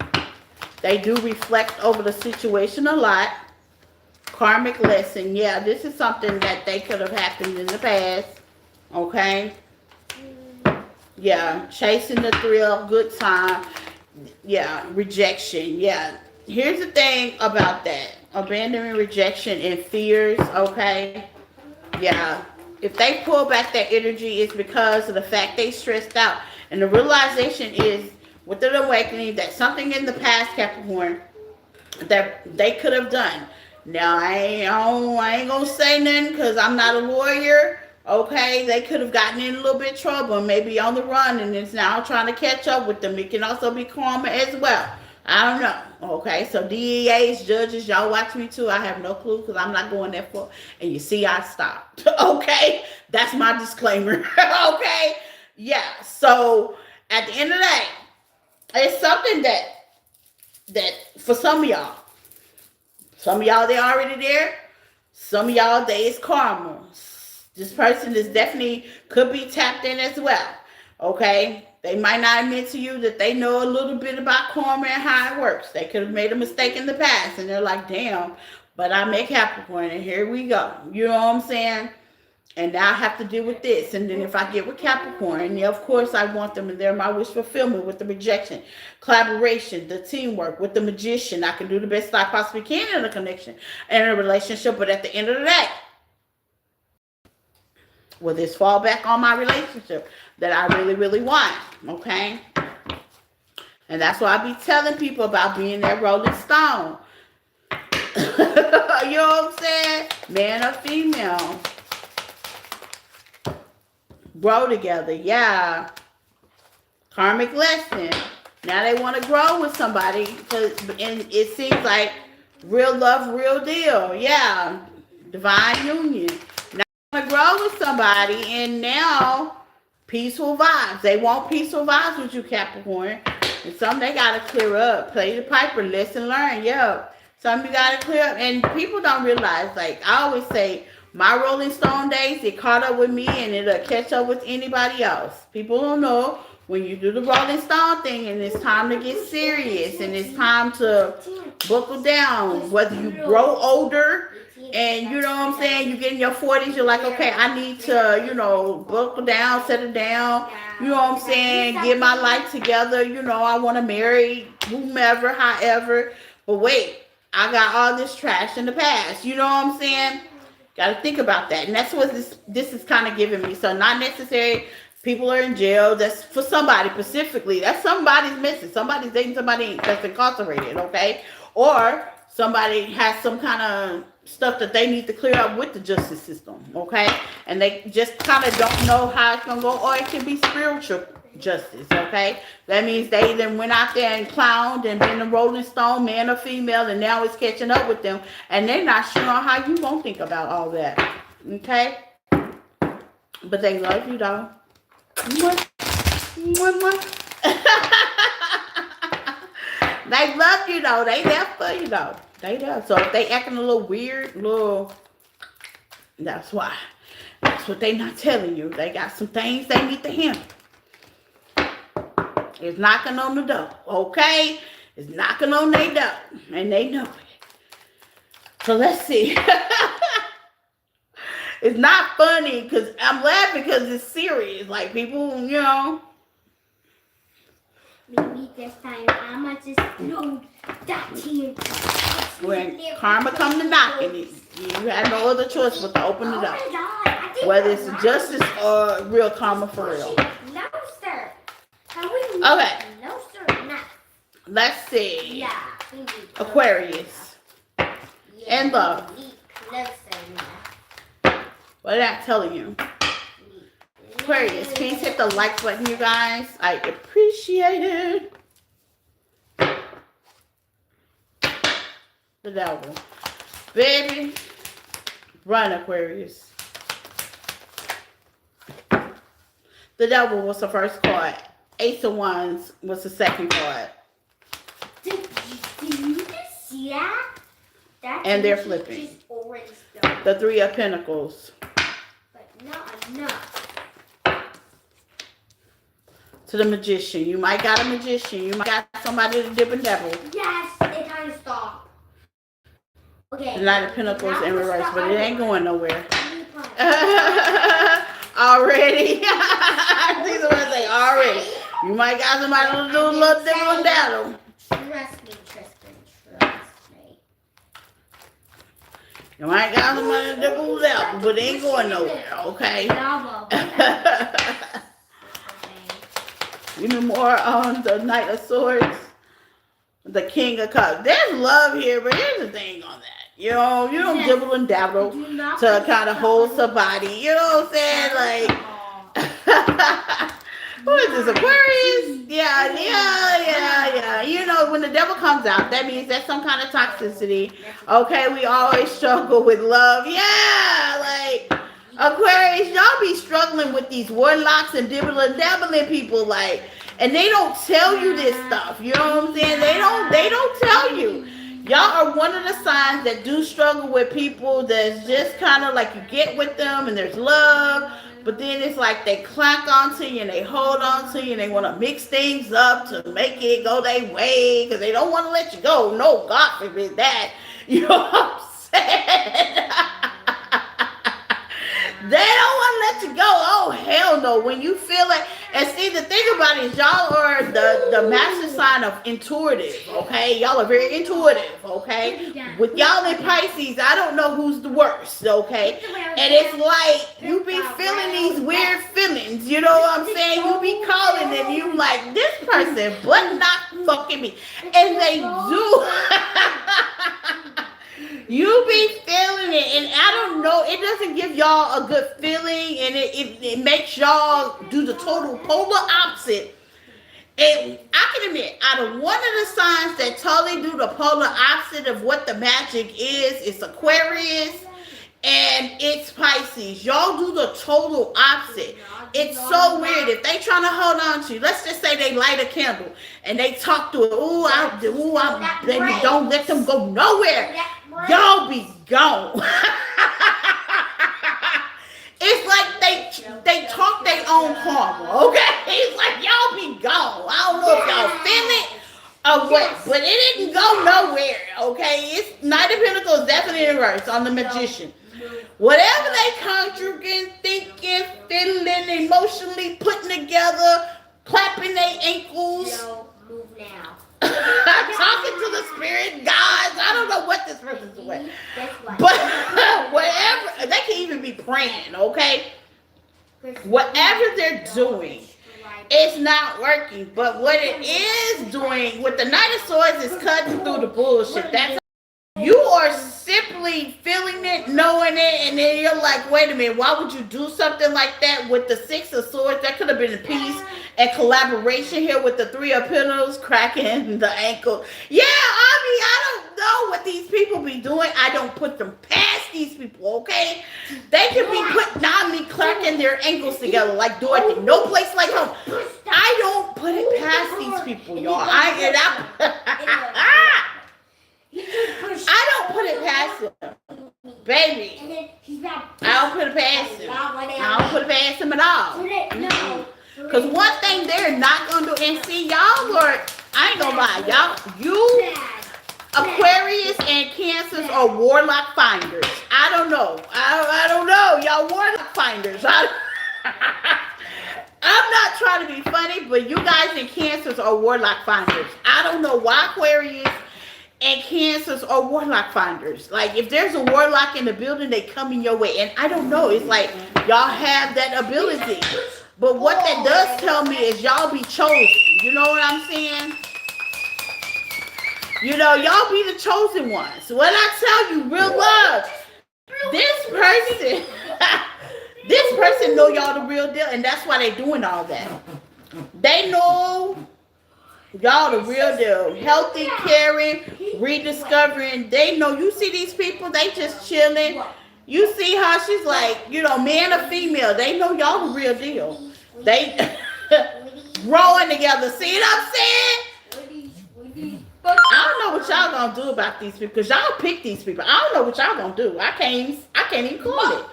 they do reflect over the situation a lot. Karmic lesson, yeah, this is something that they could have happened in the past. Okay, yeah, chasing the thrill, good time, yeah, rejection, yeah. Here's the thing about that: abandonment, rejection, and fears. Okay, yeah. If they pull back that energy, it's because of the fact they stressed out, and the realization is, with the awakening, that something in the past, Capricorn, that they could have done. Now, I ain't gonna say nothing because I'm not a lawyer, okay? They could have gotten in a little bit of trouble, maybe on the run, and it's now trying to catch up with them. It can also be karma as well. I don't know. Okay, so DEAs, judges, y'all watch me too. I have no clue because I'm not going that far. And you see, I stopped. Okay, that's my disclaimer. Okay, yeah. So at the end of the day, it's something that for some of y'all they already there. Some of y'all they is karma. This person is definitely could be tapped in as well. Okay, they might not admit to you that they know a little bit about karma and how it works. They could have made a mistake in the past, and they're like, "Damn," but I make Capricorn, and here we go. You know what I'm saying? And now I have to deal with this. And then if I get with Capricorn, yeah, of course I want them, and they're my wish fulfillment with the rejection, collaboration, the teamwork with the magician. I can do the best I possibly can in a connection and a relationship, but at the end of the day, will this fall back on my relationship that I really, really want? Okay? And that's why I be telling people about being that Rolling Stone. You know what I'm saying? Man or female. Grow together, yeah. Karmic lesson. Now they want to grow with somebody, and it seems like real love, real deal, yeah. Divine union. Now they want to grow with somebody, and now peaceful vibes. They want peaceful vibes with you, Capricorn. And some they gotta clear up. Play the piper, listen, learn, yeah. Some you gotta clear up, and people don't realize. Like I always say, my Rolling Stone days, it caught up with me and it'll catch up with anybody else. People don't know when you do the Rolling Stone thing and it's time to get serious and it's time to buckle down. Whether you grow older and you know what I'm saying, you get in your 40s, you're like, okay, I need to, buckle down, settle down. You know what I'm saying? Get my life together. I want to marry whomever, however. But wait, I got all this trash in the past. You know what I'm saying? Got to think about that. And that's what this is kind of giving me. So not necessary. People are in jail. That's for somebody specifically. That's somebody's missing. Somebody's dating somebody that's incarcerated, okay? Or somebody has some kind of stuff that they need to clear up with the justice system, okay? And they just kind of don't know how it's going to go. Or it can be spiritual justice, okay? That means they then went out there and clowned and been a Rolling Stone, man or female, and now it's catching up with them, and they're not sure on how you won't think about all that, okay? But they love you though. They love you though. They there for you though. They there. So if they acting a little weird, that's why. That's what they not telling you. They got some things they need to handle. It's knocking on the door, okay? It's knocking on their door, and they know it. So let's see. It's not funny because I'm laughing because it's serious. Like people, Maybe this time I'ma just throw that to you. When karma come to knocking, you have no other choice but to open the door. Whether it's justice or real karma for real. No, sir. Okay. No, sir, not. Let's see. Yeah. Aquarius. And love. What did I tell you? Aquarius, please hit the like button, you guys. I appreciate it. The devil. Baby, run, Aquarius. The devil was the first card. Ace of Wands was the second card. Did you just see that? And they're flipping. The Three of Pentacles. But not enough. To the Magician. You might got a magician. You might got somebody to dip and dabble. Yes, it kind of stopped. Okay. The Knight of Pentacles in reverse, but it ain't going nowhere. Already. These are what I say, already. You might got somebody to do a little dip and dabble. Trust me, Tristan. Trust me. You might got somebody to dip and dabble, but it ain't going nowhere, okay? You know more on the Knight of Swords, the King of Cups. There's love here, but here's the thing on that. You don't dibble and dabble to kind of hold somebody. You know what I'm saying? Like, Who is this, Aquarius? Yeah. You know, when the devil comes out, that means that's some kind of toxicity. Okay, we always struggle with love. Yeah, like Aquarius, y'all be struggling with these warlocks and dabbling people, like, and they don't tell you this stuff. You know what I'm saying? They don't tell you. Y'all are one of the signs that do struggle with people that's just kind of like you get with them and there's love, but then it's like they clock onto you and they hold on to you and they want to mix things up to make it go their way because they don't want to let you go. No, God forbid that. You know what I'm saying? They don't want to let you go. Oh, hell no. When you feel it. And see, the thing about it is y'all are the master sign of intuitive, okay? Y'all are very intuitive, okay? With y'all in Pisces, I don't know who's the worst, okay? And it's like you be feeling these weird feelings, you know what I'm saying? You be calling them, you like, this person but not fucking me. And they do. You be feeling it, and I don't know, it doesn't give y'all a good feeling, and it makes y'all do the total polar opposite. And I can admit, out of one of the signs that totally do the polar opposite of what the magic is, it's Aquarius, and it's Pisces. Y'all do the total opposite. It's so weird. If they trying to hold on to you, let's just say they light a candle and they talk to it. Baby, don't let them go nowhere. Y'all be gone. It's like they talk their own karma, okay? It's like y'all be gone. I don't know if y'all feel it or what, but it didn't go nowhere, okay? It's Knight of Pentacles definitely in reverse on the Magician. Whatever they conjuring, thinking, feeling, emotionally putting together, clapping their ankles. Yo, move now. Talking to the spirit guides. I don't know what this person's doing. But whatever, they can even be praying, okay? Whatever they're doing, it's not working. But what it is doing, with the Knight of Swords, is cutting through the bullshit. That's you are simply feeling it, knowing it, and then you're like, wait a minute, why would you do something like that with the Six of Swords? That could have been a peace and collaboration here with the Three of Pentacles, cracking the ankle. Yeah, I don't know what these people be doing. I don't put them past these people, okay? They could be putting cracking their ankles together like Dorothy. No place like home. I don't put it past these people, y'all. I don't put it past them, baby. I don't put it past them. I don't put it past them at all. Because one thing they're not going to do, and see, y'all are, I ain't going to lie, you Aquarius and Cancers are warlock finders. I don't know. I don't know. Y'all warlock finders. I'm not trying to be funny, but you guys in Cancers are warlock finders. I don't know why Aquarius and Cancers are warlock finders. Like, if there's a warlock in the building, they come in your way. And I don't know. It's like y'all have that ability. But what that does tell me is y'all be chosen. You know what I'm saying? You know, y'all be the chosen ones. So when I tell you, real love, this person know y'all the real deal. And that's why they doing all that. They know y'all the real deal. Healthy, caring, rediscovering. They know. You see these people, they just chilling. You see how she's like, you know, man or female. They know y'all the real deal. They growing together. See what I'm saying? I don't know what y'all gonna do about these people, because y'all pick these people. I don't know what y'all gonna do. I can't even call it.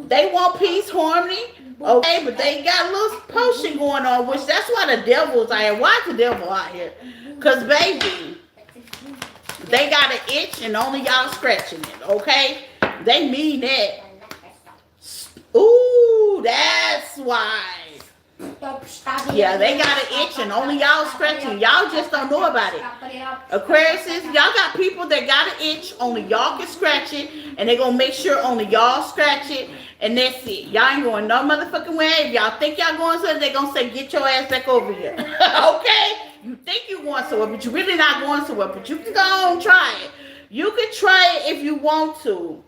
They want peace, harmony. Okay, but they got a little potion going on, which that's why the devil's out here. Why is the devil out here? Because, baby, they got an itch and only y'all scratching it, okay? They mean that. Ooh, that's why. Yeah, they got an itch and only y'all scratching. Y'all just don't know about it. Aquariuses, y'all got people that got an itch, only y'all can scratch it, and they gonna make sure only y'all scratch it, and that's it. Y'all ain't going no motherfucking way. If y'all think y'all going somewhere, they gonna say, get your ass back over here. Okay? You think you going somewhere, but you really not going somewhere, but you can go and try it. You can try it if you want to.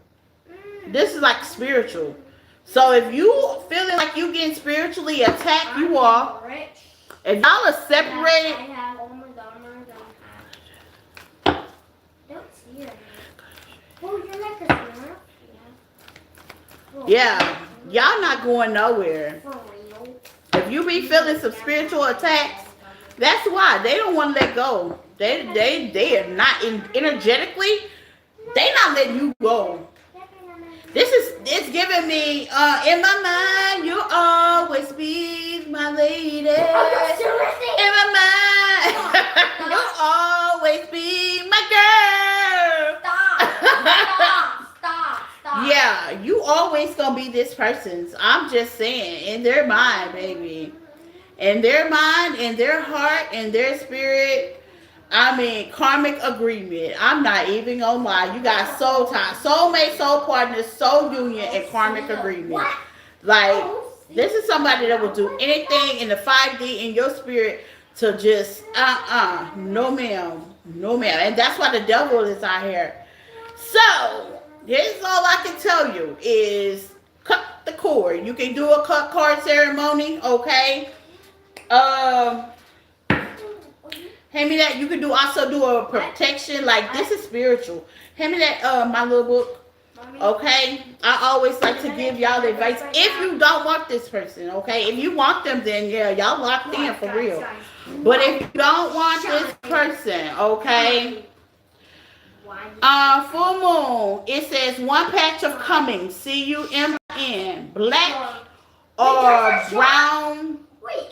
This is like spiritual. So if you feeling like you getting spiritually attacked, you are. Rich. If y'all are I separated, have all my dollars and cash. Don't see it. Oh, you're like a smurf? yeah, y'all not going nowhere. For real. If you be feeling some spiritual attacks, that's why they don't want to let go. They are not energetically. They not letting you go. It's giving me in my mind you always be my lady. In my mind you always be my girl. Stop. Yeah, you always gonna be this person's. I'm just saying, in their mind, baby. In their mind, in their heart, in their spirit. I mean, karmic agreement. I'm not even gonna lie. You got soul tie, soulmate, soul partner, soul union, and karmic agreement. Like, this is somebody that will do anything in the 5D in your spirit to just, no ma'am, no ma'am. And that's why the devil is out here. So, here's all I can tell you is cut the cord. You can do a cut card ceremony, okay? Hand me that. You can also do a protection. Like, this is spiritual. Hand me that, my little book. Okay? I always like to give y'all advice. If you don't want this person, okay? If you want them, then yeah, y'all locked in for real. But if you don't want this person, okay? Full moon. It says one patch of coming. CUMN. Black or brown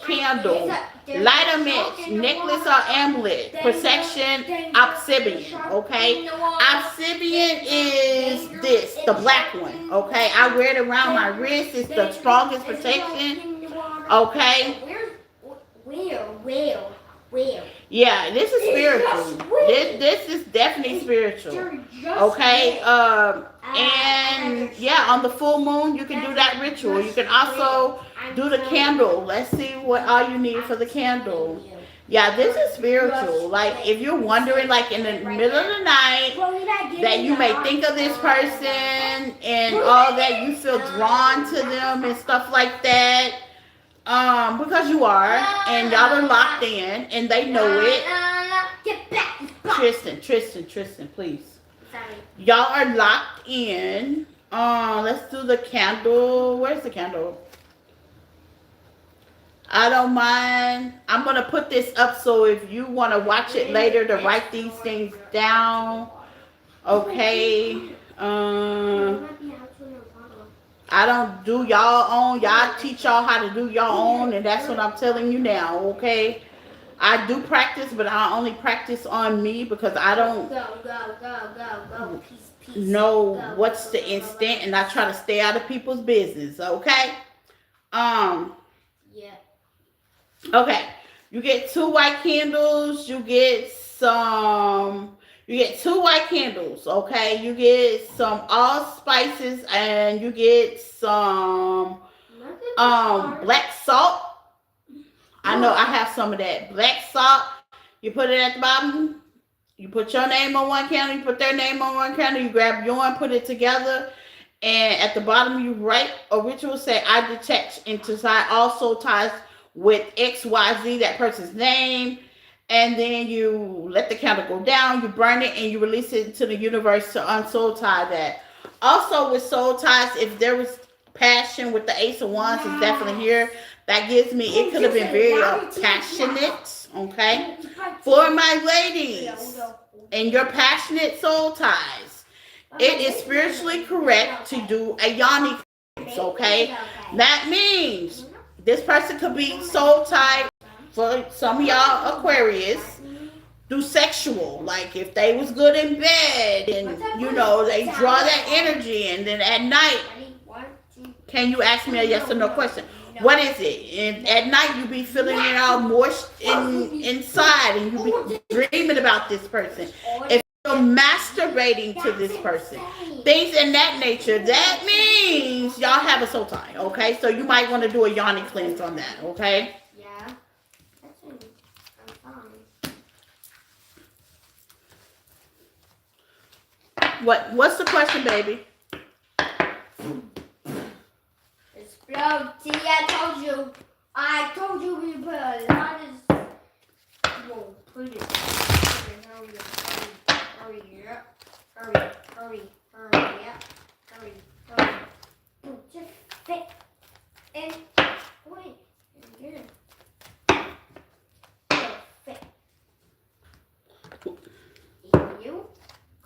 candle, light a match, necklace or amulet, protection, obsidian, okay? Obsidian is this, the black one, okay? I wear it around my wrist. It's the strongest protection, okay? Where? Yeah, this is spiritual. This is definitely spiritual, okay? And yeah, on the full moon, you can do that ritual. You can also do the candle. Let's see what all you need for the candle. Yeah, this is spiritual. Like, if you're wondering, like, in the middle of the night, that you may think of this person and all that, you feel drawn to them and stuff like that. Because you are, and y'all are locked in, and they know it. Tristan, please. Y'all are locked in. Let's do the candle. Where's the candle? I don't mind. I'm gonna put this up so if you want to watch it later to write these things down. Okay. I don't do y'all own. Y'all teach y'all how to do your own, and that's what I'm telling you now, okay? I do practice, but I only practice on me because I don't Go. Peace. know what's the instant, and I try to stay out of people's business, okay? Yeah. Okay. You get 2 white candles. You get 2 white candles, okay? You get some allspices, and you get some black salt. I know I have some of that. Black salt. You put it at the bottom. You put your name on one candle. You put their name on one candle. You grab yours, put it together. And at the bottom, you write a ritual, say, I detach into all soul ties with XYZ, that person's name. And then you let the candle go down, you burn it, and you release it into the universe to unsoul tie that. Also with soul ties, if there was passion with the Ace of Wands, is definitely here. That gives me, it could have been very passionate, okay? For my ladies and your passionate soul ties, it is spiritually correct to do a yoni cleanse, okay? That means this person could be soul tied. For some of y'all Aquarius, do sexual. Like, if they was good in bed and, you know, they draw that energy, and then at night, can you ask me a yes or no question? What is it? And at night, you be feeling it all moist inside, and you be dreaming about this person. If you're masturbating to this person, things in that nature, that means y'all have a soul tie, okay? So you might want to do a yoni cleanse on that, okay? What's the question, baby? No, see, I told you we put a lot of. Whoa, put it. Hurry up, hurry up, hurry up, hurry. Just fit in. Wait, here. Fit. You,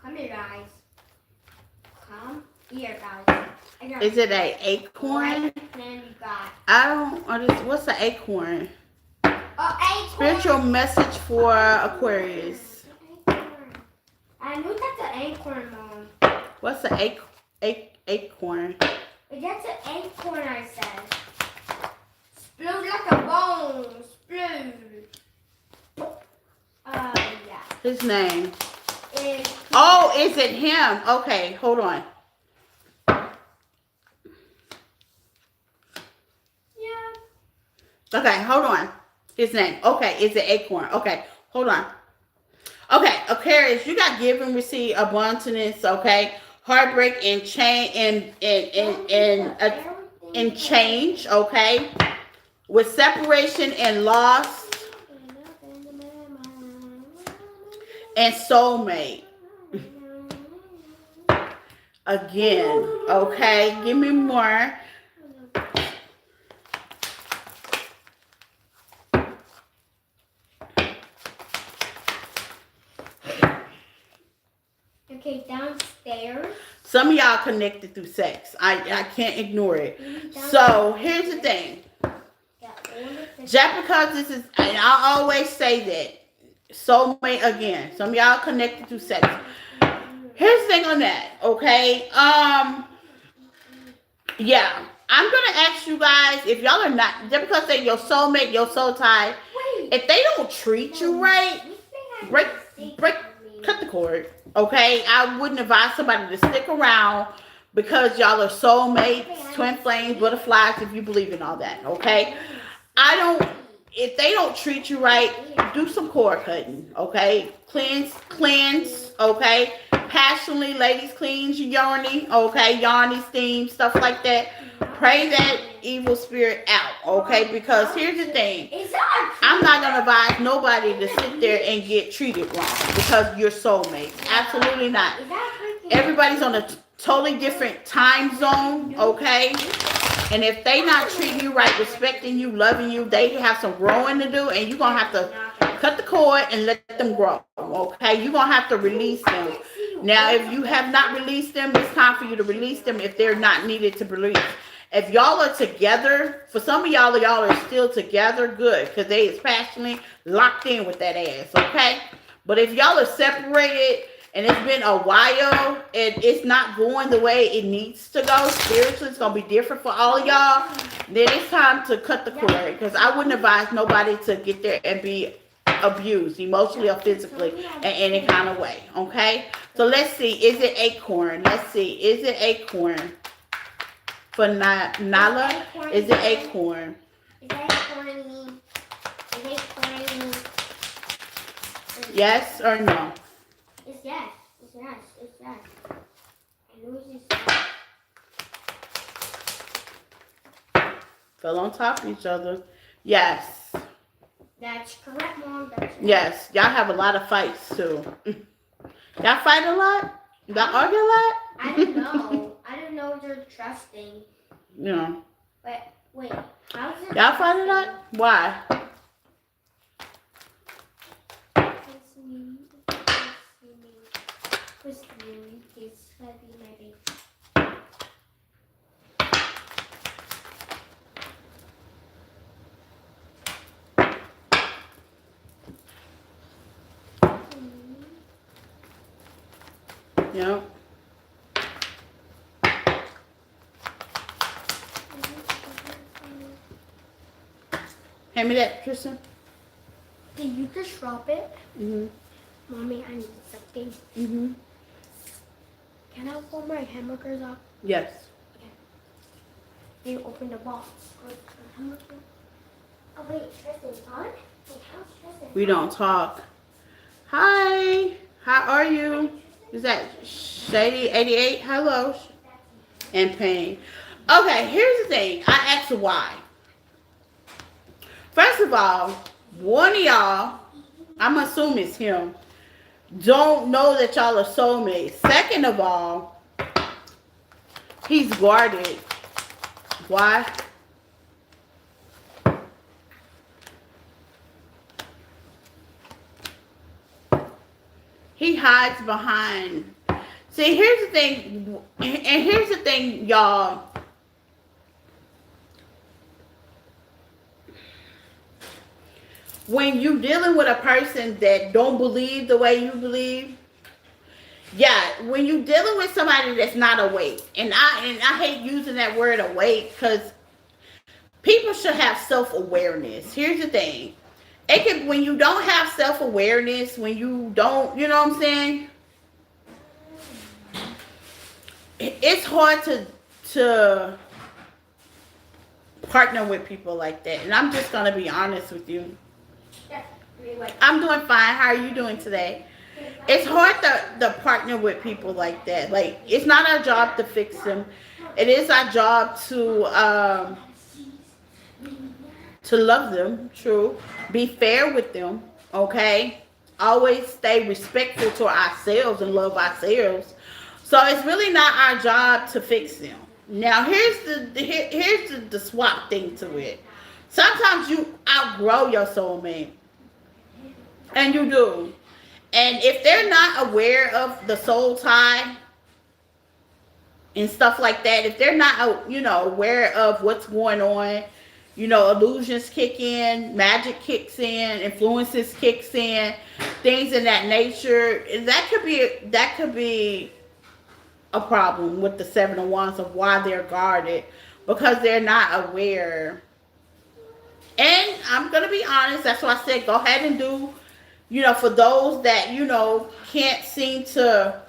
come here, guys. Come here, guys. Is it an acorn? I don't understand. What's an acorn? Acorn. Spiritual message for Aquarius. I knew that's an acorn, Mom. What's an acorn? That's an acorn, I said. Splood like a bone. Splood. Yeah. His name. Oh, is it him? Okay, hold on. Yeah. Okay, hold on. His name. Okay, it's an acorn. Okay, hold on. Okay, Aquarius, you got give and receive abundance. Okay, heartbreak and change and change. Okay, with separation and loss and soulmate. Again. Okay, give me more. Okay, downstairs. Some of y'all connected through sex. I can't ignore it. So here's the thing. Just because this is, and I always say that, soulmate again. Some of y'all connected through sex. Here's the thing on that, okay? Yeah. I'm gonna ask you guys if y'all are not, just because they're your soulmate, your soul tie, if they don't treat you right, cut the cord. Okay, I wouldn't advise somebody to stick around because y'all are soulmates, twin flames, butterflies, if you believe in all that. Okay, if they don't treat you right, do some cord cutting. Okay, cleanse. Okay, passionately, ladies, cleanse your yoni. Okay, yoni, steam, stuff like that. Pray that evil spirit out. Okay, because here's the thing. I'm not going to advise nobody to sit there and get treated wrong because you're soulmates. Absolutely not. Everybody's on a totally different time zone, okay? And if they not treating you right, respecting you, loving you, they have some growing to do, and you're going to have to cut the cord and let them grow, okay? You're going to have to release them. Now, if you have not released them, it's time for you to release them if they're not needed to release. If y'all are together, for some of y'all are still together, good, because they is passionately locked in with that ass, okay? But if y'all are separated and it's been a while and it's not going the way it needs to go, spiritually, it's going to be different for all of y'all, then it's time to cut the cord, because I wouldn't advise nobody to get there and be abused emotionally or physically in any kind of way, okay? So let's see, is it acorn? Let's see, is it acorn? For Nala, is it acorn? Is acorn? Yes or no? It's yes. I know it's yes. Fell on top of each other. Yes. That's correct, Mom. Yes. Y'all have a lot of fights too. Y'all fight a lot? Y'all argue a lot? I don't know. I don't know if they're trusting. Yeah. But wait, how's it? Y'all fight a lot? Why? Yep. Hand me that, Tristan. Did you just drop it? Mm-hmm. Mommy, I need something. Mm-hmm. Can I pull my hamburgers off? Yes. Okay. Can you open the box? Oh wait, Tristan's on? Wait, how's Tristan? We don't talk. Hi. How are you? Is that Shady 88? Hello. And Pain. Okay, here's the thing. I asked why. First of all, one of y'all, I'm assuming it's him, don't know that y'all are soulmates. Second of all, he's guarded. Why? He hides behind. See, here's the thing, and here's the thing, y'all. When you dealing with a person that don't believe the way you believe, yeah, when you dealing with somebody that's not awake, and I hate using that word awake because people should have self-awareness. Here's the thing. It can, when you don't have self-awareness, when you don't, you know what I'm saying? It's hard to partner with people like that. And I'm just gonna be honest with you. I'm doing fine. How are you doing today? It's hard to partner with people like that. Like, it's not our job to fix them. It is our job to love them, true. Be fair with them, okay? Always stay respectful to ourselves and love ourselves. So it's really not our job to fix them. Now here's the swap thing to it. Sometimes you outgrow your soulmate. And you do. And if they're not aware of the soul tie and stuff like that, if they're not, aware of what's going on, illusions kick in, magic kicks in, influences kicks in, things in that nature, that could be a problem with the Seven of Wands of why they're guarded, because they're not aware. And I'm going to be honest, that's why I said go ahead and do, for those that, can't seem to,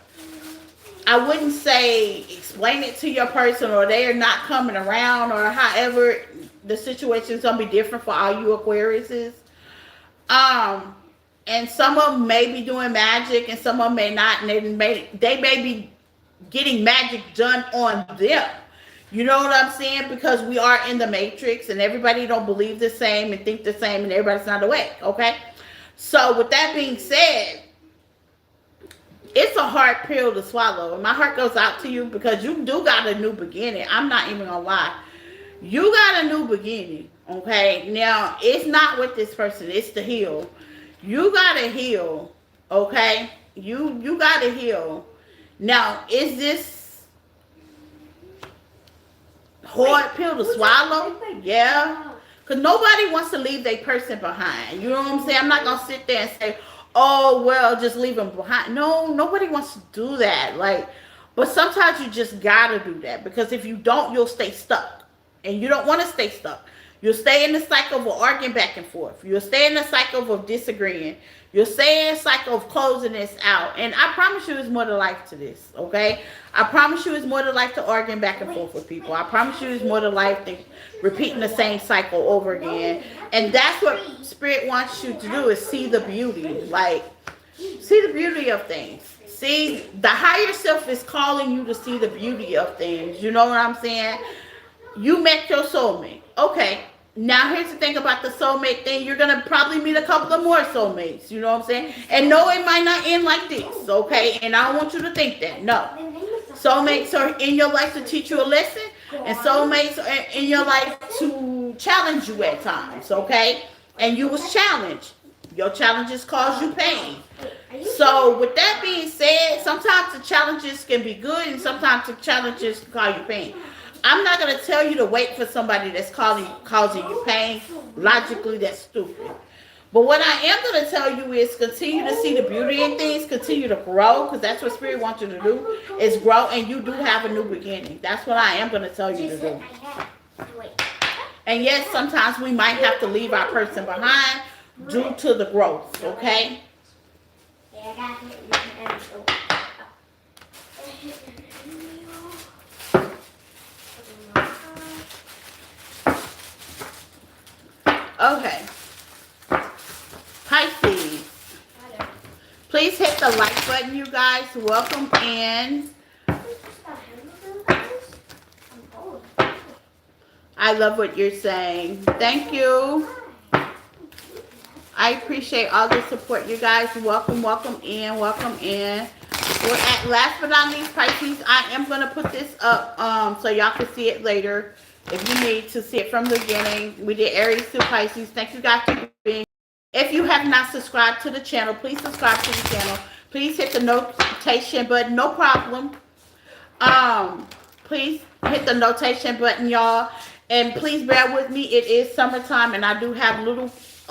I wouldn't say explain it to your person, or they are not coming around, or however the situation is going to be different for all you Aquariuses. And some of them may be doing magic and some of them may not, and they may be getting magic done on them. You know what I'm saying? Because we are in the matrix and everybody don't believe the same and think the same and everybody's not awake, okay? So with that being said, it's a hard pill to swallow. And my heart goes out to you because you do got a new beginning. I'm not even gonna lie. You got a new beginning, okay? Now, it's not with this person. It's to heal. You gotta heal, okay? You gotta heal. Now, is this hard pill to swallow? Yeah. Because nobody wants to leave their person behind. You know what I'm saying? I'm not going to sit there and say, oh, well, just leave them behind. No, nobody wants to do that. But sometimes you just got to do that. Because if you don't, you'll stay stuck. And you don't want to stay stuck. You'll stay in the cycle of arguing back and forth. You'll stay in the cycle of disagreeing. You'll stay in the cycle of closing this out. And I promise you it's more to life to this, okay? I promise you it's more to life to arguing back and forth with people. I promise you it's more to life than repeating the same cycle over again. And that's what Spirit wants you to do, is see the beauty. See the beauty of things. See, the higher self is calling you to see the beauty of things. You know what I'm saying? You met your soulmate. Okay. Now, here's the thing about the soulmate thing. You're going to probably meet a couple of more soulmates. You know what I'm saying? And no, it might not end like this, okay? And I don't want you to think that. No. Soulmates are in your life to teach you a lesson. And soulmates are in your life to challenge you at times, okay? And you was challenged. Your challenges cause you pain. So, with that being said, sometimes the challenges can be good and sometimes the challenges can cause you pain. I'm not going to tell you to wait for somebody that's causing you pain. Logically, that's stupid. But what I am going to tell you is continue to see the beauty in things, continue to grow, because that's what Spirit wants you to do, is grow, and you do have a new beginning. That's what I am going to tell you to do. And yes, sometimes we might have to leave our person behind due to the growth, okay? Okay. Pisces. Please hit the like button, you guys. Welcome in. I love what you're saying. Thank you. I appreciate all the support, you guys. Welcome, welcome in, welcome in. We're at, last but not least, Pisces. I am going to put this up so y'all can see it later if you need to see it from the beginning. We did Aries to Pisces. Thank you guys for being. If you have not subscribed to the channel, please subscribe to the channel. Please hit the notification button. No problem. Please hit the notification button, y'all. And please bear with me. It is summertime, and I do have a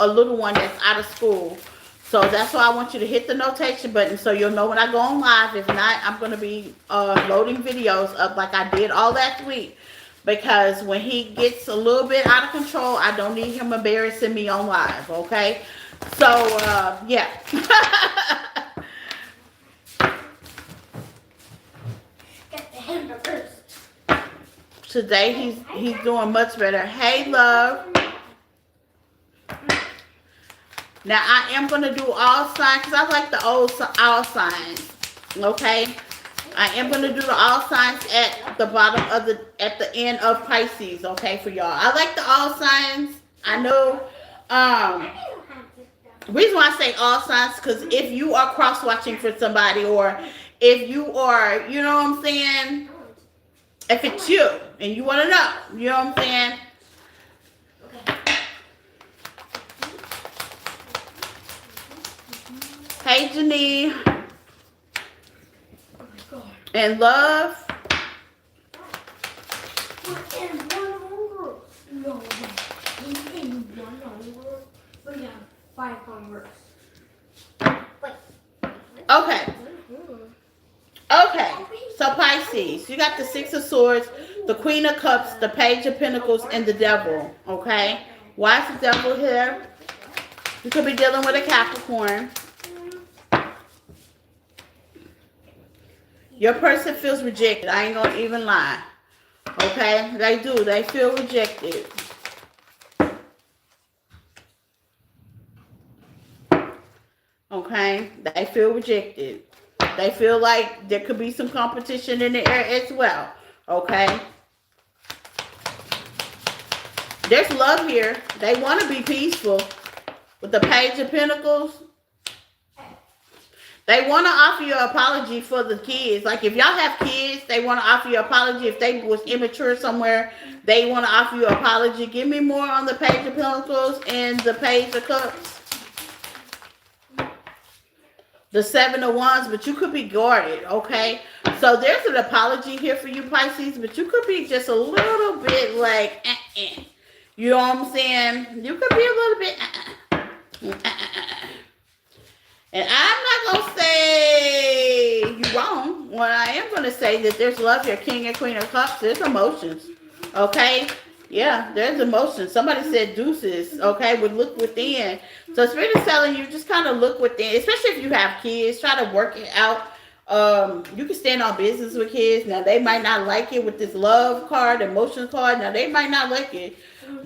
little one that's out of school. So that's why I want you to hit the notification button so you'll know when I go on live. If not, I'm going to be loading videos up like I did all last week. Because when he gets a little bit out of control, I don't need him embarrassing me on live, okay? So, yeah. Get the hamburgers. Today he's doing much better. Hey, love. Now I am gonna do all signs because I like the all signs. Okay, I am gonna do the all signs at the bottom of at the end of Pisces. Okay, for y'all. I like the all signs. I know. The reason why I say all signs because if you are cross watching for somebody or if you are, you know what I'm saying. If it's you and you want to know, you know what I'm saying? Hey, Janine. Oh my God. And love. We're in one homework. No way. We're in one homework. We have 5 homeworks. Wait. Okay. Okay. So Pisces, you got the 6 of Swords, the Queen of Cups, the Page of Pentacles, and the Devil. Okay. Why is the Devil here? You could be dealing with a Capricorn. Your person feels rejected. I ain't gonna even lie. Okay? They do. They feel rejected. Okay? They feel rejected. They feel like there could be some competition in the air as well. Okay? There's love here. They want to be peaceful. With the Page of Pentacles, they want to offer you an apology for the kids. Like if y'all have kids, they want to offer you an apology. If they was immature somewhere, they want to offer you an apology. Give me more on the Page of Pentacles and the Page of Cups. The 7 of Wands, but you could be guarded, okay? So there's an apology here for you, Pisces, but you could be just a little bit like, You know what I'm saying? You could be a little bit, And I'm not going to say you wrong. What I am going to say that there's love here, King and Queen of Cups. There's emotions, okay? Yeah, there's emotions. Somebody said deuces, okay, would look within. So Spirit is telling you just kind of look within, especially if you have kids. Try to work it out. You can stand on business with kids. Now, they might not like it with this love card, emotion card. Now, they might not like it.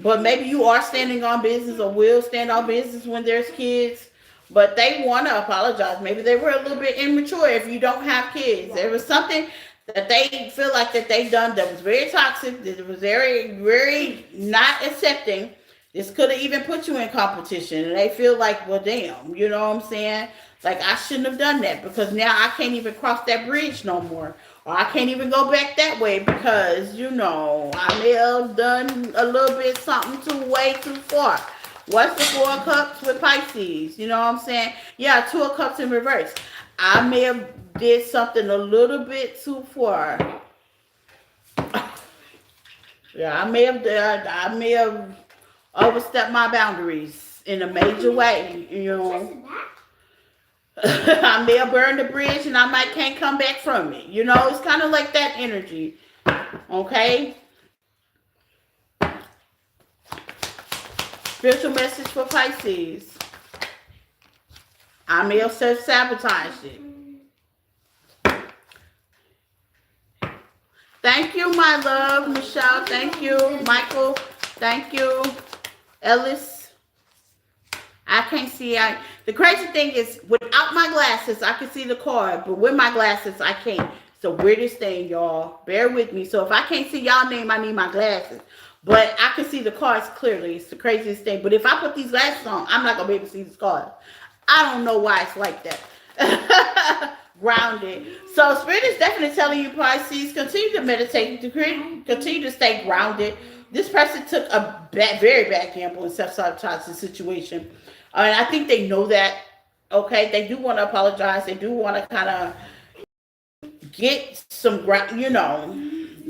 But maybe you are standing on business or will stand on business when there's kids. But they want to apologize. Maybe they were a little bit immature if you don't have kids. There was something that they feel like that they done that was very toxic, that was very, very not accepting. This could have even put you in competition. And they feel like, well, damn, you know what I'm saying? Like, I shouldn't have done that because now I can't even cross that bridge no more. Or I can't even go back that way because, you know, I may have done a little bit something way too far. What's the 4 of Cups with Pisces? You know what I'm saying? Yeah, 2 of Cups in reverse. I may have did something a little bit too far. Yeah, I may have overstepped my boundaries in a major way, you know. I may have burned the bridge and I can't come back from it. You know, it's kind of like that energy. Okay? Spiritual message for Pisces. I may have self-sabotaged it. Thank you, my love. Michelle, thank you. Michael, thank you. Ellis. I can't see. The crazy thing is, without my glasses, I can see the card. But with my glasses, I can't. It's the weirdest thing, y'all. Bear with me. So if I can't see y'all name, I need my glasses. But I can see the cards clearly. It's the craziest thing. But if I put these glasses on, I'm not going to be able to see these cards. I don't know why it's like that. Grounded. So Spirit is definitely telling you, Pisces, continue to meditate, continue to stay grounded. This person took a very bad gamble and self-sabotage the situation. And I think they know that. Okay, they do want to apologize. They do want to kind of get some ground. You know,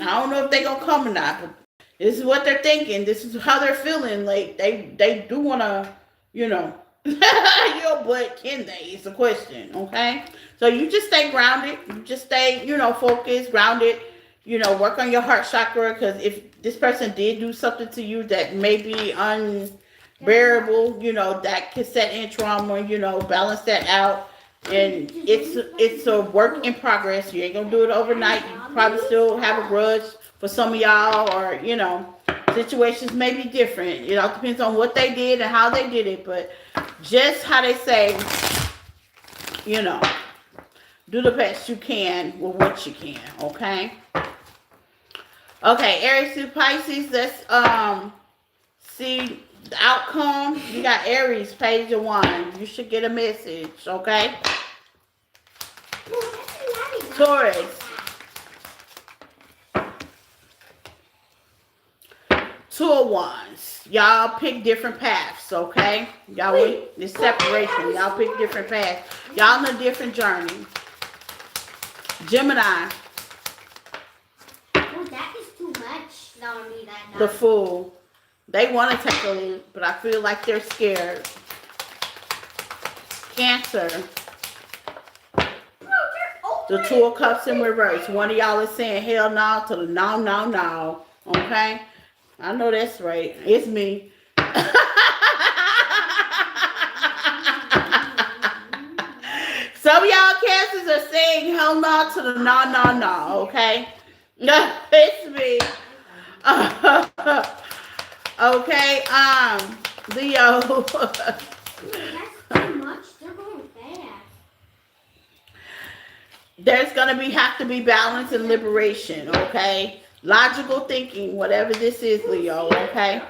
I don't know if they're gonna come or not, but this is what they're thinking. This is how they're feeling. Like they do want to, you know. But can they? It's a question. Okay, so you just stay grounded. You just stay, focused, grounded. Work on your heart chakra, because if this person did do something to you that may be unbearable, that could set in trauma. Balance that out. And it's a work in progress. You ain't gonna do it overnight. You probably still have a grudge for some of y'all, or situations may be different. It all depends on what they did and how they did it. But just how they say, do the best you can with what you can. Okay. Okay, Aries to Pisces. Let's see the outcome. You got Aries, Page of Wands. You should get a message. Okay. Taurus. Two of Wands. Y'all pick different paths, okay? Y'all want this separation. Y'all pick different paths. Y'all on a different journey. Gemini. Oh, that is too much. No, me that. The Fool. They want to take a leap, but I feel like they're scared. Cancer. The Two of Cups in reverse. One of y'all is saying hell no to the no, no, no. Okay? I know that's right. It's me. Some of y'all Cancers are saying hell no to the no, no, no. Okay? No, it's me. Okay, Leo. That's too much. They're going fast. There's gonna have to be balance and liberation, okay? Logical thinking, whatever this is, Leo, okay?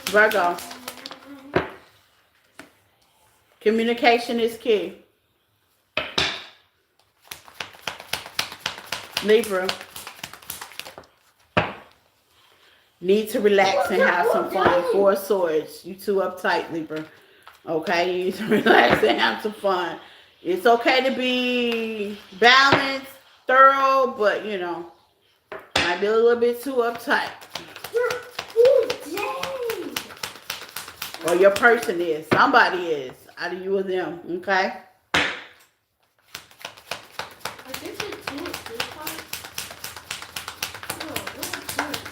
Virgo. Communication is key. Libra. Need to relax and have some fun. Four of Swords. You too uptight, Libra. Okay, you need to relax and have some fun. It's okay to be balanced, thorough, but might be a little bit too uptight. Or your person is. Somebody is. Out of you or them. Okay?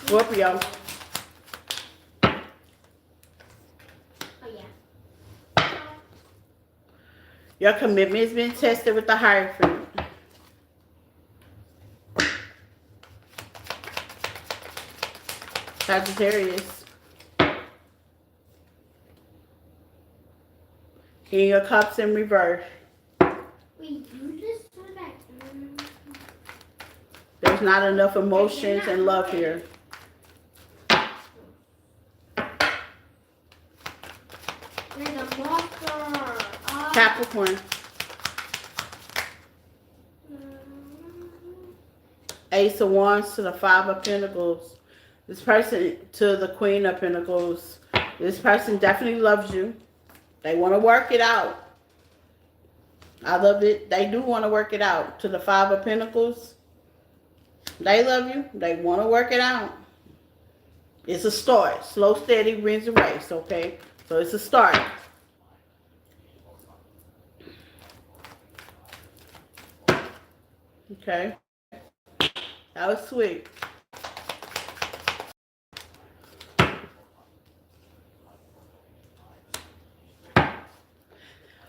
Scorpio. Your commitment has been tested with the Hierophant. Sagittarius. King of Cups in reverse. There's not enough emotions and love here. Capricorn. Ace of Wands to the Five of Pentacles. This person to the Queen of Pentacles. This person definitely loves you. They want to work it out. I love it. They do want to work it out. To the Five of Pentacles. They love you. They want to work it out. It's a start. Slow, steady wins the race, okay? So it's a start. Okay. That was sweet.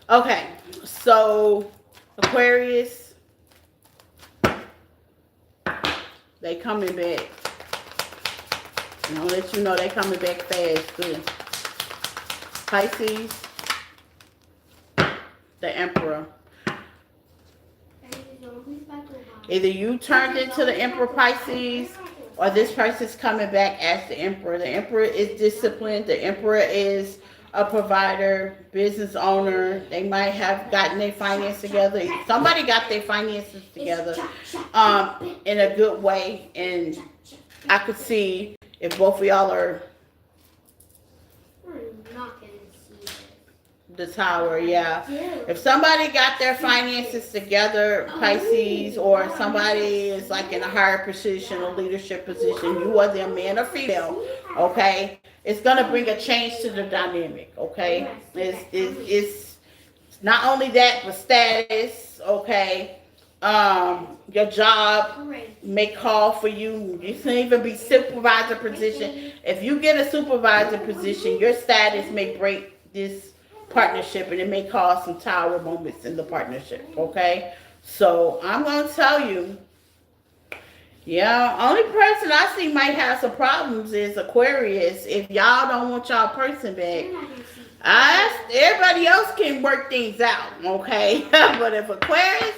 Okay. So, Aquarius, they coming back. And I'll let you know they coming back fast, too. Pisces, the Emperor. Either you turned into the Emperor Pisces, or this person's coming back as the Emperor. The Emperor is disciplined. The Emperor is a provider, business owner. They might have gotten their finances together. Somebody got their finances together in a good way. And I could see if both of y'all are the Tower, yeah. If somebody got their finances together, Pisces, or somebody is like in a higher position or leadership position, you are their man or female, okay? It's gonna bring a change to the dynamic, okay? It's not only that, but status, okay? Your job may call for you. You can even be supervisor position. If you get a supervisor position, your status may break this partnership, and it may cause some Tower moments in the partnership, okay? So I'm gonna tell you, yeah, only person I see might have some problems is Aquarius. If y'all don't want y'all person back, everybody else can work things out, okay? But if Aquarius,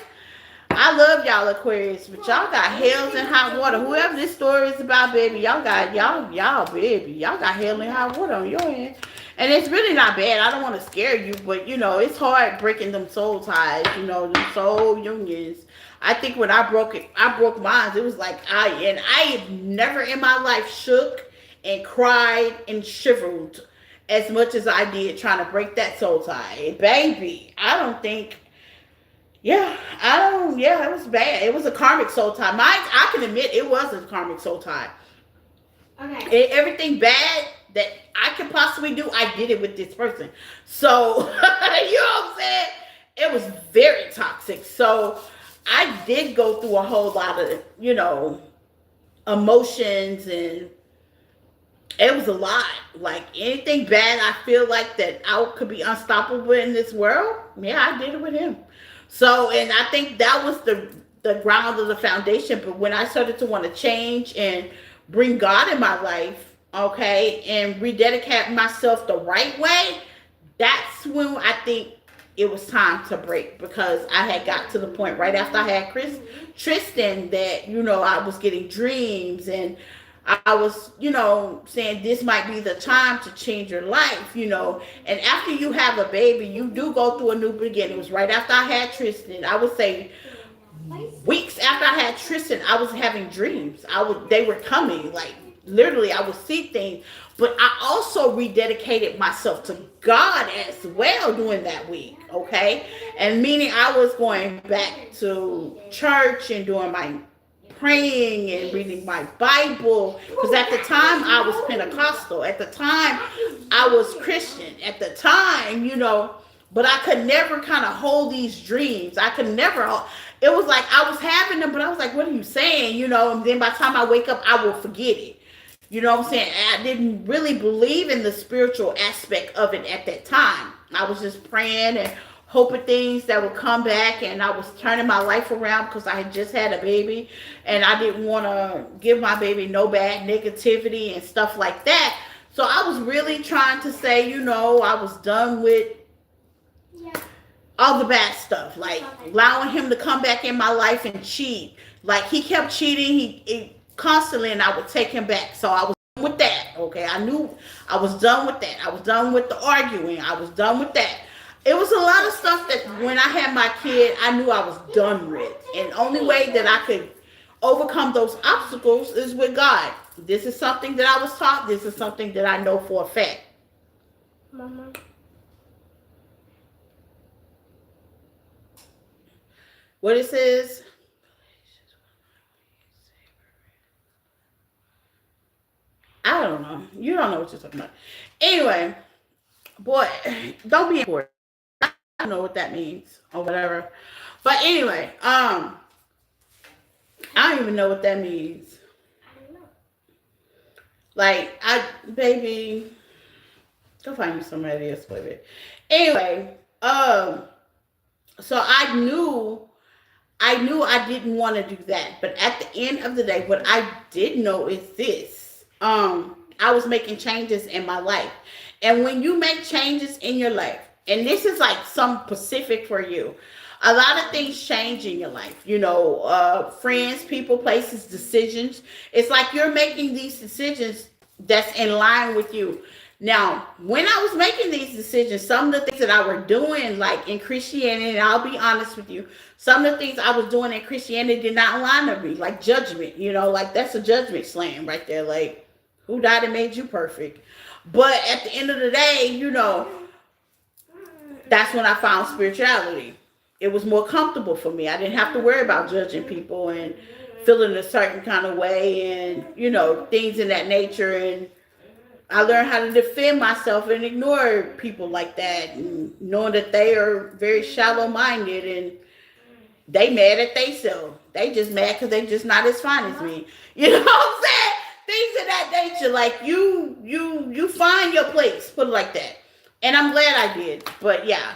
I love y'all Aquarius, but y'all got hells and hot water. Whoever this story is about, baby, y'all got hell and hot water on your end. And it's really not bad. I don't want to scare you, but you know, it's hard breaking them soul ties, you know, them soul unions. I think when I broke mine, it was like I have never in my life shook and cried and shivered as much as I did trying to break that soul tie. Baby, it was bad. It was a karmic soul tie. Mine, I can admit it was a karmic soul tie. Okay. Everything bad that I could possibly do, I did it with this person. So, you know what I'm saying? It was very toxic. So, I did go through a whole lot of, you know, emotions, and it was a lot. Like, anything bad I feel like that I could be unstoppable in this world, yeah, I did it with him. So, and I think that was the ground of the foundation. But when I started to want to change and bring God in my life, okay, and rededicate myself the right way, that's when I think it was time to break, because I had got to the point right after I had Tristan that, you know, I was getting dreams, and I was, you know, saying this might be the time to change your life, you know. And after you have a baby, you do go through a new beginning. It was right after I had Tristan. I would say weeks after I had Tristan, I was having dreams. They were coming, like literally I would see things. But I also rededicated myself to God as well during that week, okay? And meaning I was going back to church and doing my praying and reading my Bible, because at the time I was Pentecostal, at the time I was Christian, at the time, you know, but I could never kind of hold these dreams. I could never, it was like I was having them, but I was like, what are you saying, you know? And then by the time I wake up, I will forget it. You know what I'm saying? I didn't really believe in the spiritual aspect of it at that time. I was just praying and hoping things that would come back, and I was turning my life around because I had just had a baby, and I didn't want to give my baby no bad negativity and stuff like that. So I was really trying to say, you know, I was done with all the bad stuff, like allowing him to come back in my life and cheat. Like, he kept cheating, he constantly, and I would take him back. So I was done with that, okay? I knew I was done with that. I was done with the arguing. I was done with that. It was a lot of stuff that when I had my kid, I knew I was done with. And the only way that I could overcome those obstacles is with God. This is something that I was taught. This is something that I know for a fact. Mama. What it says? I don't know. You don't know what you're talking about. Anyway, boy, don't be important. I don't know what that means or whatever. But anyway, I don't even know what that means. I don't know. Like, baby, go find you somebody else with it. Anyway, so I knew I didn't want to do that. But at the end of the day, what I did know is this. I was making changes in my life. And when you make changes in your life, and this is like some specific for you, A lot of things change in your life. Friends, people, places, decisions. It's like you're making these decisions that's in line with you. Now, when I was making these decisions, some of the things that I were doing, like in Christianity, and I'll be honest with you, some of the things I was doing in Christianity did not align with me, like judgment, like that's a judgment slam right there. Like, who died and made you perfect? But at the end of the day, that's when I found spirituality. It was more comfortable for me. I didn't have to worry about judging people and feeling a certain kind of way and, things in that nature. And I learned how to defend myself and ignore people like that, and knowing that they are very shallow minded and they mad at themselves. They just mad because they just not as fine as me. You know what I'm saying? Things of that nature. Like you find your place. Put it like that. And I'm glad I did. But yeah.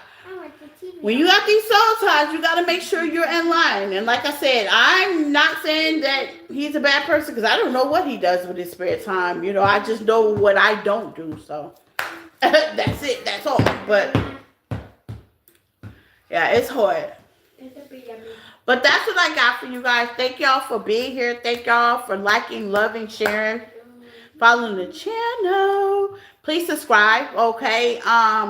When you have these soul ties, you got to make sure you're in line. And like I said, I'm not saying that he's a bad person because I don't know what he does with his spare time. I just know what I don't do. So that's it. That's all. But yeah, it's hard. But that's what I got for you guys. Thank y'all for being here. Thank y'all for liking, loving, sharing, following the channel. Please subscribe, okay?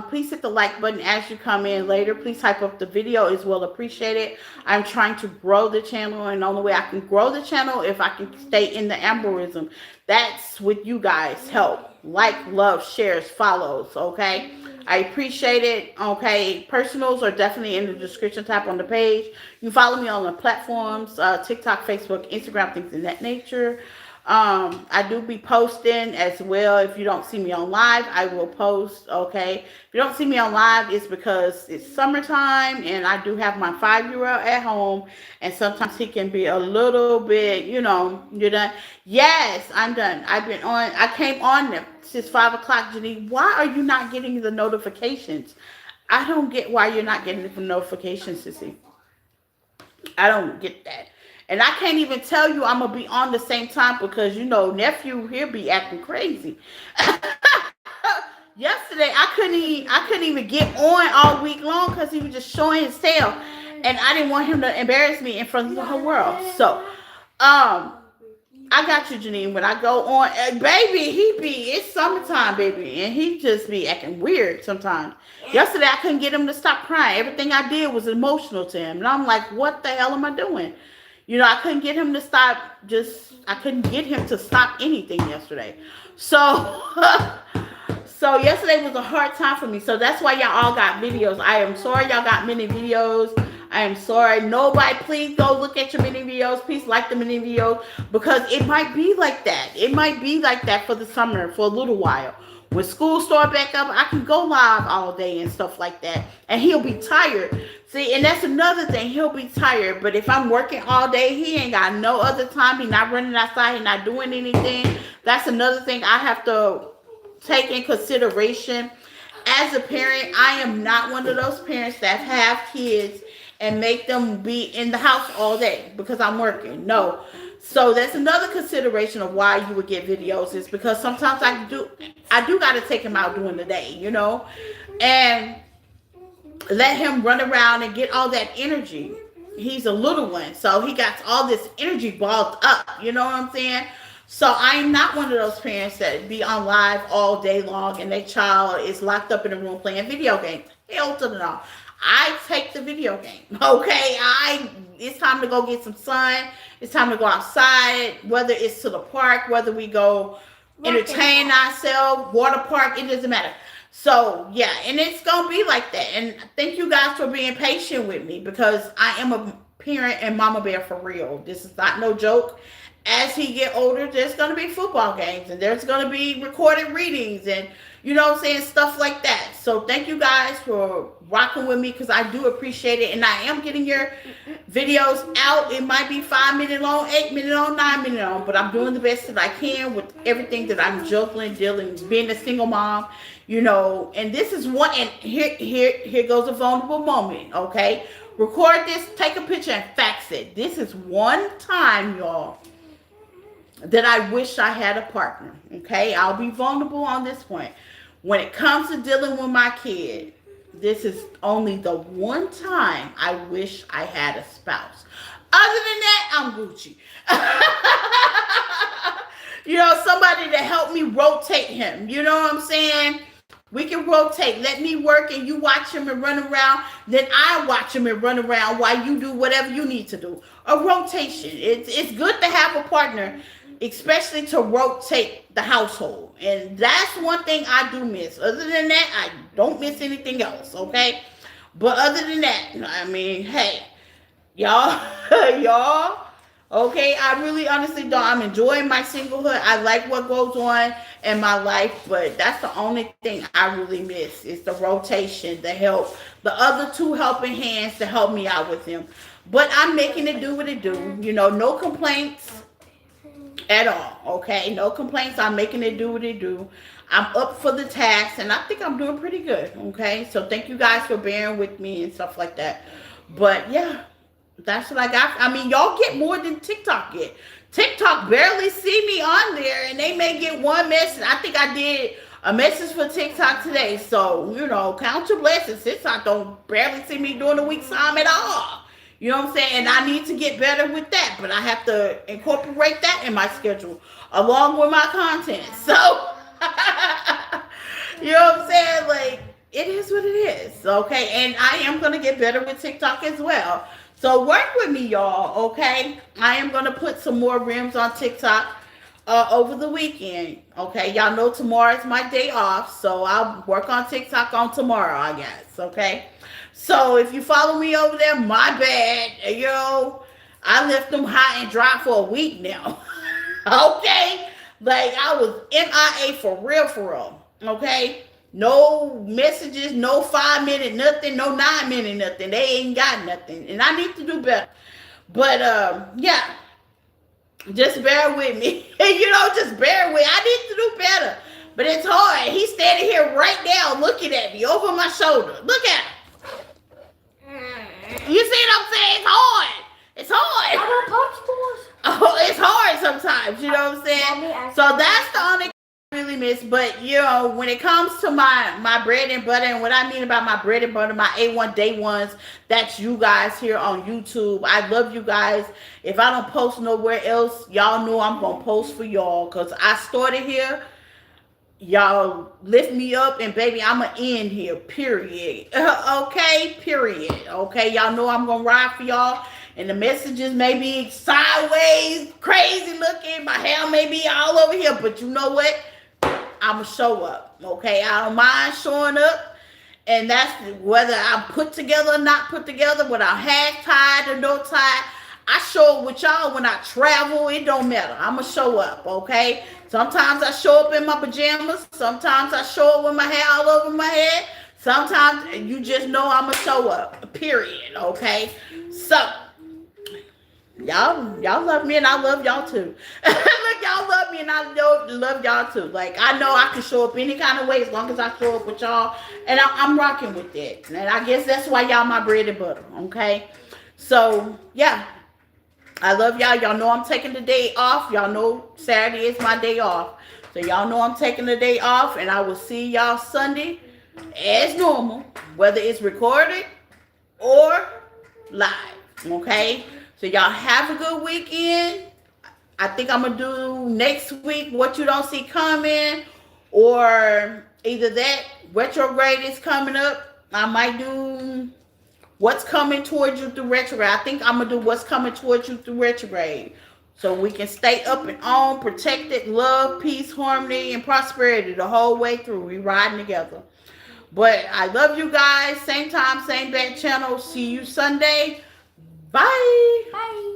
Please hit the like button as you come in later. Please hype up the video as well. Appreciate it. I'm trying to grow the channel, and the only way I can grow the channel if I can stay in the algorithm. That's with you guys' help. Like, love, shares, follows, okay? I appreciate it, okay? Personals are definitely in the description tab on the page. You can follow me on the platforms, TikTok, Facebook, Instagram, things of that nature. I do be posting as well. If you don't see me on live, I will post, okay? If you don't see me on live, it's because it's summertime and I do have my 5-year-old at home, and sometimes he can be a little bit, you're done. Yes, I'm done. I came on since 5 o'clock, Janine. Why are you not getting the notifications? I don't get why you're not getting the notifications, sissy. I don't get that. And I can't even tell you I'm gonna be on the same time because nephew here be acting crazy. Yesterday I couldn't even get on all week long because he was just showing his tail, and I didn't want him to embarrass me in front of the whole world. So, I got you, Janine. When I go on, baby, it's summertime, baby, and he just be acting weird sometimes. Yesterday I couldn't get him to stop crying. Everything I did was emotional to him, and I'm like, what the hell am I doing? I couldn't get him to stop. I couldn't get him to stop anything yesterday. So, so yesterday was a hard time for me. So that's why y'all all got videos. I am sorry y'all got many videos. I am sorry. Nobody, please go look at your mini videos. Please like the mini videos because it might be like that. It might be like that for the summer for a little while. When school start back up, I can go live all day and stuff like that. And he'll be tired. See, and that's another thing. He'll be tired. But if I'm working all day, he ain't got no other time. He's not running outside. He's not doing anything. That's another thing I have to take in consideration. As a parent, I am not one of those parents that have kids and make them be in the house all day because I'm working. No. So that's another consideration of why you would get videos, is because sometimes I do got to take him out during the day, and let him run around and get all that energy. He's a little one, so he got all this energy balled up, you know what I'm saying? So I'm not one of those parents that be on live all day long and their child is locked up in a room playing video games. Hell to the no. I take the video game, okay? It's time to go get some sun. It's time to go outside, whether it's to the park, whether we go entertain ourselves, water park, it doesn't matter. So, yeah, and it's going to be like that. And thank you guys for being patient with me because I am a parent and mama bear for real. This is not no joke. As he get older, there's going to be football games and there's going to be recorded readings and stuff like that. So thank you guys for rocking with me because I do appreciate it. And I am getting your videos out. It might be 5 minutes long, 8 minutes long, 9 minutes long, but I'm doing the best that I can with everything that I'm juggling, dealing, being a single mom, and this is one, and here goes a vulnerable moment, okay? Record this, take a picture and fax it. This is one time, y'all, that I wish I had a partner, okay? I'll be vulnerable on this point. When it comes to dealing with my kid, this is only the one time I wish I had a spouse. Other than that, I'm Gucci. You know, somebody to help me rotate him. You know what I'm saying? We can rotate. Let me work and you watch him and run around. Then I watch him and run around while you do whatever you need to do. A rotation. It's good to have a partner, especially to rotate the household. And that's one thing I do miss. Other than that, I don't miss anything else, okay? But other than that, I mean, hey, y'all, y'all, okay, I really honestly don't. I'm enjoying my singlehood. I like what goes on in my life, but that's the only thing I really miss is the rotation, the help, the other two helping hands to help me out with him. But I'm making it do what it do. You know, no complaints at all, okay? No complaints. I'm making it do what it do. I'm up for the task, and I think I'm doing pretty good, okay? So thank you guys for bearing with me and stuff like that. But, yeah. That's what I got. I mean, y'all get more than TikTok get. TikTok barely see me on there, and they may get one message. I think I did a message for TikTok today. So, you know, count your blessings. TikTok don't barely see me during the week time at all. You know what I'm saying? And I need to get better with that, but I have to incorporate that in my schedule along with my content. So, you know what I'm saying? Like, it is what it is, okay? And I am going to get better with TikTok as well. So work with me, y'all, okay? I am going to put some more rims on TikTok over the weekend, okay? Y'all know tomorrow's my day off, so I'll work on TikTok on tomorrow, I guess, okay? So if you follow me over there, my bad. You know, I left them high and dry for a week now, okay? Like, I was MIA for real, okay? No messages, no 5-minute nothing, no 9-minute nothing. They ain't got nothing. And I need to do better. But, yeah, just bear with me. You know, just bear with. I need to do better. But it's hard. He's standing here right now looking at me over my shoulder. Look at him. You see what I'm saying? It's hard. It's hard. I got popsicles. Oh, it's hard sometimes. You know what I'm saying? So that's the only really miss. But you know, when it comes to my bread and butter, and what I mean about my bread and butter, my A1 day ones, that's you guys here on YouTube. I love you guys. If I don't post nowhere else, y'all know I'm gonna post for y'all, because I started here. Y'all lift me up, and baby, I'ma end here, period. Okay, period. Okay, y'all know I'm gonna ride for y'all. And the messages may be sideways, crazy looking, my hair may be all over here, but you know what? I'ma show up, okay? I don't mind showing up, and that's whether I'm put together or not put together, without half tied or no tie. I show up with y'all when I travel. It don't matter. I'ma show up, okay? Sometimes I show up in my pajamas. Sometimes I show up with my hair all over my head. Sometimes you just know I'ma show up, period, okay? So, y'all love me and I love y'all too. Look, y'all love me and I love y'all too. Like, I know I can show up any kind of way as long as I show up with y'all, and I'm rocking with it. And I guess that's why y'all my bread and butter, okay? So, yeah. I love y'all. Y'all know I'm taking the day off. Y'all know Saturday is my day off. So y'all know I'm taking the day off, and I will see y'all Sunday as normal, whether it's recorded or live, okay? So y'all have a good weekend. I think I'm going to do next week What You Don't See Coming, or either that, retrograde is coming up. I might do What's Coming Towards You Through Retrograde. I think I'm going to do What's Coming Towards You Through Retrograde, so we can stay up and on, protected, love, peace, harmony, and prosperity the whole way through. We riding together. But I love you guys. Same time, same back channel. See you Sunday. Bye. Bye.